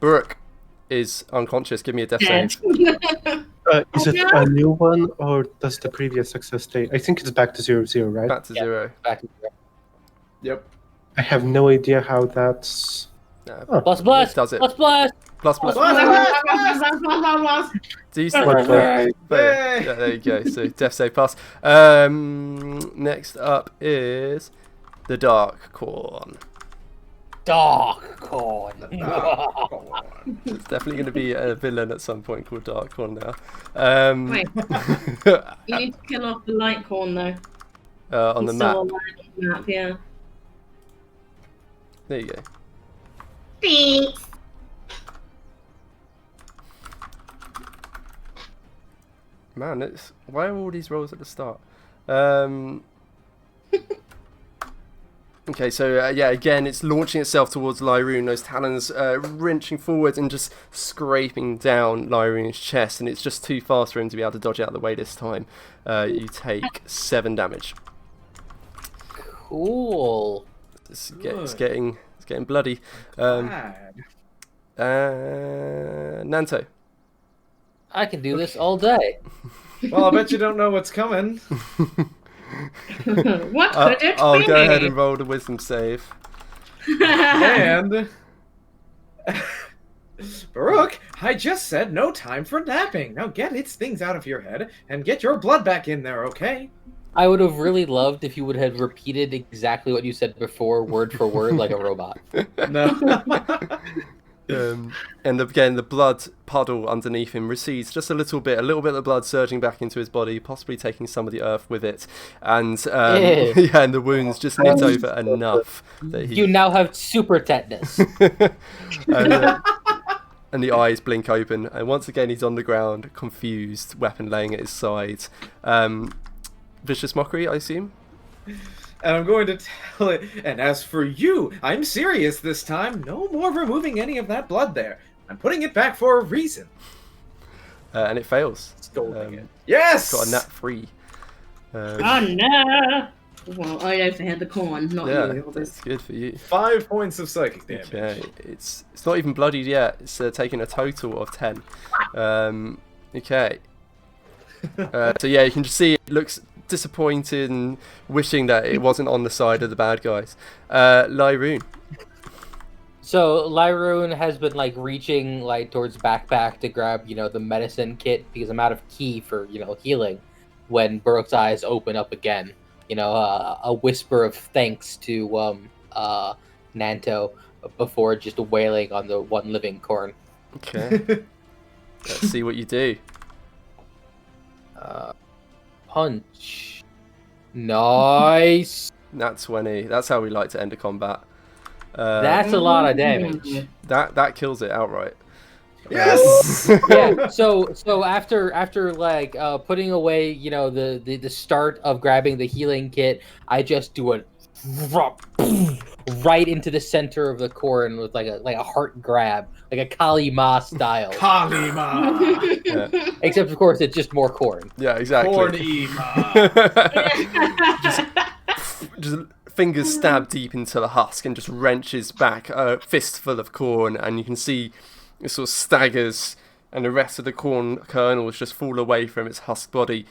Speaker 1: Brooke is unconscious. Give me a death save.
Speaker 4: Is it a new one, or does the previous success stay? I think it's back to 0-0, right?
Speaker 1: Back to 0.
Speaker 5: Back to 0.
Speaker 2: Yep.
Speaker 4: I have no idea how that's...
Speaker 1: No,
Speaker 5: Plus,
Speaker 1: it does it.
Speaker 5: plus.
Speaker 1: Plus. Decent.
Speaker 4: What the-
Speaker 1: Yeah, there you go. So death save pass. Next up is the dark corn.
Speaker 5: Dark corn.
Speaker 1: It's definitely going to be a villain at some point called Dark Corn now.
Speaker 3: Wait. You need to kill off the light corn, though.
Speaker 1: On the
Speaker 3: It's
Speaker 1: map.
Speaker 3: still alive on the map, yeah.
Speaker 1: There you go.
Speaker 3: Thanks.
Speaker 1: Man, why are all these rolls at the start? Okay, so again, it's launching itself towards Lyroon. Those talons wrenching forward and just scraping down Lyroon's chest, and it's just too fast for him to be able to dodge out of the way this time. You take 7 damage.
Speaker 5: Cool.
Speaker 1: It's getting bloody. Nanto.
Speaker 5: I can do this all day.
Speaker 2: Well, I bet you don't know what's coming.
Speaker 3: What could it
Speaker 1: I'll
Speaker 3: be?
Speaker 1: go ahead and roll the wisdom save.
Speaker 2: And Baruch, I just said no time for napping. Now get its things out of your head and get your blood back in there, okay?
Speaker 5: I would have really loved if you would have repeated exactly what you said before, word for word, like a robot.
Speaker 2: No.
Speaker 1: And again, the blood puddle underneath him recedes just a little bit of blood surging back into his body, possibly taking some of the earth with it. And and the wounds just knit over enough that he...
Speaker 5: You now have super tetanus.
Speaker 1: And the eyes blink open, and once again he's on the ground, confused, weapon laying at his side. Vicious mockery, I assume?
Speaker 2: And I'm going to tell it, and as for you, I'm serious this time. No more removing any of that blood there. I'm putting it back for a reason.
Speaker 1: And it fails.
Speaker 2: Scolding it. Yes!
Speaker 1: Got a nat 3.
Speaker 3: Oh no! Well, I know for had the corn, not you.
Speaker 1: That's good for you.
Speaker 2: 5 points of psychic damage.
Speaker 1: Okay, it's not even bloodied yet. It's taking a total of 10. Okay. So yeah, you can just see it looks disappointed and wishing that it wasn't on the side of the bad guys. Lyroon.
Speaker 5: So Lyroon has been like reaching like towards backpack to grab, the medicine kit because I'm out of key for, healing when Baruch's eyes open up again. A whisper of thanks to Nanto before just wailing on the one living corn.
Speaker 1: Okay. Let's see what you do.
Speaker 5: Punch. Nice.
Speaker 1: Nat 20. That's how we like to end a combat.
Speaker 5: That's a lot of damage.
Speaker 1: That kills it outright.
Speaker 2: Yes.
Speaker 5: Yeah. So after like putting away the start of grabbing the healing kit, I just do a right into the center of the corn with like a heart grab, like a Kali Ma style.
Speaker 2: Kali Ma.
Speaker 1: Yeah.
Speaker 5: Except of course it's just more corn.
Speaker 1: Yeah, exactly.
Speaker 2: Corny Ma.
Speaker 1: Just fingers stab deep into the husk and just wrenches back a fistful of corn, and you can see it sort of staggers, and the rest of the corn kernels just fall away from its husk body,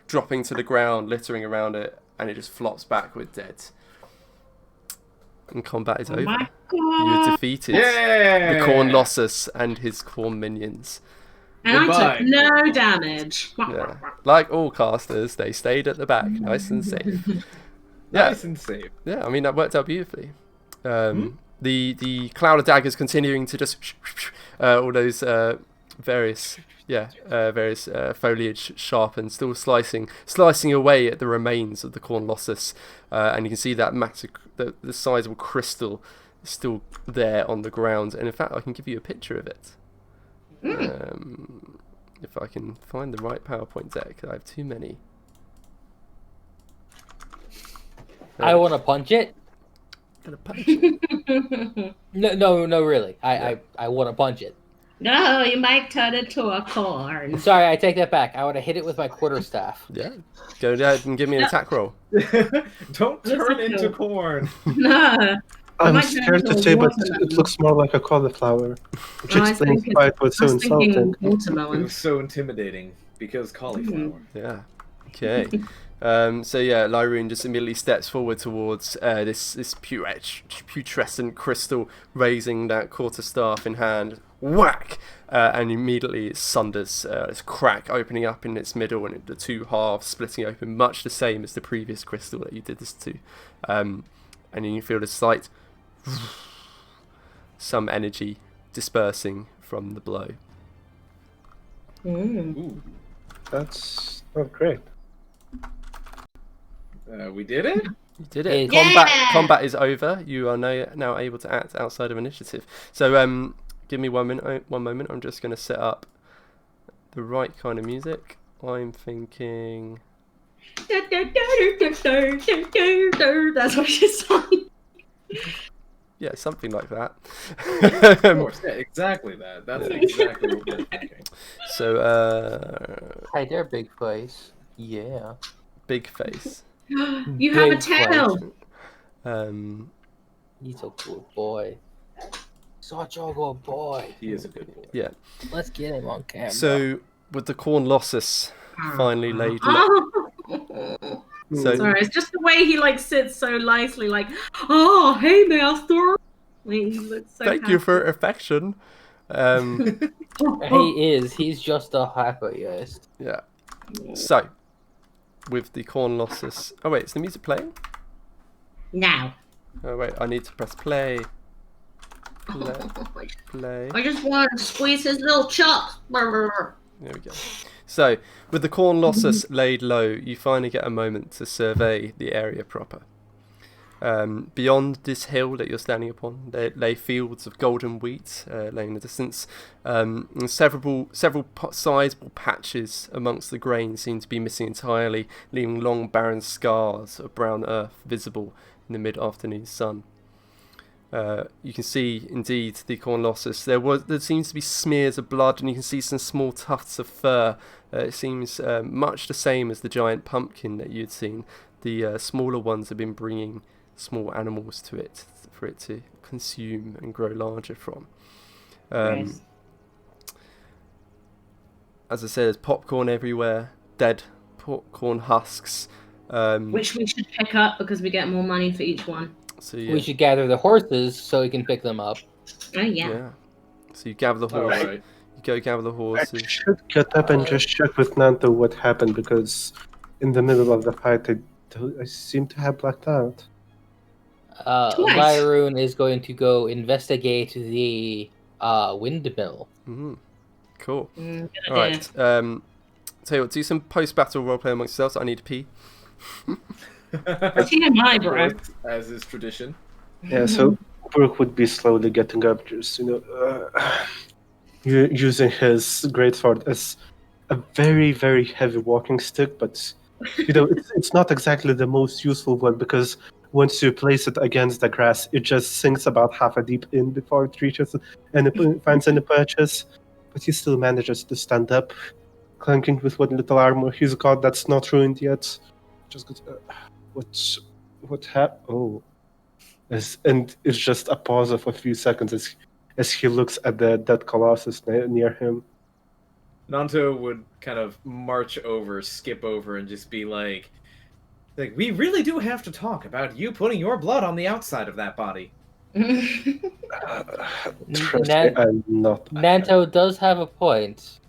Speaker 1: dropping to the ground, littering around it, and it just flops backward dead. And combat is over.
Speaker 3: My
Speaker 1: You're
Speaker 3: God.
Speaker 1: defeated
Speaker 2: Yeah.
Speaker 1: the Cornlossus and his corn minions.
Speaker 3: And I
Speaker 2: Goodbye.
Speaker 3: took no damage.
Speaker 1: Yeah. Like all casters, they stayed at the back, nice and safe. Yeah.
Speaker 2: Nice and safe.
Speaker 1: Yeah, I mean that worked out beautifully. The cloud of daggers continuing to just all those various foliage sharpened, still slicing away at the remains of the Cornlossus, and you can see that the sizable crystal is still there on the ground. And in fact, I can give you a picture of it. If I can find the right PowerPoint deck, I have too many.
Speaker 5: I want to punch it.
Speaker 1: Gonna punch it.
Speaker 5: No, really. I want to punch it.
Speaker 3: No, you might turn into a corn.
Speaker 5: Sorry, I take that back. I want to hit it with my quarterstaff.
Speaker 1: Yeah, go ahead and give me an attack roll.
Speaker 2: Don't turn into corn.
Speaker 3: No.
Speaker 4: I'm
Speaker 3: might turn
Speaker 4: scared
Speaker 3: into
Speaker 4: to
Speaker 3: a
Speaker 4: say, but
Speaker 3: watermelon.
Speaker 4: it looks more like a cauliflower, which
Speaker 3: I was
Speaker 4: explains
Speaker 3: thinking-
Speaker 4: why it was so
Speaker 3: I was thinking
Speaker 4: insulting.
Speaker 2: It
Speaker 3: watermelon.
Speaker 2: was so intimidating because cauliflower.
Speaker 1: Yeah. Okay. So yeah, Lyroon just immediately steps forward towards this putrescent crystal, raising that quarterstaff in hand. Whack! And immediately it sunders. This crack opening up in its middle, and the two halves splitting open, much the same as the previous crystal that you did this to. And then you feel the slight, some energy dispersing from the blow.
Speaker 2: Ooh.
Speaker 4: That's not great.
Speaker 2: We did it?
Speaker 1: You did it.
Speaker 5: Yeah!
Speaker 1: Combat is over. You are now able to act outside of initiative. So give me 1 minute. 1 moment. I'm just going to set up the right kind of music. I'm thinking.
Speaker 3: That's what she sung.
Speaker 1: Yeah, something like that.
Speaker 2: Of course, yeah, exactly that. That's exactly what we're thinking.
Speaker 1: So
Speaker 5: Hey there, big face. Yeah.
Speaker 1: big face.
Speaker 3: You have a
Speaker 5: Big
Speaker 3: tail.
Speaker 5: He's a good boy. Such a good boy.
Speaker 2: He is a good boy.
Speaker 1: Yeah.
Speaker 5: Let's get him on camera.
Speaker 1: So with the Cornlossus finally laid.
Speaker 3: Oh.
Speaker 1: So
Speaker 3: Sorry, it's just the way he like sits so nicely, like, oh, hey, master. He looks so
Speaker 1: thank you for affection.
Speaker 5: He's just a hyperist.
Speaker 1: Yeah. So with the Cornlossus. Oh wait, is the music playing?
Speaker 3: Now.
Speaker 1: Oh wait, I need to press play. Play.
Speaker 3: I just want to squeeze his little chops.
Speaker 1: There we go. So, with the Cornlossus laid low, you finally get a moment to survey the area proper. Beyond this hill that you're standing upon, there lay fields of golden wheat laying in the distance, and several sizable patches amongst the grain seem to be missing entirely, leaving long barren scars of brown earth visible in the mid-afternoon sun. You can see, indeed, the Cornlossus. There seems to be smears of blood, and you can see some small tufts of fur. It seems much the same as the giant pumpkin that you'd seen. The smaller ones have been bringing small animals to it for it to consume and grow larger from.
Speaker 3: Yes.
Speaker 1: As I said, there's popcorn everywhere, dead popcorn husks.
Speaker 3: Which we should pick up because we get more money for each one.
Speaker 1: So yeah.
Speaker 5: We should gather the horses so we can pick them up.
Speaker 3: Oh yeah.
Speaker 1: So you gather the horse.
Speaker 2: Alright.
Speaker 1: You go gather the
Speaker 4: I
Speaker 1: horses.
Speaker 4: should get up and just check with Nanto what happened because in the middle of the fight I seem to have blacked out.
Speaker 3: Nice.
Speaker 5: Lyroon is going to go investigate the windmill.
Speaker 1: Mm-hmm. Cool.
Speaker 3: Good
Speaker 1: All
Speaker 3: idea.
Speaker 1: right. Tell you what. Do some post-battle roleplay amongst yourselves. I need to pee.
Speaker 3: TMI, bro.
Speaker 2: As is tradition.
Speaker 4: Yeah, so Brooke would be slowly getting up, just using his greatsword as a very, very heavy walking stick, but it's not exactly the most useful one because once you place it against the grass, it just sinks about half a deep in before it reaches and it finds any purchase. But he still manages to stand up, clanking with what little armor he's got that's not ruined yet. Just goes, what happened? Oh. And it's just a pause of a few seconds as he looks at the dead Colossus near him.
Speaker 2: Nanto would kind of skip over, and just be like, we really do have to talk about you putting your blood on the outside of that body.
Speaker 4: Trust me, I'm not.
Speaker 5: Nanto does have a point.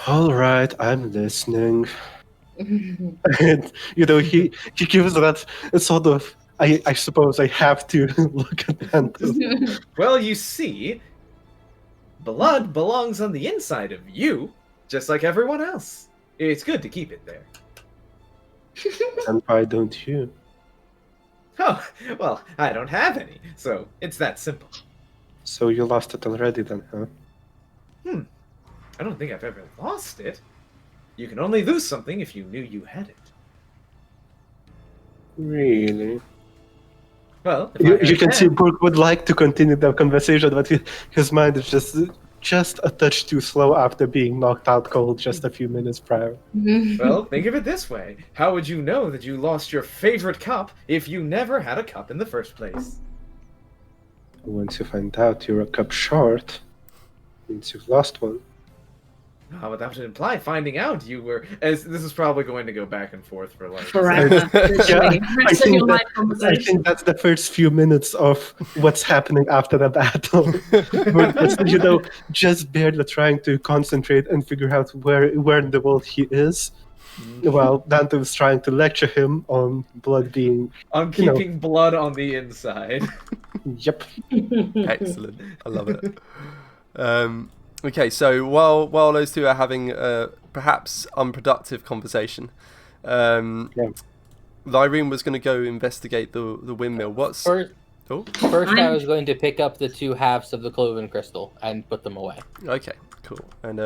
Speaker 4: All right, I'm listening. And he gives that sort of. I suppose I have to look at that.
Speaker 2: Well, you see, blood belongs on the inside of you, just like everyone else. It's good to keep it there.
Speaker 4: And why don't you?
Speaker 2: Oh, well, I don't have any, so it's that simple.
Speaker 4: So you lost it already then, huh?
Speaker 2: I don't think I've ever lost it. You can only lose something if you knew you had it.
Speaker 4: Really?
Speaker 2: Well,
Speaker 4: You can see Brooke would like to continue the conversation, but his mind is just a touch too slow after being knocked out cold just a few minutes prior.
Speaker 2: Well, think of it this way. How would you know that you lost your favorite cup if you never had a cup in the first place?
Speaker 4: Once you find out you're a cup short, means you've lost one.
Speaker 2: But that would imply finding out you were... As this is probably going to go back and forth for like...
Speaker 3: Forever.
Speaker 4: Yeah,
Speaker 3: Rest of your life
Speaker 4: I
Speaker 3: conversation.
Speaker 4: think that's the first few minutes of what's happening after the battle. We're just barely trying to concentrate and figure out where in the world he is. While Dante was trying to lecture him on blood being...
Speaker 2: On keeping blood on the inside.
Speaker 4: Yep.
Speaker 1: Excellent. I love it. Okay, so while those two are having a perhaps unproductive conversation, Lyroon was going to go investigate the windmill.
Speaker 5: First, I was going to pick up the two halves of the cloven crystal and put them away.
Speaker 1: Okay, cool. And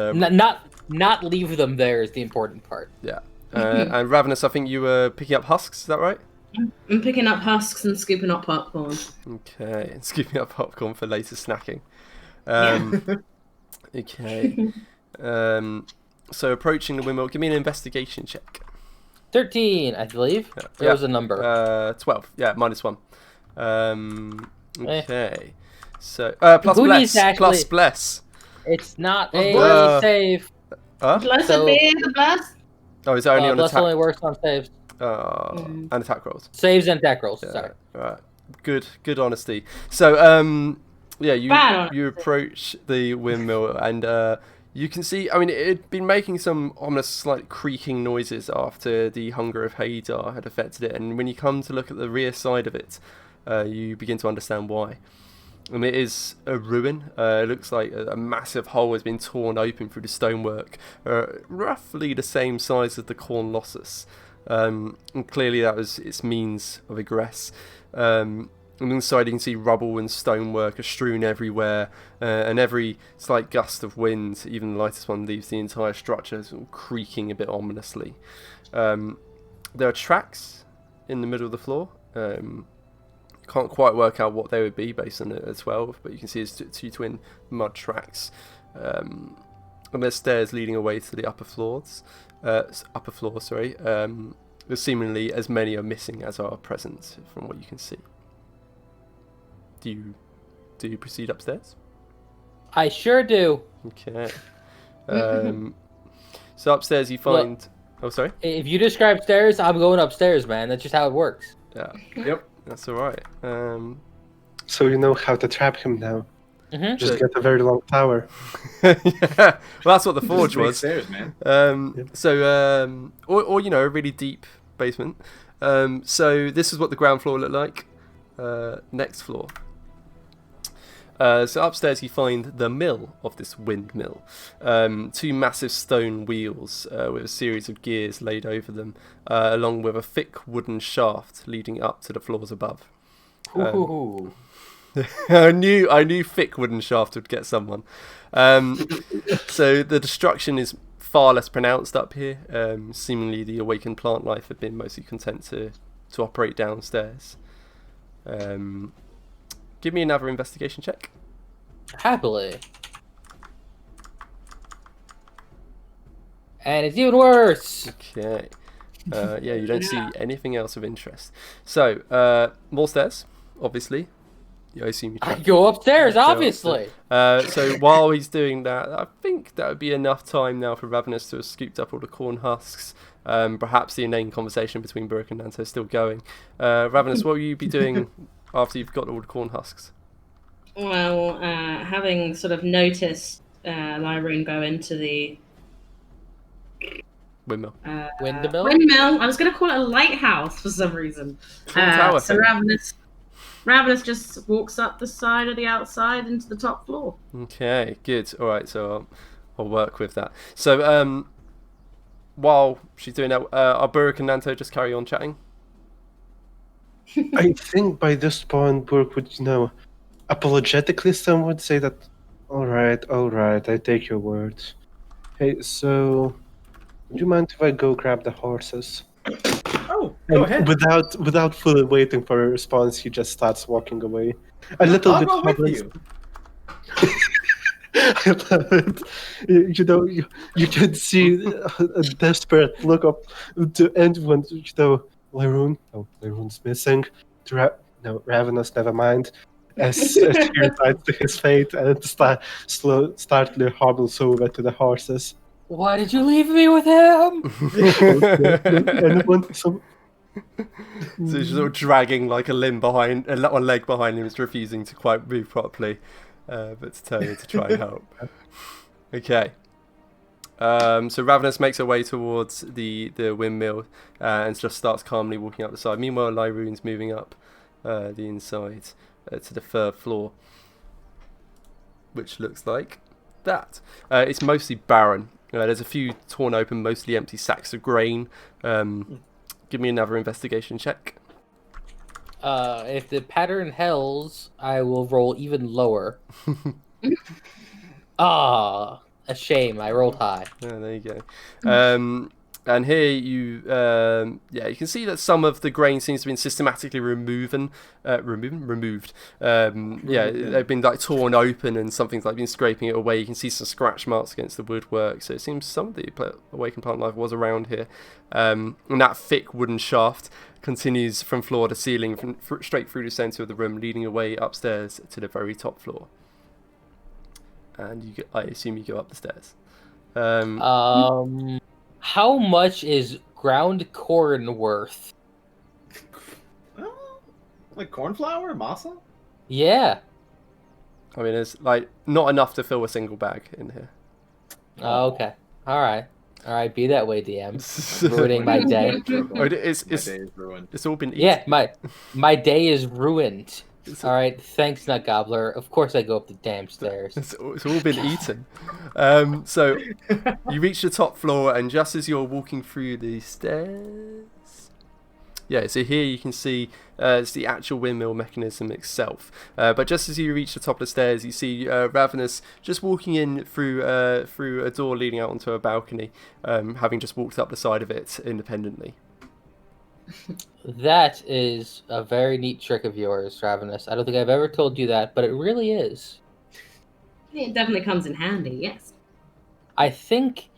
Speaker 5: not leave them there is the important part.
Speaker 1: Yeah. And Ravenous, I think you were picking up husks. Is that right?
Speaker 3: I'm picking up husks and scooping up popcorn.
Speaker 1: Okay, and scooping up popcorn for later snacking. Okay. So approaching the windmill, give me an investigation check.
Speaker 5: 13, I believe. There was a number.
Speaker 1: 12. Yeah, -1. Okay. So plus
Speaker 5: Who
Speaker 1: bless.
Speaker 5: needs to actually-
Speaker 1: Plus bless.
Speaker 5: It's not
Speaker 1: Uh,
Speaker 5: a save.
Speaker 1: Huh?
Speaker 3: Blessed
Speaker 5: So-
Speaker 3: be the blessed.
Speaker 1: Oh, is it only on
Speaker 5: Bless
Speaker 1: attack?
Speaker 5: only works on saves.
Speaker 1: And attack rolls.
Speaker 5: Saves and attack rolls.
Speaker 1: Yeah,
Speaker 5: Sorry.
Speaker 1: right. Good honesty. So yeah,
Speaker 3: Bad
Speaker 1: you approach the windmill and you can see. I mean, it had been making some ominous, slight creaking noises after the hunger of Hadar had affected it, and when you come to look at the rear side of it, you begin to understand why. And it is a ruin. It looks like a massive hole has been torn open through the stonework, roughly the same size as the Cornlossus. And clearly that was its means of egress. And inside you can see rubble and stonework are strewn everywhere, and every slight gust of wind, even the lightest one, leaves the entire structure sort of creaking a bit ominously. There are tracks in the middle of the floor. Can't quite work out what they would be based on a 12, but you can see it's two twin mud tracks. And there's stairs leading away to the upper floor. There's seemingly as many are missing as are present from what you can see. Do you proceed upstairs?
Speaker 5: I sure do.
Speaker 1: Okay. So upstairs you find Oh, sorry.
Speaker 5: If you describe stairs, I'm going upstairs, man. That's just how it works.
Speaker 1: Yeah,
Speaker 2: Yep.
Speaker 1: that's all right.
Speaker 4: So you know how to trap him now.
Speaker 5: Mm-hmm.
Speaker 4: Just
Speaker 1: So-
Speaker 4: get a very long tower.
Speaker 1: Yeah, well, that's what the
Speaker 2: Just
Speaker 1: forge
Speaker 2: make
Speaker 1: was.
Speaker 2: stairs, man.
Speaker 1: Or you know, a really deep basement. So this is what the ground floor looked like. Next floor. So upstairs you find the mill of this windmill. Two massive stone wheels with a series of gears laid over them, along with a thick wooden shaft leading up to the floors above.
Speaker 5: Ooh.
Speaker 1: I knew thick wooden shaft would get someone. So the destruction is far less pronounced up here. Seemingly the awakened plant life have been mostly content to operate downstairs. Give me another investigation check.
Speaker 5: Happily. And it's even worse.
Speaker 1: Okay. Yeah, you don't see anything else of interest. So, more stairs, obviously. Yeah, I assume you
Speaker 5: I
Speaker 1: try.
Speaker 5: go upstairs,
Speaker 1: Go
Speaker 5: obviously.
Speaker 1: So while he's doing that, I think that would be enough time now for Ravenous to have scooped up all the corn husks. Perhaps the inane conversation between Burke and Nanto is still going. Ravenous, what will you be doing after you've got all the corn husks?
Speaker 3: Well, having sort of noticed Lyroon go into the
Speaker 1: Windmill.
Speaker 5: Windmill?
Speaker 3: windmill, I was going to call it a lighthouse for some reason.
Speaker 1: Twin tower
Speaker 3: So
Speaker 1: thing.
Speaker 3: Ravenous just walks up the side of the outside into the top floor.
Speaker 1: Okay, good. All right, so I'll work with that. So while she's doing that, are Burke and Nanto just carry on chatting?
Speaker 4: I think by this point, Burke would, apologetically, some would say that, all right, I take your word. Hey, so, would you mind if I go grab the horses?
Speaker 2: Oh, go
Speaker 4: And
Speaker 2: ahead.
Speaker 4: without fully waiting for a response, he just starts walking away. A little
Speaker 2: I'll
Speaker 4: bit
Speaker 2: go with
Speaker 4: hobbling.
Speaker 2: you.
Speaker 4: I love it. You can see a desperate look up to anyone. Lyroon. Oh, Lyroon's missing. Ravenous. Never mind. As she resigns to his fate and startly hobbles over to the horses.
Speaker 5: Why did you leave me with him?
Speaker 4: Anyone? Some.
Speaker 1: So she's sort of dragging like a limb behind, one leg behind him, is refusing to quite move properly, but determined to try and help. Okay. So Ravenous makes her way towards the windmill and just starts calmly walking up the side. Meanwhile, Lyroon's moving up the inside to the third floor, which looks like that. It's mostly barren. There's a few torn open, mostly empty sacks of grain. Give me another investigation check.
Speaker 5: If the pattern hells, I will roll even lower. A shame. I rolled high.
Speaker 1: Yeah, there you go. And here you can see that some of the grain seems to have been systematically removed. They've been like torn open and something's like been scraping it away. You can see some scratch marks against the woodwork. So it seems some of the awakened plant life was around here. And that thick wooden shaft continues from floor to ceiling, straight through the centre of the room, leading away upstairs to the very top floor. And I assume you go up the stairs.
Speaker 5: How much is ground corn worth?
Speaker 2: Like cornflour, masa?
Speaker 5: Yeah.
Speaker 1: I mean, there's like not enough to fill a single bag in here.
Speaker 5: Oh, okay. All right. Be that way, DM. Ruining my day.
Speaker 1: Oh,
Speaker 2: My day is ruined.
Speaker 1: It's all been eaten.
Speaker 5: Yeah, my day is ruined. All right, thanks, Nut Gobbler. Of course, I go up the damn stairs.
Speaker 1: It's all been eaten. So you reach the top floor, and just as you're walking through the stairs, so here you can see it's the actual windmill mechanism itself. But just as you reach the top of the stairs, you see Ravenous just walking in through a door leading out onto a balcony, having just walked up the side of it independently.
Speaker 5: That is a very neat trick of yours, Ravenous. I don't think I've ever told you that, but it really is.
Speaker 3: It definitely comes in handy, yes.
Speaker 5: I think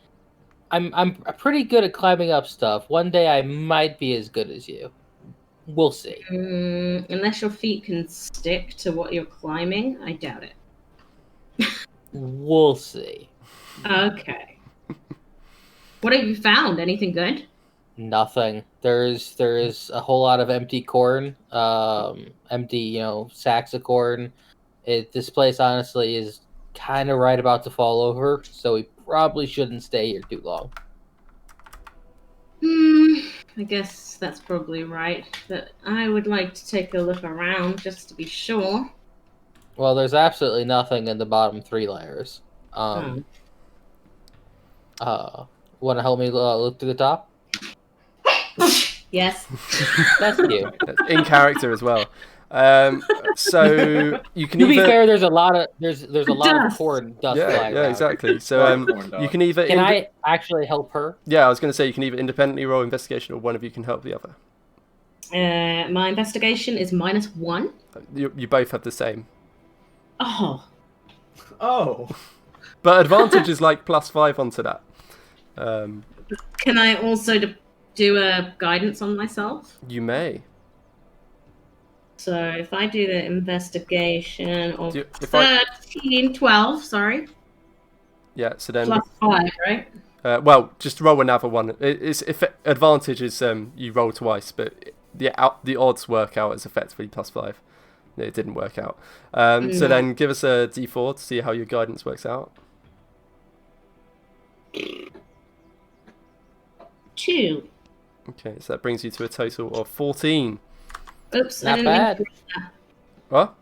Speaker 5: I'm pretty good at climbing up stuff. One day I might be as good as you. We'll see.
Speaker 3: Unless your feet can stick to what you're climbing, I doubt it.
Speaker 5: We'll see.
Speaker 3: Okay. What have you found? Anything good?
Speaker 5: Nothing. There's a whole lot of empty corn, empty sacks of corn. This place honestly is kind of right about to fall over, so we probably shouldn't stay here too long.
Speaker 3: I guess that's probably right, but I would like to take a look around just to be sure.
Speaker 5: Well, there's absolutely nothing in the bottom 3 layers. Want to help me look to the top?
Speaker 3: Yes.
Speaker 5: That's you.
Speaker 1: In character as well. So you can
Speaker 5: To be
Speaker 1: either...
Speaker 5: fair, there's a lot of corn dust flying around.
Speaker 1: Exactly. So you can either...
Speaker 5: Can I actually help her?
Speaker 1: Yeah, I was going to say you can either independently roll investigation or one of you can help the other.
Speaker 3: My investigation is -1.
Speaker 1: You both have the same.
Speaker 3: Oh.
Speaker 1: But advantage is like +5 onto that.
Speaker 3: Can I also do a guidance on myself?
Speaker 1: You may.
Speaker 3: So if I do the investigation of
Speaker 1: Do you- if
Speaker 3: 12, sorry.
Speaker 1: Yeah, so then...
Speaker 3: +5, right?
Speaker 1: Well, just roll another one. If advantage is you roll twice, but the odds work out as effectively +5. It didn't work out. So then give us a d4 to see how your guidance works out.
Speaker 3: 2.
Speaker 1: Okay, so that brings you to a total of 14.
Speaker 3: Oops,
Speaker 5: Not
Speaker 3: I didn't
Speaker 5: bad.
Speaker 3: mean to roll that.
Speaker 1: What?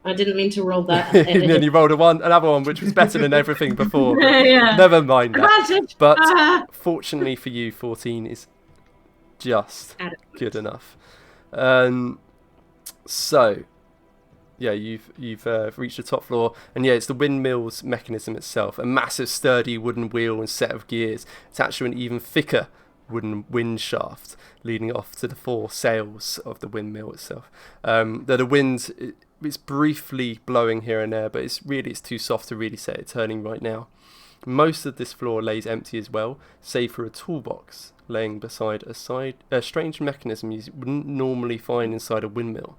Speaker 3: I didn't mean to roll that.
Speaker 1: And then you rolled another one, which was better than everything before.
Speaker 3: Yeah.
Speaker 1: Never mind that.
Speaker 3: Advantage.
Speaker 1: But fortunately for you, 14 is just good enough. So, yeah, you've reached the top floor, and yeah, it's the windmill's mechanism itself, a massive, sturdy wooden wheel and set of gears attached to an even thicker wooden wind shaft leading off to the 4 sails of the windmill itself. The wind it's briefly blowing here and there, but it's too soft to really set it turning right now. Most of this floor lays empty as well, save for a toolbox laying beside a strange mechanism you wouldn't normally find inside a windmill.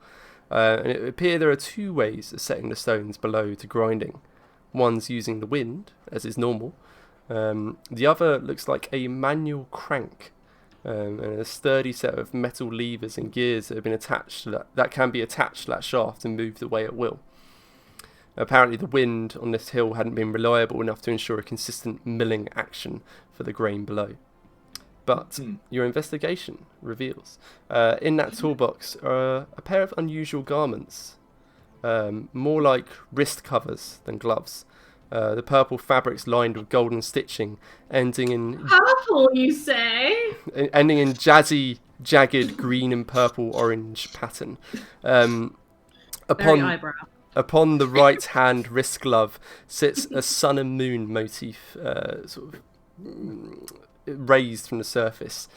Speaker 1: And it appears there are 2 ways of setting the stones below to grinding. One's using the wind, as is normal. The other looks like a manual crank, and a sturdy set of metal levers and gears that have been attached to that can be attached to that shaft and moved the way at will. Apparently the wind on this hill hadn't been reliable enough to ensure a consistent milling action for the grain below. But your investigation reveals in that toolbox are a pair of unusual garments, more like wrist covers than gloves. The purple fabric's lined with golden stitching, ending in
Speaker 3: Purple, you say?
Speaker 1: Ending in jazzy, jagged green and purple orange pattern.
Speaker 3: Very eyebrow.
Speaker 1: Upon the right hand wrist glove sits a sun and moon motif, sort of raised from the surface.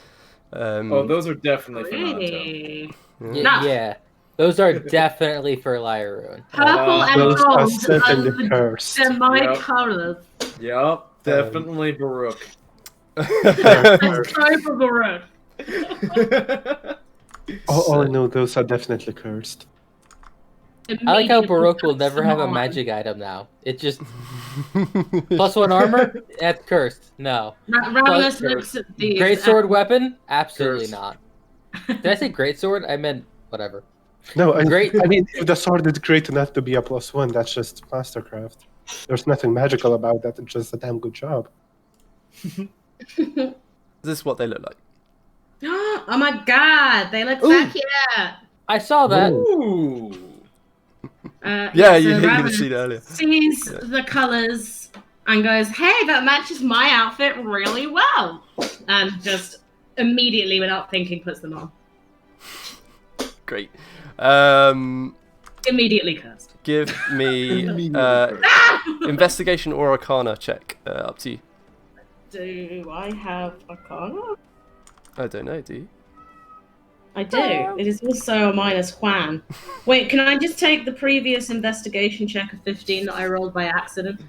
Speaker 2: Those are definitely for
Speaker 3: Pretty.
Speaker 2: Naruto.
Speaker 5: Yeah. Those are definitely for Lyroon.
Speaker 3: Purple and
Speaker 4: Those are
Speaker 3: gold
Speaker 4: certainly cursed.
Speaker 3: they're my
Speaker 2: Yep.
Speaker 3: colors.
Speaker 2: Yep, definitely Baruch.
Speaker 3: Let's try for Baruch.
Speaker 4: Oh no, those are definitely cursed.
Speaker 5: I like how Baruch will never have a magic item now. It just +1 armor? That's cursed. No.
Speaker 3: Ravenous looks at these.
Speaker 5: Great sword weapon? Absolutely
Speaker 2: Cursed.
Speaker 5: not. Did I say great sword? I meant whatever.
Speaker 4: No,
Speaker 5: Great.
Speaker 4: I mean, if the sword is great enough to be a +1, that's just mastercraft. There's nothing magical about that. It's just a damn good job.
Speaker 1: This is what they look like.
Speaker 3: Oh my god, they look so cute.
Speaker 5: I saw that.
Speaker 2: Ooh.
Speaker 1: Yeah, you
Speaker 3: so
Speaker 1: can
Speaker 3: Ravenous
Speaker 1: see it earlier.
Speaker 3: sees the colors and goes, "Hey, that matches my outfit really well," and just immediately, without thinking, puts them on.
Speaker 1: Great.
Speaker 3: Immediately cursed.
Speaker 1: Give me investigation or arcana check. Up to you.
Speaker 3: Do I have Arcana?
Speaker 1: I don't know, do you?
Speaker 3: I do. It is also a -1. Wait, can I just take the previous investigation check of 15 that I rolled by accident?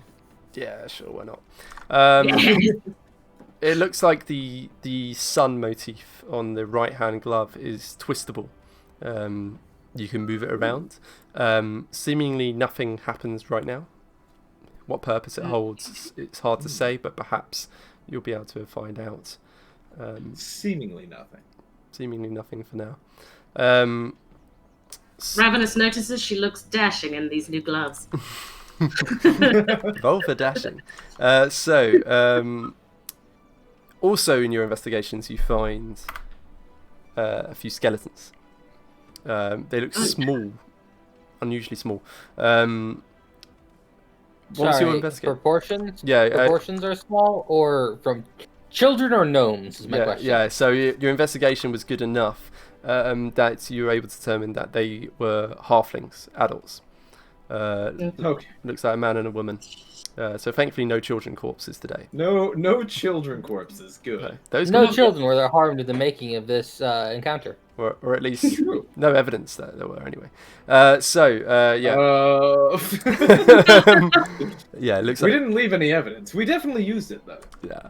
Speaker 1: Yeah, sure, why not?
Speaker 3: Yes.
Speaker 1: It looks like the sun motif on the right hand glove is twistable. You can move it around. Seemingly nothing happens right now. What purpose it holds, it's hard to say, but perhaps you'll be able to find out.
Speaker 2: Seemingly nothing.
Speaker 1: Seemingly nothing for now.
Speaker 3: Ravenous notices she looks dashing in these new gloves.
Speaker 1: Roll for dashing. Also in your investigations, you find a few skeletons. They look small, unusually small. What's your investigation?
Speaker 5: Proportions?
Speaker 1: Yeah,
Speaker 5: proportions are small, or from children or gnomes? Is my question.
Speaker 1: Yeah. So your investigation was good enough that you were able to determine that they were halflings, adults.
Speaker 2: Okay.
Speaker 1: Looks like a man and a woman. So thankfully, no children corpses today.
Speaker 2: No children corpses. Good.
Speaker 5: No children were there harmed in the making of this encounter.
Speaker 1: Or at least
Speaker 2: True.
Speaker 1: no evidence that there were anyway. Yeah, it looks like
Speaker 2: we didn't leave any evidence. We definitely used it though.
Speaker 1: Yeah.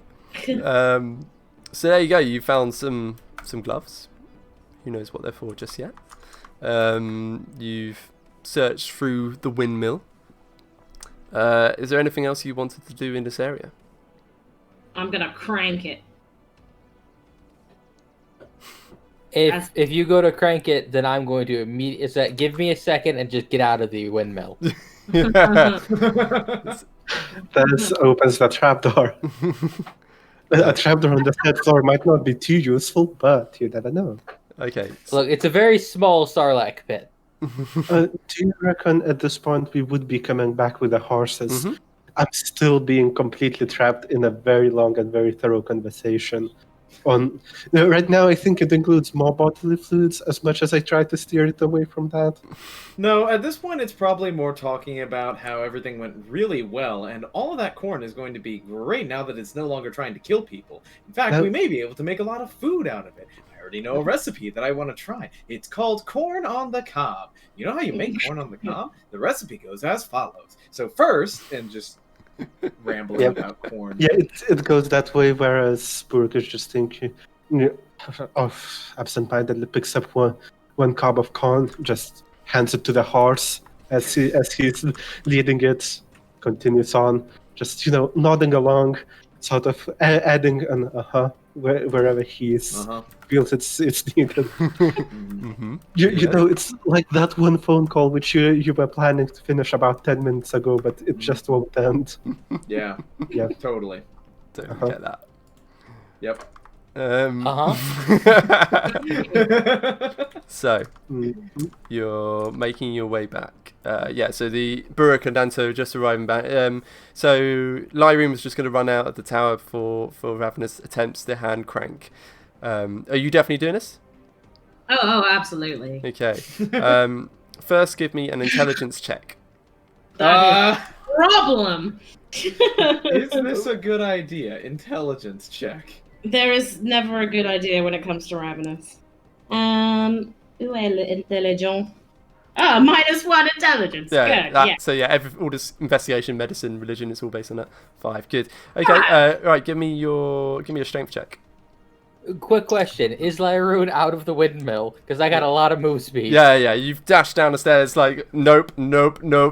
Speaker 1: So there you go. You found some gloves. Who knows what they're for just yet? You've searched through the windmill. Is there anything else you wanted to do in this area?
Speaker 3: I'm gonna crank it.
Speaker 5: If you go to crank it, then I'm going to immediately give me a second and just get out of the windmill.
Speaker 4: This opens the trapdoor. A trapdoor on the third floor might not be too useful, but you never know.
Speaker 1: Okay.
Speaker 5: Look, it's a very small Sarlacc pit.
Speaker 4: Do you reckon at this point we would be coming back with the horses?
Speaker 1: Mm-hmm.
Speaker 4: I'm still being completely trapped in a very long and very thorough conversation. Right now, I think it includes more bodily fluids as much as I try to steer it away from that.
Speaker 2: No, at this point, it's probably more talking about how everything went really well, and all of that corn is going to be great now that it's no longer trying to kill people. In fact, we may be able to make a lot of food out of it. I already know a recipe that I want to try. It's called corn on the cob. You know how you make corn on the cob? The recipe goes as follows. So first, and just rambling about corn.
Speaker 4: Yeah, it goes that way, whereas Burke is just thinking, absent-mindedly picks up one cob of corn, just hands it to the horse as he's leading it, continues on, just nodding along, sort of adding an wherever he is feels it's needed.
Speaker 1: Mm-hmm.
Speaker 4: It's like that one phone call which you were planning to finish about 10 minutes ago, but it just won't end.
Speaker 2: Yeah, totally.
Speaker 1: Don't get that.
Speaker 2: Yep.
Speaker 1: So you're making your way back. So the Buruk and Danto just arriving back. So Lyroom was just going to run out of the tower for Ravenous attempts to hand crank. Are you definitely doing this?
Speaker 3: Oh, absolutely.
Speaker 1: Okay. First, give me an intelligence check.
Speaker 3: Problem.
Speaker 2: Isn't this a good idea? Intelligence check.
Speaker 3: There is never a good idea when it comes to Ravenous. Intelligent. Oh, -1 intelligence. Good.
Speaker 1: So all this investigation, medicine, religion, it's all based on that. 5. Good. Okay. Right. Give me a strength check.
Speaker 5: Quick question: is Lyroon out of the windmill? Because I got a lot of move speed.
Speaker 1: Yeah. You've dashed down the stairs like nope,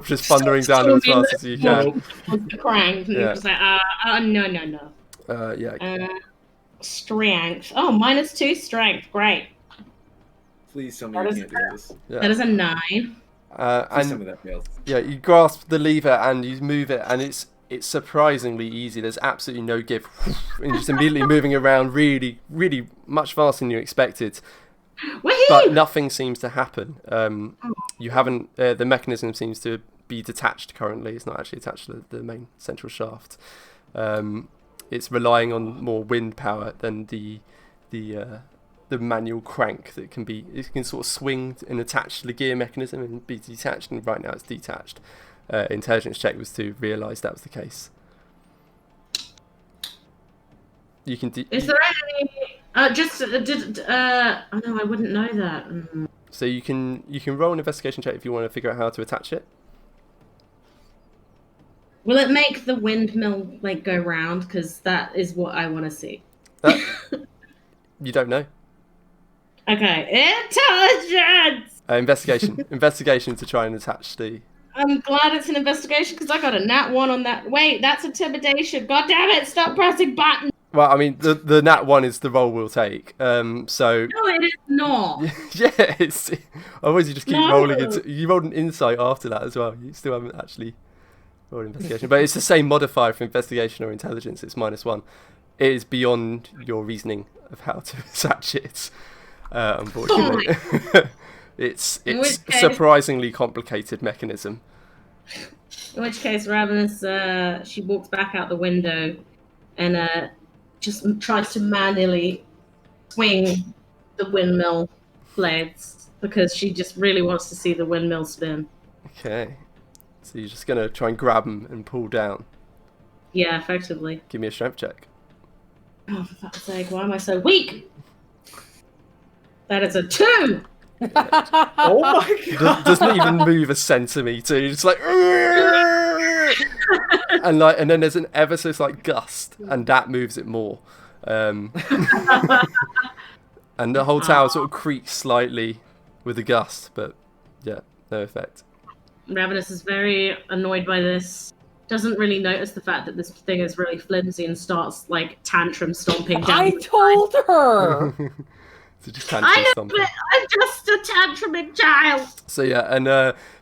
Speaker 1: just thundering down them as fast as you can.
Speaker 3: Crank. And just like, no. Strength. Oh, -2 strength. Great.
Speaker 2: Please tell me you can't do this.
Speaker 1: Yeah.
Speaker 3: That is a 9.
Speaker 2: Please tell me that fails.
Speaker 1: Yeah, you grasp the lever and you move it, and it's surprisingly easy. There's absolutely no give, and just immediately moving around really, really much faster than you expected. But nothing seems to happen. You haven't. The mechanism seems to be detached currently. It's not actually attached to the main central shaft. It's relying on more wind power than the manual crank that it can sort of swing and attach to the gear mechanism and be detached, and right now it's detached. Intelligence check was to realise that was the case. You can
Speaker 3: Is there any no, I wouldn't know that.
Speaker 1: So you can roll an investigation check if you want to figure out how to attach it.
Speaker 3: Will it make the windmill go round? Because that is what I want to see.
Speaker 1: You don't know.
Speaker 3: Okay, intelligence.
Speaker 1: Investigation to try and attach the.
Speaker 3: I'm glad it's an investigation because I got a nat 1 on that. Wait, that's intimidation. God damn it! Stop pressing buttons.
Speaker 1: Well, I mean, the nat 1 is the roll we'll take. So
Speaker 3: No, it is not.
Speaker 1: yeah, it's otherwise you just keep
Speaker 3: No.
Speaker 1: rolling it. You rolled an insight after that as well. You still haven't actually rolled investigation, but it's the same modifier for investigation or intelligence. It's -1. It is beyond your reasoning of how to attach it. Unfortunately, it's
Speaker 3: which case-
Speaker 1: surprisingly complicated mechanism.
Speaker 3: In which case, Ravenous, she walks back out the window and just tries to manually swing the windmill blades because she just really wants to see the windmill spin.
Speaker 1: Okay, so you're just gonna try and grab them and pull down.
Speaker 3: Yeah, effectively.
Speaker 1: Give me a strength check.
Speaker 3: Oh, for fuck's sake, why am I so weak? That is a 2!
Speaker 2: Oh my god!
Speaker 1: Doesn't even move a centimeter. It's like, and then there's an ever so slight gust, and that moves it more. And the whole tower sort of creaks slightly with the gust, but yeah, no effect.
Speaker 3: Ravenous is very annoyed by this. Doesn't really notice the fact that this thing is really flimsy and starts like tantrum stomping down.
Speaker 5: I told her.
Speaker 1: So just tantrum stomping.
Speaker 3: But I'm just a tantruming child.
Speaker 1: So yeah, and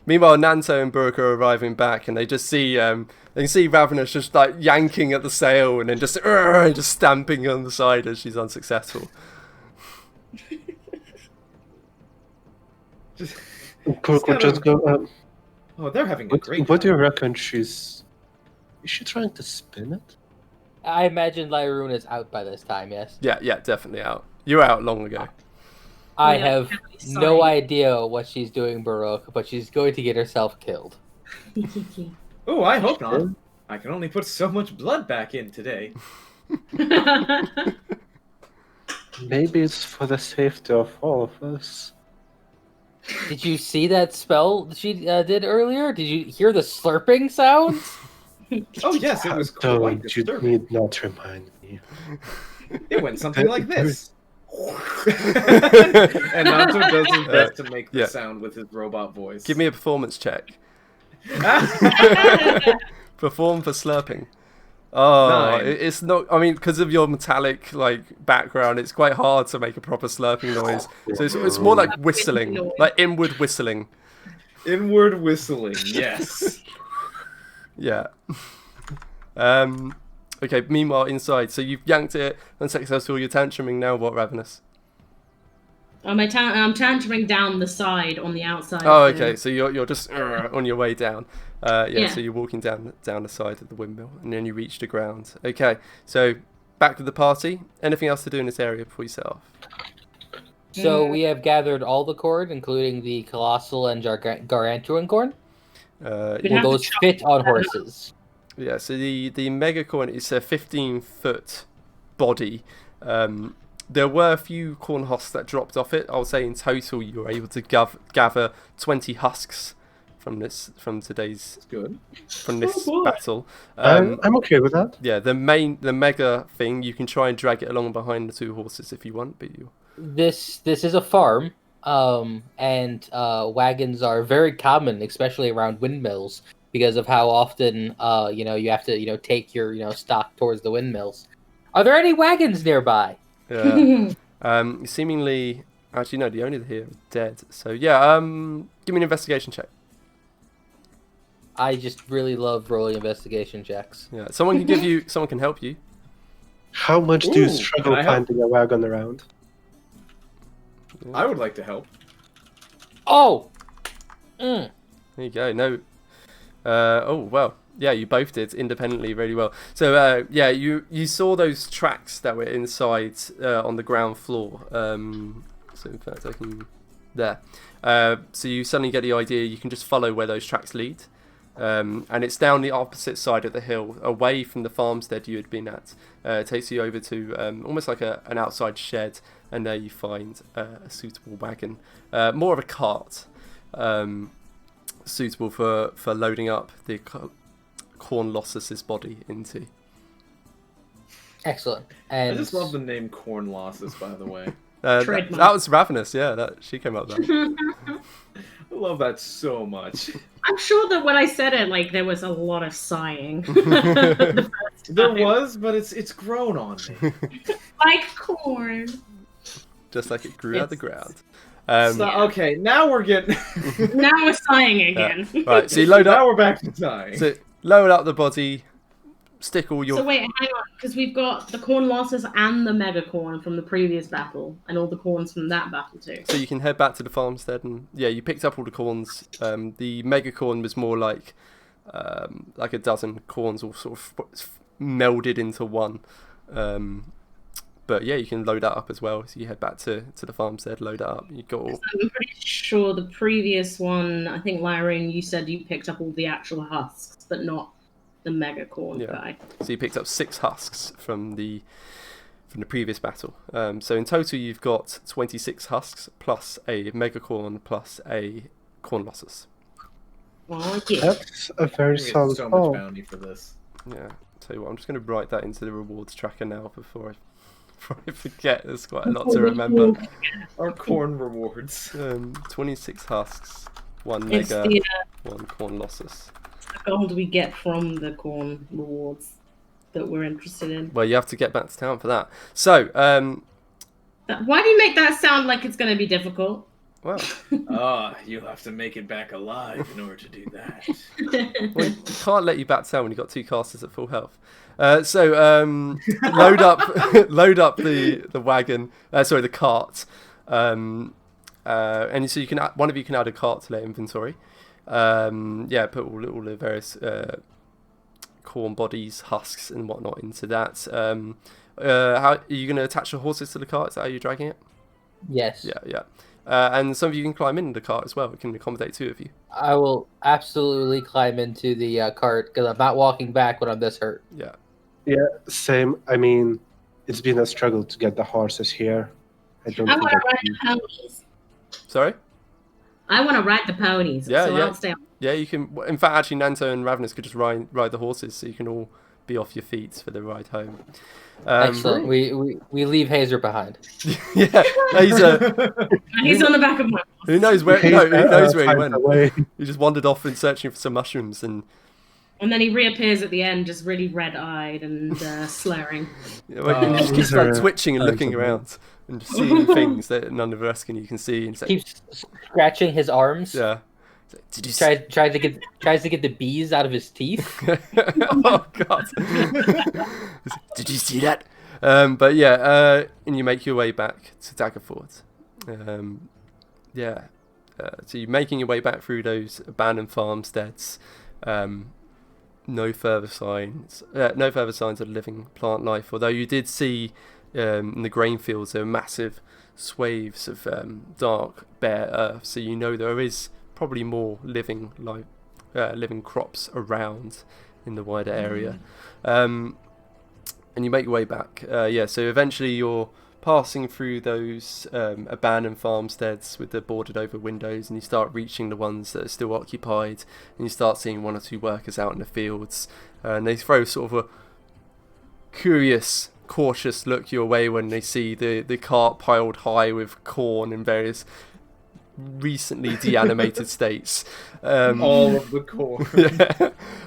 Speaker 1: meanwhile Nanto and Burke are arriving back, and they just see they can see Ravenous just like yanking at the sail and then just stamping on the side as she's unsuccessful.
Speaker 4: Cork would just go.
Speaker 2: Oh, they're having a great.
Speaker 4: What do you reckon? Is she trying to spin it?
Speaker 5: I imagine Lyroon is out by this time. Yes.
Speaker 1: Yeah, definitely out. You were out long ago.
Speaker 5: I
Speaker 3: Yeah,
Speaker 5: have
Speaker 3: sorry.
Speaker 5: no idea what she's doing, Baroque, but she's going to get herself killed.
Speaker 2: Oh, I hope not. I can only put so much blood back in today.
Speaker 4: Maybe it's for the safety of all of us.
Speaker 5: Did you see that spell she did earlier? Did you hear the slurping sounds?
Speaker 2: Oh yes, it was quite
Speaker 4: Don't you
Speaker 2: disturbing.
Speaker 4: need not remind me.
Speaker 2: It went something like this. And Nanto does his best to make the
Speaker 1: yeah.
Speaker 2: sound with his robot voice.
Speaker 1: Give me a performance check. Perform for slurping. Oh,
Speaker 2: 9.
Speaker 1: it's not. I mean, because of your metallic like background, it's quite hard to make a proper slurping noise. So it's more like whistling, like inward whistling.
Speaker 2: Inward whistling, yes.
Speaker 1: Yeah. Okay. Meanwhile, inside, so you've yanked it, unsuccessful. You're tantruming now. What, Ravenous?
Speaker 3: I'm tantruming down the side on the outside.
Speaker 1: Oh,
Speaker 3: of the-
Speaker 1: okay. So you're just on your way down.
Speaker 3: Yeah.
Speaker 1: So you're walking down the side of the windmill, and then you reach the ground. Okay. So back to the party. Anything else to do in this area before you set off?
Speaker 5: So we have gathered all the corn, including the colossal and gargantuan corn.
Speaker 3: We'd
Speaker 5: Will
Speaker 3: have to
Speaker 5: those
Speaker 3: chop
Speaker 5: fit on
Speaker 3: that up.
Speaker 5: horses?
Speaker 1: Yeah, so the megacorn is a 15-foot body. There were a few corn husks that dropped off it. I would say in total you were able to gather 20 husks from today's
Speaker 2: Good.
Speaker 3: boy.
Speaker 1: battle.
Speaker 4: I'm okay with that.
Speaker 1: Yeah, the mega thing, you can try and drag it along behind the 2 horses if you want, but you.
Speaker 5: This is a farm, and wagons are very common, especially around windmills, because of how often you have to take your stock towards the windmills. Are there any wagons nearby?
Speaker 1: Yeah. Seemingly, actually no, the owner here is dead. So yeah, give me an investigation check.
Speaker 5: I just really love rolling investigation checks.
Speaker 1: Yeah, someone can help you.
Speaker 4: How much do you
Speaker 2: Ooh,
Speaker 4: struggle
Speaker 2: can I help?
Speaker 4: finding a wagon around?
Speaker 2: I would like to help.
Speaker 5: Oh!
Speaker 1: There you go. No. Oh well. Yeah, you both did independently really well. So yeah, you saw those tracks that were inside on the ground floor. So in fact, I can there. So you suddenly get the idea. You can just follow where those tracks lead, and it's down the opposite side of the hill, away from the farmstead you had been at. It takes you over to almost like an outside shed, and there you find a suitable wagon, more of a cart. Suitable for loading up the Cornlossus's body into.
Speaker 5: Excellent.
Speaker 2: I
Speaker 5: And
Speaker 2: just love the name Cornlossus, by the way.
Speaker 3: Trademark.
Speaker 1: That was Ravenous, yeah. She came up with that.
Speaker 2: I love that so much.
Speaker 3: I'm sure that when I said it, like there was a lot of sighing.
Speaker 2: There was, but it's grown on me.
Speaker 3: Like corn.
Speaker 1: Just like it grew out of the ground.
Speaker 2: Okay, now we're getting.
Speaker 3: Now we're sighing again.
Speaker 1: Right, so you load up.
Speaker 2: Now we're back to dying.
Speaker 1: So load up the body. Stick all your.
Speaker 3: So wait, hang on, because we've got the Cornlossus and the Mega Corn from the previous battle, and all the corns from that battle too.
Speaker 1: So you can head back to the farmstead, and yeah, you picked up all the corns. The Mega Corn was more like a dozen corns all sort of melded into one. But yeah, you can load that up as well. So you head back to the farmstead, load that up. You got all.
Speaker 3: I'm pretty sure the previous one, I think Lyron, you said you picked up all the actual husks, but not the Mega Corn guy.
Speaker 1: So you picked up 6 husks from the previous battle. So in total, you've got 26 husks plus a Mega Corn plus a Cornlossus.
Speaker 3: Oh yeah.
Speaker 4: That's a very solid
Speaker 2: so
Speaker 4: haul.
Speaker 2: much bounty for this.
Speaker 1: Yeah. Tell you what, I'm just going to write that into the rewards tracker now before I forget. There's quite a lot to remember.
Speaker 2: Our corn rewards.
Speaker 1: 26 husks, 1
Speaker 3: It's
Speaker 1: Mega,
Speaker 3: the
Speaker 1: 1 Cornlossus.
Speaker 3: gold we get from the corn rewards that we're interested in.
Speaker 1: Well, you have to get back to town for that. So,
Speaker 3: Why do you make that sound like it's going to be difficult?
Speaker 1: well,
Speaker 2: You'll have to make it back alive in order to do that.
Speaker 1: well, you can't let you back to town when you've got 2 casters at full health. Load up the wagon. Sorry, the cart. And so you can one of you can add a cart to their inventory. Put all the various corn bodies, husks, and whatnot into that. How are you going to attach the horses to the cart? Is that how you're dragging it?
Speaker 5: Yes.
Speaker 1: Yeah. And some of you can climb in the cart as well. It can accommodate 2 of you.
Speaker 5: I will absolutely climb into the cart because I'm not walking back when I'm this hurt.
Speaker 1: Yeah.
Speaker 4: Yeah, same. I mean, it's been a struggle to get the horses here. I
Speaker 3: I want to ride the ponies.
Speaker 1: Sorry?
Speaker 3: I want to ride the ponies.
Speaker 1: Yeah,
Speaker 3: so
Speaker 1: yeah.
Speaker 3: I'll stay on.
Speaker 1: Yeah, you can. In fact, actually, Nanto and Ravenous could just ride the horses, so you can all be off your feet for the ride home.
Speaker 5: Excellent. We leave Hazer behind.
Speaker 1: Yeah, Hazer.
Speaker 3: He's on the back of my horse.
Speaker 1: Who knows where? No, who knows where he
Speaker 4: finds
Speaker 1: went?
Speaker 4: a way.
Speaker 1: He just wandered off and searching for some mushrooms, and
Speaker 3: then he reappears at the end, just really red-eyed and slurring.
Speaker 1: he just keeps like twitching and looking around and just seeing things that none of the rest of you can see. And
Speaker 5: Keeps scratching his arms.
Speaker 1: Yeah. Did you see?
Speaker 5: Tries to get the bees out of his teeth.
Speaker 1: Oh God! Did you see that? But yeah, and you make your way back to Daggerford. So you're making your way back through those abandoned farmsteads. No further signs of living plant life. Although you did see in the grain fields there were massive swathes of dark bare earth. So you know there is probably more living crops around in the wider area. And you make your way back. So eventually you're passing through those abandoned farmsteads with the boarded over windows, and you start reaching the ones that are still occupied, and you start seeing 1 or 2 workers out in the fields, and they throw sort of a curious, cautious look your way when they see the cart piled high with corn in various recently deanimated states.
Speaker 2: All of the corn.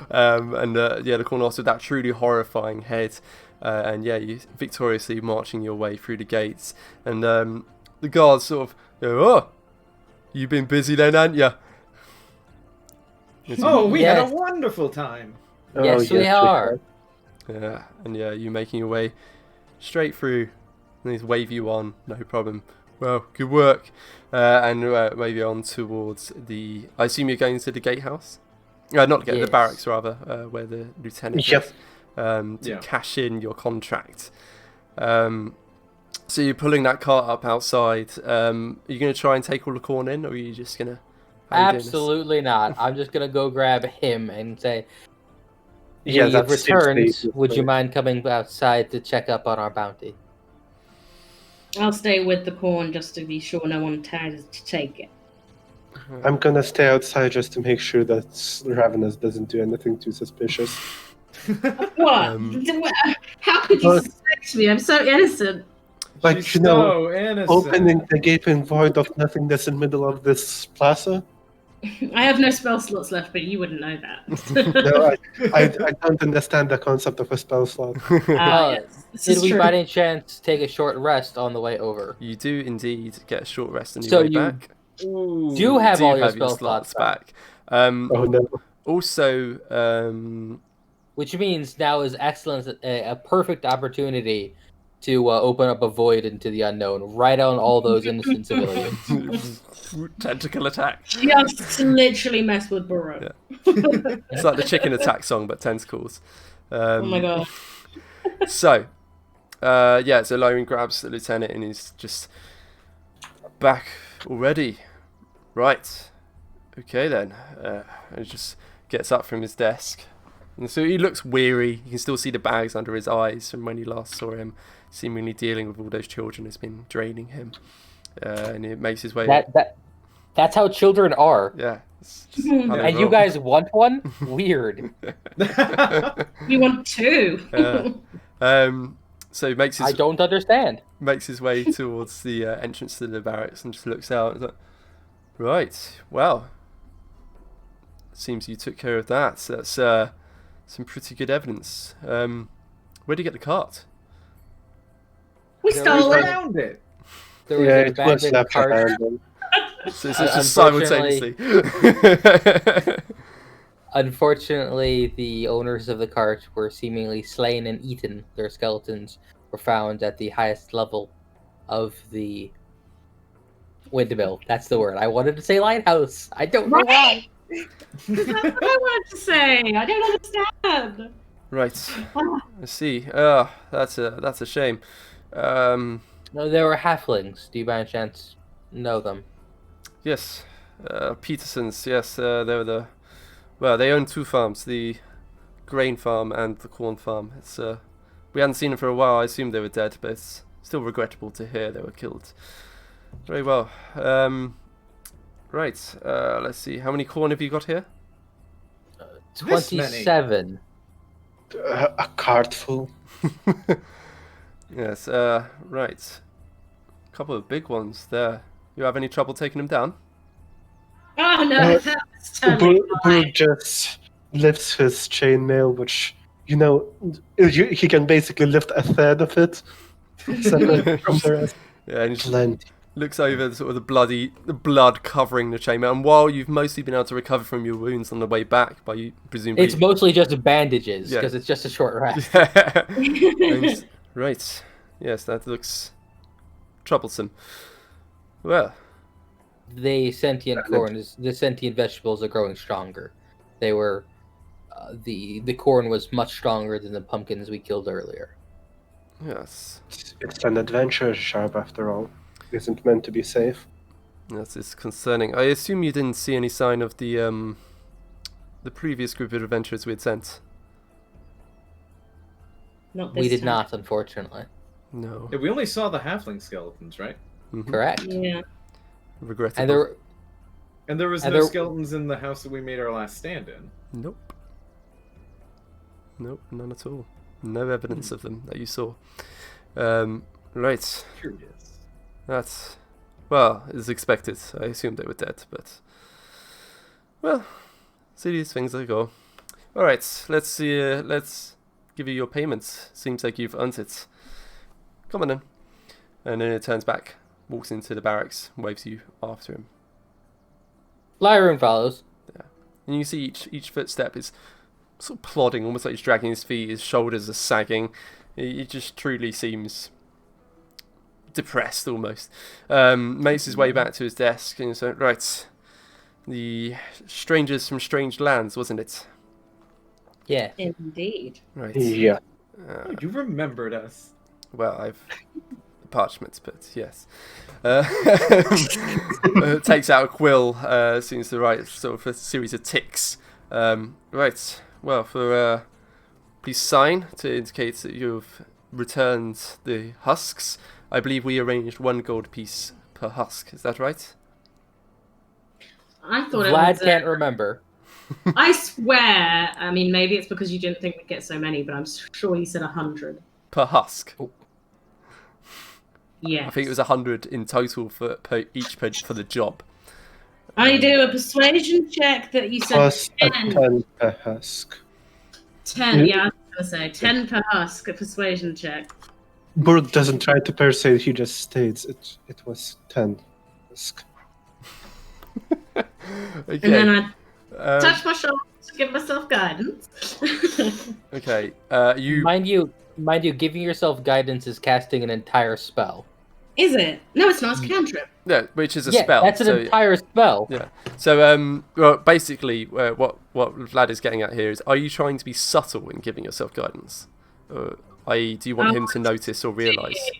Speaker 1: The Cornlossus with that truly horrifying head. You victoriously marching your way through the gates, and the guards sort of go, "Oh, you've been busy then, haven't you?"
Speaker 2: We had a wonderful time.
Speaker 5: Yes, we are.
Speaker 1: Yeah, and you're making your way straight through, and they wave you on, no problem. Well, good work, and maybe on towards the. I assume you're going to the gatehouse. Not the gate, the barracks rather, where the lieutenant is. To cash in your contract. So you're pulling that cart up outside. Are you going to try and take all the corn in, or are you just going to...
Speaker 5: Absolutely not. I'm just going to go grab him and say,
Speaker 4: Yeah,
Speaker 5: we've
Speaker 4: that's
Speaker 5: returned.
Speaker 4: safe.
Speaker 5: Would you mind coming outside to check up on our bounty?
Speaker 3: I'll stay with the corn just to be sure no one tries to take it.
Speaker 4: I'm gonna stay outside just to make sure that Ravenous doesn't do anything too suspicious.
Speaker 3: What? How could you suspect me? I'm so innocent.
Speaker 4: Like,
Speaker 2: She's so innocent.
Speaker 4: opening the gaping void of nothingness in the middle of this plaza.
Speaker 3: I have no spell slots left, but you wouldn't know that.
Speaker 4: No, I don't understand the concept of a spell slot.
Speaker 3: Yes, this
Speaker 5: Did
Speaker 3: is
Speaker 5: we
Speaker 3: true.
Speaker 5: by any chance take a short rest on the way over?
Speaker 1: You do indeed get a short rest on your
Speaker 5: So
Speaker 1: way
Speaker 5: you
Speaker 1: back.
Speaker 5: Do have all your spell slots back.
Speaker 4: Oh no.
Speaker 1: Also,
Speaker 5: Which means now is excellent, a perfect opportunity to open up a void into the unknown, right on all those innocent civilians.
Speaker 1: tentacle attack.
Speaker 3: Just literally mess with Burrow.
Speaker 1: Yeah. It's like the chicken attack song, but tentacles.
Speaker 3: Oh my god.
Speaker 1: So, so Lyron grabs the lieutenant and he's just back already. Right. Okay then. He just gets up from his desk. And so he looks weary. You can still see the bags under his eyes from when you last saw him, seemingly dealing with all those children has been draining him. And he makes his way.
Speaker 5: That's how children are.
Speaker 1: Yeah. It's just how they
Speaker 5: And you
Speaker 1: roll.
Speaker 5: guys want one? Weird.
Speaker 3: We want two.
Speaker 1: So he makes
Speaker 5: I
Speaker 1: his
Speaker 5: don't understand.
Speaker 1: way towards the entrance to the barracks and just looks out. And is like, right. Well, seems you took care of that. So that's some pretty good evidence. Where did you get the cart?
Speaker 3: We stole it.
Speaker 2: Found it.
Speaker 5: There was
Speaker 4: Yeah,
Speaker 5: an
Speaker 4: it was
Speaker 5: abandoned
Speaker 4: left
Speaker 5: cart.
Speaker 4: abandoned.
Speaker 1: So it's just simultaneously.
Speaker 5: Unfortunately, the owners of the cart were seemingly slain and eaten. Their skeletons were found at the highest level of the windmill. That's the word. I wanted to say lighthouse. I don't know why.
Speaker 3: That's what I wanted to say. I don't understand.
Speaker 1: Right. I see. That's a shame.
Speaker 5: No, they were halflings. Do you by any chance know them?
Speaker 1: Yes. Petersons. Yes. They were they own two farms, the grain farm and the corn farm. It's we hadn't seen them for a while. I assumed they were dead, but it's still regrettable to hear they were killed. Very well. Right. Let's see. How many corn have you got here?
Speaker 5: 27.
Speaker 4: A cart full.
Speaker 1: Yes. Right. A couple of big ones there. You have any trouble taking them down?
Speaker 3: Oh no, that's totally
Speaker 4: Boo
Speaker 3: fine.
Speaker 4: just lifts his chainmail, which, he can basically lift a third of it. Separate from the rest.
Speaker 1: Yeah, and he just
Speaker 4: Plenty.
Speaker 1: looks over sort of the blood covering the chainmail. And while you've mostly been able to recover from your wounds on the way back, by you presumably.
Speaker 5: It's mostly just bandages,
Speaker 1: Yeah.
Speaker 5: because it's just a short rest.
Speaker 1: Yeah. And- right. Yes, that looks troublesome. Well.
Speaker 5: The sentient vegetables are growing stronger. They were, the corn was much stronger than the pumpkins we killed earlier.
Speaker 1: Yes.
Speaker 4: It's an adventure sharp after all. Isn't meant to be safe.
Speaker 1: Yes, it's concerning. I assume you didn't see any sign of the previous group of adventurers we had sent.
Speaker 3: Not this
Speaker 5: We did
Speaker 3: time.
Speaker 5: not, unfortunately.
Speaker 1: No.
Speaker 2: Yeah, we only saw the halfling skeletons, right?
Speaker 1: Mhm.
Speaker 5: Correct.
Speaker 3: Yeah.
Speaker 1: Regrettable.
Speaker 5: And
Speaker 2: And there was
Speaker 5: And
Speaker 2: no
Speaker 5: there-
Speaker 2: skeletons in the house that we made our last stand in.
Speaker 1: Nope. Nope, none at all. No evidence of them that you saw. Right.
Speaker 2: Curious.
Speaker 1: That's, well, as expected. I assumed they were dead, but, well, see these things as they go. All right, let's see. Let's give you your payments. Seems like you've earned it. Come on then. And then it turns back, walks into the barracks, waves you after him.
Speaker 5: Lyron follows.
Speaker 1: And you see each footstep is sort of plodding, almost like he's dragging his feet. His shoulders are sagging. He just truly seems depressed almost. Makes his way back to his desk and so right. The strangers from strange lands, wasn't it?
Speaker 5: Yeah.
Speaker 3: Indeed.
Speaker 1: Right.
Speaker 4: Yeah.
Speaker 2: Oh, you remembered us.
Speaker 1: Well, I've the parchments, but yes. Takes out a quill. Seems to write sort of a series of ticks. Right. Well, please sign to indicate that you've returned the husks. I believe we arranged 1 gold piece per husk. Is that right?
Speaker 3: I thought
Speaker 5: Vlad
Speaker 3: it was.
Speaker 5: can't remember.
Speaker 3: I swear. I mean, maybe it's because you didn't think we'd get so many, but I'm sure you said 100.
Speaker 1: Per husk.
Speaker 3: Yeah.
Speaker 1: I think it was 100 in total for the job.
Speaker 3: I do a persuasion check that you said
Speaker 4: Plus a
Speaker 3: 10.
Speaker 4: 10 per husk.
Speaker 3: 10, yeah, I was going to say 10 per husk, a persuasion check.
Speaker 4: Burg doesn't try to persuade, he just states it was 10 husk.
Speaker 1: Okay.
Speaker 3: And then I
Speaker 1: um,
Speaker 3: touch my shoulder to give myself guidance.
Speaker 1: okay. You.
Speaker 5: Mind you, giving yourself guidance is casting an entire spell.
Speaker 3: Is it? No, it's not. It's cantrip.
Speaker 1: Yeah, which is a
Speaker 5: Yeah,
Speaker 1: spell.
Speaker 5: that's an entire spell.
Speaker 1: Yeah. So, well, basically, what Vlad is getting at here is: are you trying to be subtle in giving yourself guidance, i.e., do you want him to notice or realise?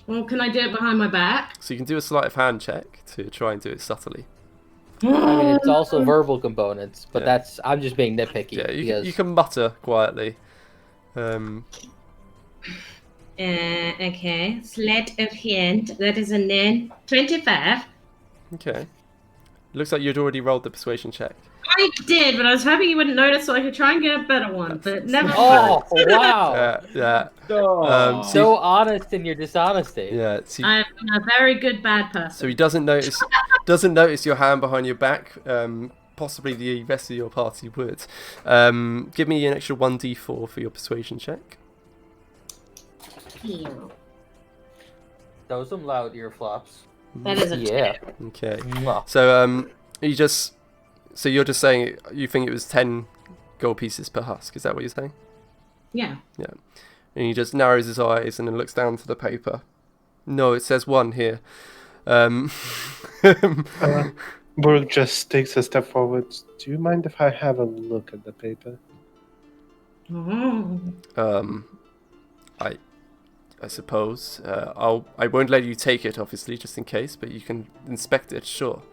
Speaker 3: Well, can I do it behind my back?
Speaker 1: So you can do a sleight of hand check to try and do it subtly.
Speaker 5: I mean, it's also verbal components, but
Speaker 1: Yeah.
Speaker 5: I'm just being nitpicky.
Speaker 1: Yeah,
Speaker 5: because...
Speaker 1: you can mutter quietly.
Speaker 3: Okay. Sleight of hand. That is a 25.
Speaker 1: Okay. Looks like you'd already rolled the persuasion check.
Speaker 3: I did, but I was hoping you wouldn't notice so I could try and get a better one, but never
Speaker 5: Oh,
Speaker 3: mind.
Speaker 5: wow.
Speaker 1: Yeah.
Speaker 5: So honest in your dishonesty.
Speaker 1: Yeah.
Speaker 3: I'm a very good bad person.
Speaker 1: So he doesn't notice your hand behind your back. Possibly the rest of your party would. Give me an extra 1d4 for your persuasion check.
Speaker 5: Those some loud ear flops.
Speaker 3: That is a
Speaker 5: Yeah.
Speaker 1: Okay.
Speaker 5: Mwah.
Speaker 1: So you're just saying you think it was 10 gold pieces per husk. Is that what you're saying?
Speaker 3: Yeah.
Speaker 1: Yeah. And he just narrows his eyes and then looks down to the paper. No, it says 1 here.
Speaker 4: Burg just takes a step forward. Do you mind if I have a look at the paper?
Speaker 3: Oh.
Speaker 1: I suppose. I won't let you take it, obviously, just in case, but you can inspect it, sure.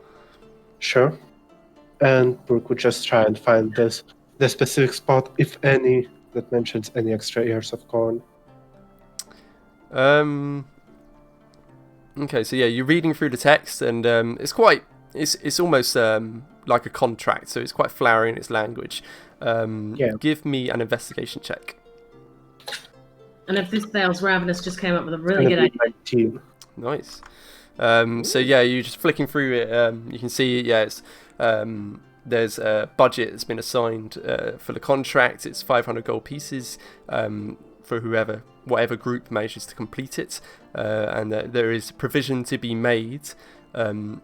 Speaker 4: Sure. And Burg would just try and find the specific spot, if any, that mentions any extra ears of corn.
Speaker 1: Okay, so yeah, you're reading through the text, and it's almost like a contract, so it's quite flowery in its language. Give me an investigation check.
Speaker 3: And if this fails, Ravenous just came up with a really good idea.
Speaker 4: 19.
Speaker 1: Nice. So yeah, you're just flicking through it. You can see, it's there's a budget that's been assigned for the contract. It's 500 gold pieces for whatever group manages to complete it, and there is provision to be made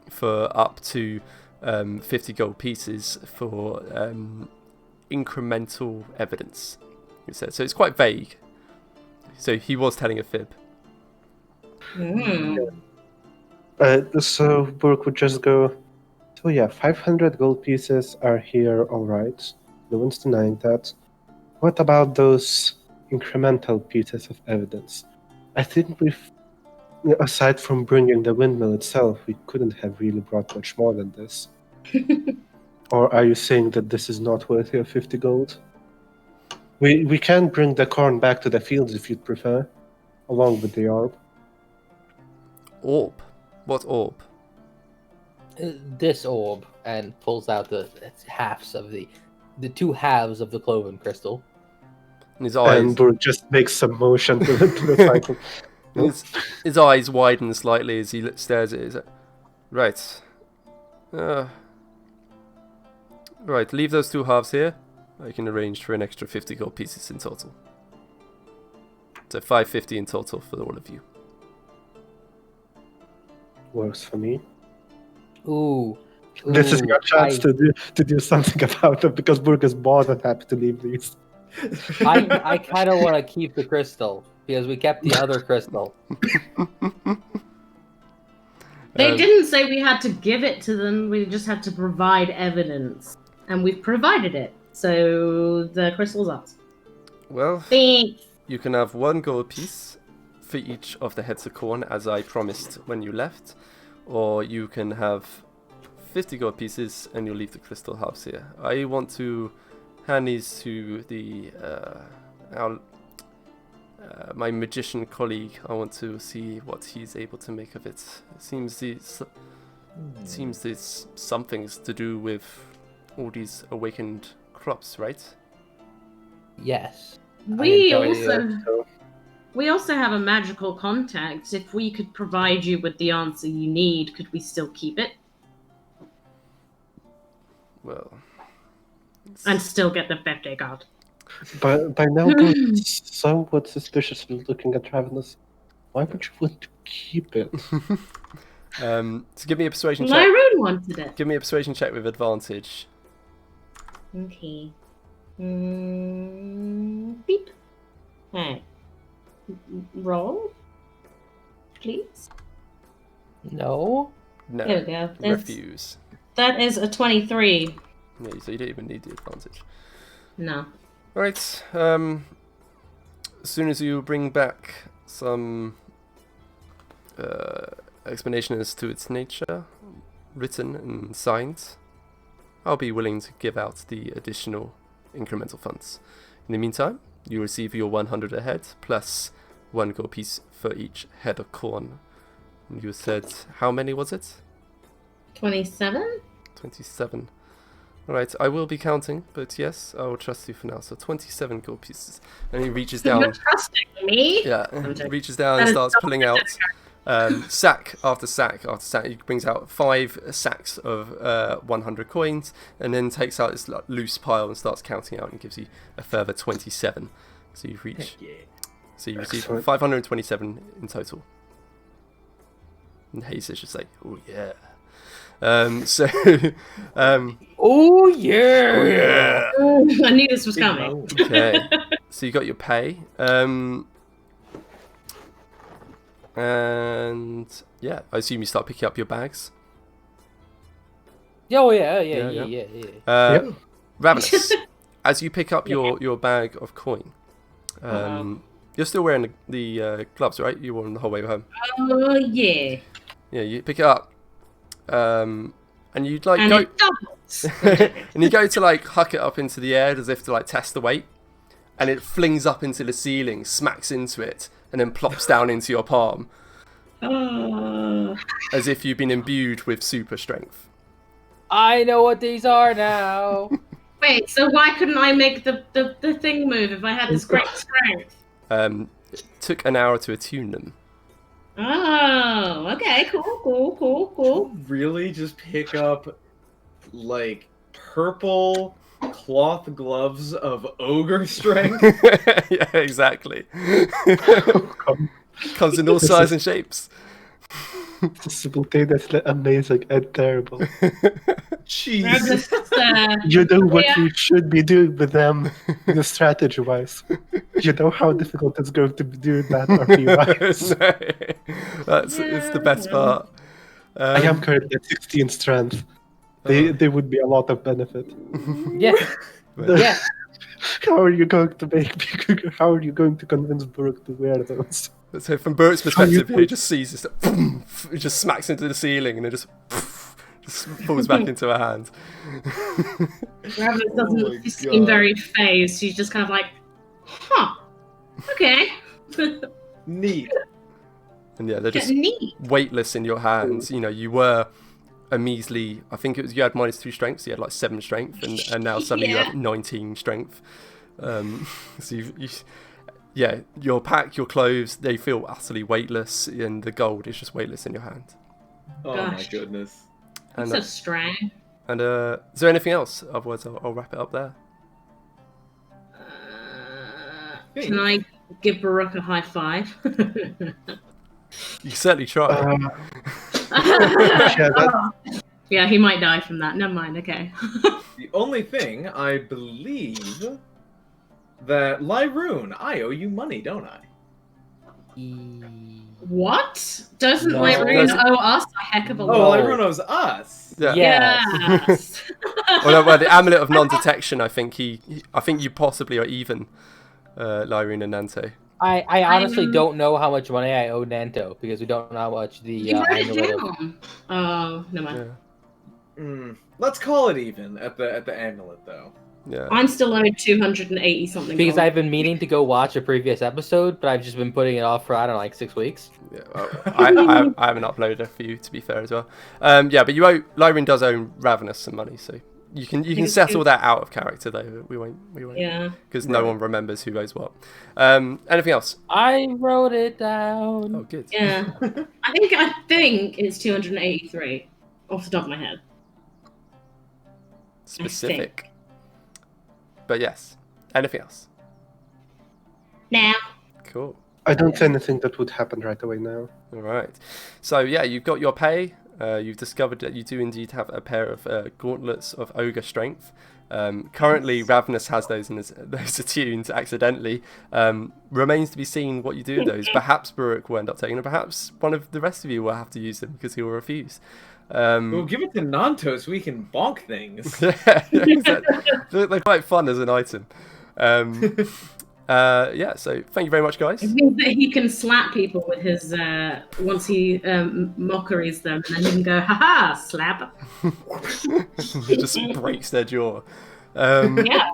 Speaker 1: for up to 50 gold pieces for incremental evidence. It says. So it's quite vague. So he was telling a fib.
Speaker 4: So Burg would just go, so yeah, 500 gold pieces are here, alright. No one's denying that. What about those incremental pieces of evidence? I think aside from bringing the windmill itself, we couldn't have really brought much more than this. Or are you saying that this is not worthy of 50 gold? We can bring the corn back to the fields if you'd prefer, along with the orb.
Speaker 1: Orb? What orb?
Speaker 5: This orb, and pulls out the halves of the two halves of the cloven crystal.
Speaker 1: And his eyes.
Speaker 4: And Burg just makes some motion to the cycle.
Speaker 1: His eyes widen slightly as he stares at it. Right. Right, leave those two halves here. I can arrange for an extra 50 gold pieces in total. So 550 in total for all of you.
Speaker 4: Works for me.
Speaker 5: Ooh.
Speaker 4: This is your chance to do something about it, because Burg is more than happy to leave these.
Speaker 5: I kind of want to keep the crystal because we kept the other crystal.
Speaker 3: They didn't say we had to give it to them. We just had to provide evidence, and we've provided it. So the crystal's ours.
Speaker 1: Well,
Speaker 3: Thanks.
Speaker 1: you can have 1 gold piece for each of the heads of corn, as I promised when you left, or you can have 50 gold pieces and you'll leave the crystal halves here. I want to hand these to my magician colleague. I want to see what he's able to make of it. It seems there's something's to do with all these awakened crops, right?
Speaker 5: Yes.
Speaker 3: We also have a magical contact. If we could provide you with the answer you need, could we still keep it?
Speaker 1: Well.
Speaker 3: And still get the 50 gold.
Speaker 4: But by now, it's somewhat suspiciously looking at Ravenous. Why would you want to keep it?
Speaker 1: So give me a persuasion check.
Speaker 3: Lyroon wanted it.
Speaker 1: Give me a persuasion check with advantage.
Speaker 3: Okay. Beep. Hey. Roll. Please.
Speaker 5: No.
Speaker 1: No.
Speaker 3: There we go. That's-
Speaker 1: Refuse.
Speaker 3: That is a 23.
Speaker 1: Yeah, so you don't even need the advantage.
Speaker 3: No.
Speaker 1: Right. As soon as you bring back some explanation as to its nature, written and signed, I'll be willing to give out the additional incremental funds. In the meantime, you receive your 100 a head plus 1 gold piece for each head of corn. And you said, how many was it?
Speaker 3: 27?
Speaker 1: 27. Alright, I will be counting, but yes, I will trust you for now. So 27 gold pieces. And he reaches down.
Speaker 3: You're trusting me?
Speaker 1: Yeah,
Speaker 3: I'm joking.
Speaker 1: reaches down
Speaker 3: That
Speaker 1: and
Speaker 3: is
Speaker 1: starts
Speaker 3: double
Speaker 1: pulling out
Speaker 3: digit.
Speaker 1: sack after sack after sack. He brings out 5 sacks of 100 coins, and then takes out this like, loose pile and starts counting out and gives you a further 27. So you reach.
Speaker 2: Yeah.
Speaker 1: So you receive
Speaker 4: Excellent.
Speaker 1: 527 in total. And Hayes is just like, oh yeah. So.
Speaker 5: Oh yeah.
Speaker 1: Oh yeah.
Speaker 3: Oh, I knew this was
Speaker 2: Big
Speaker 3: coming.
Speaker 2: moan.
Speaker 1: Okay. So you got your pay. And yeah, I assume you start picking up your bags.
Speaker 5: Oh yeah.
Speaker 1: Yep. Ravenous, as you pick up your bag of coin, you're still wearing the gloves, right? You wore them the whole way home.
Speaker 3: Oh, yeah.
Speaker 1: Yeah, you pick it up, and you'd like
Speaker 3: And
Speaker 1: go,
Speaker 3: it doubles.
Speaker 1: and you go to like huck it up into the air as if to like test the weight, and it flings up into the ceiling, smacks into it, and then plops down into your palm, as if you've been imbued with super strength.
Speaker 5: I know what these are now.
Speaker 3: Wait, so why couldn't I make the thing move if I had this great strength?
Speaker 1: It took an hour to attune them.
Speaker 3: Oh, okay, cool.
Speaker 2: Really just pick up like purple cloth gloves of ogre strength?
Speaker 1: Yeah, exactly. Comes in all sizes and shapes.
Speaker 4: Simultaneously amazing and terrible.
Speaker 2: Jeez.
Speaker 3: Just,
Speaker 4: You know what
Speaker 3: yeah.
Speaker 4: you should be doing with them, strategy-wise. You know how difficult it's going to be doing that RP-wise.
Speaker 1: It's the best
Speaker 3: Yeah.
Speaker 1: part.
Speaker 4: I am currently at 16 strength. They would be a lot of benefit.
Speaker 5: Yeah. Yeah.
Speaker 4: How are you going to how are you going to convince Brooke to wear those?
Speaker 1: So from Bert's
Speaker 4: How you
Speaker 1: perspective, he just sees this, boom, it just smacks into the ceiling and it just falls back into her hand.
Speaker 3: Ravenous
Speaker 2: Oh my
Speaker 3: doesn't seem
Speaker 2: God.
Speaker 3: very phased. She's just kind of like, huh, okay.
Speaker 2: Neat.
Speaker 1: And yeah, they're just
Speaker 3: Neat.
Speaker 1: weightless in your hands. You know, you were a measly, I think it was, you had -2 strength, so you had like 7 strength, and now suddenly you
Speaker 3: Yeah.
Speaker 1: have 19 strength. So yeah, your pack, your clothes, they feel utterly weightless, and the gold is just weightless in your hand.
Speaker 2: Oh my
Speaker 3: Gosh.
Speaker 2: goodness.
Speaker 1: And,
Speaker 3: So strong.
Speaker 1: and is there anything else? Otherwise, I'll wrap it up there.
Speaker 3: Can I give Baruch a high five?
Speaker 1: You certainly try.
Speaker 3: Yeah, he might die from that. Never mind. Okay.
Speaker 2: The only thing I believe that Lyroon, I owe you money, don't I?
Speaker 3: What? Doesn't
Speaker 5: No.
Speaker 3: Lyroon
Speaker 1: Doesn't-
Speaker 3: owe us a heck of a
Speaker 2: Oh,
Speaker 3: lot?
Speaker 2: Lyroon owes us.
Speaker 1: Yeah.
Speaker 3: Yes.
Speaker 1: Well, the amulet of non-detection. I think I think you possibly are even, Lyroon and Nante.
Speaker 5: I honestly
Speaker 3: I'm-
Speaker 5: don't know how much money I owe Nanto because we don't know how much the
Speaker 3: You wrote it
Speaker 5: amulet of-
Speaker 3: down. Oh, never mind.
Speaker 1: Yeah.
Speaker 2: Let's call it even at the amulet, though.
Speaker 1: Yeah.
Speaker 3: I'm still owed 280 something.
Speaker 5: because
Speaker 3: gold.
Speaker 5: I've been meaning to go watch a previous episode, but I've just been putting it off for I don't know, like 6 weeks.
Speaker 1: Yeah, well, I haven't uploaded for you, to be fair as well. Yeah, but Lyrin does own Ravenous some money, so you can
Speaker 3: Because
Speaker 1: settle
Speaker 3: you-
Speaker 1: that out of character though. We won't.
Speaker 3: Yeah.
Speaker 1: Because no one remembers who owes what. Anything else?
Speaker 5: I wrote it down.
Speaker 1: Oh, good.
Speaker 3: Yeah. I think it's 283 off the top of my head.
Speaker 1: specific. But yes, anything else?
Speaker 3: Now.
Speaker 1: Cool.
Speaker 4: I don't see anything that would happen right away now.
Speaker 1: All right. So yeah, you've got your pay. You've discovered that you do indeed have a pair of gauntlets of ogre strength. Currently, Ravenous has those attuned accidentally. Remains to be seen what you do with those. Perhaps Baruch will end up taking them. Perhaps one of the rest of you will have to use them because he will refuse.
Speaker 2: We'll give it to Nanto so we can bonk things.
Speaker 1: Yeah, exactly. They're quite fun as an item. Yeah, so thank you very much, guys.
Speaker 3: It means that he can slap people with his once he mockeries them, and then he can go, "Ha slap."
Speaker 1: It just breaks their jaw.
Speaker 3: Yeah.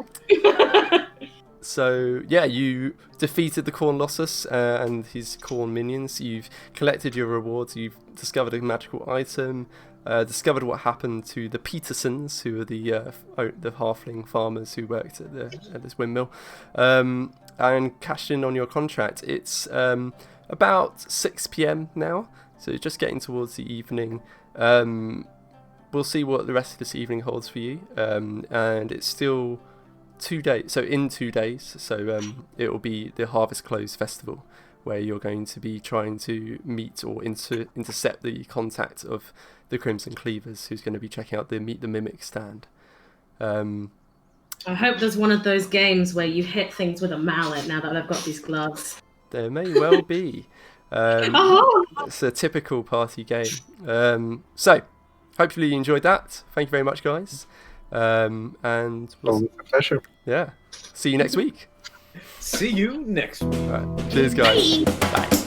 Speaker 1: So yeah, you defeated the Cornlossus and his Corn minions. You've collected your rewards. You've discovered a magical item. Discovered what happened to the Petersons, who are the halfling farmers who worked at this windmill, and cashed in on your contract. It's about 6 p.m. now, so just getting towards the evening. We'll see what the rest of this evening holds for you, and it's still 2 days. So in 2 days, so it will be the Harvest Close Festival, where you're going to be trying to meet or intercept the contact of the Crimson Cleavers, who's going to be checking out the Meet the Mimic stand.
Speaker 3: I hope there's one of those games where you hit things with a mallet now that I've got these gloves.
Speaker 1: There may well be. It's a typical party game. So, hopefully you enjoyed that. Thank you very much, guys. And
Speaker 4: Always a pleasure.
Speaker 1: yeah, see you next week.
Speaker 2: See you next week.
Speaker 1: All right. Cheers, guys.
Speaker 3: Bye.
Speaker 1: Bye.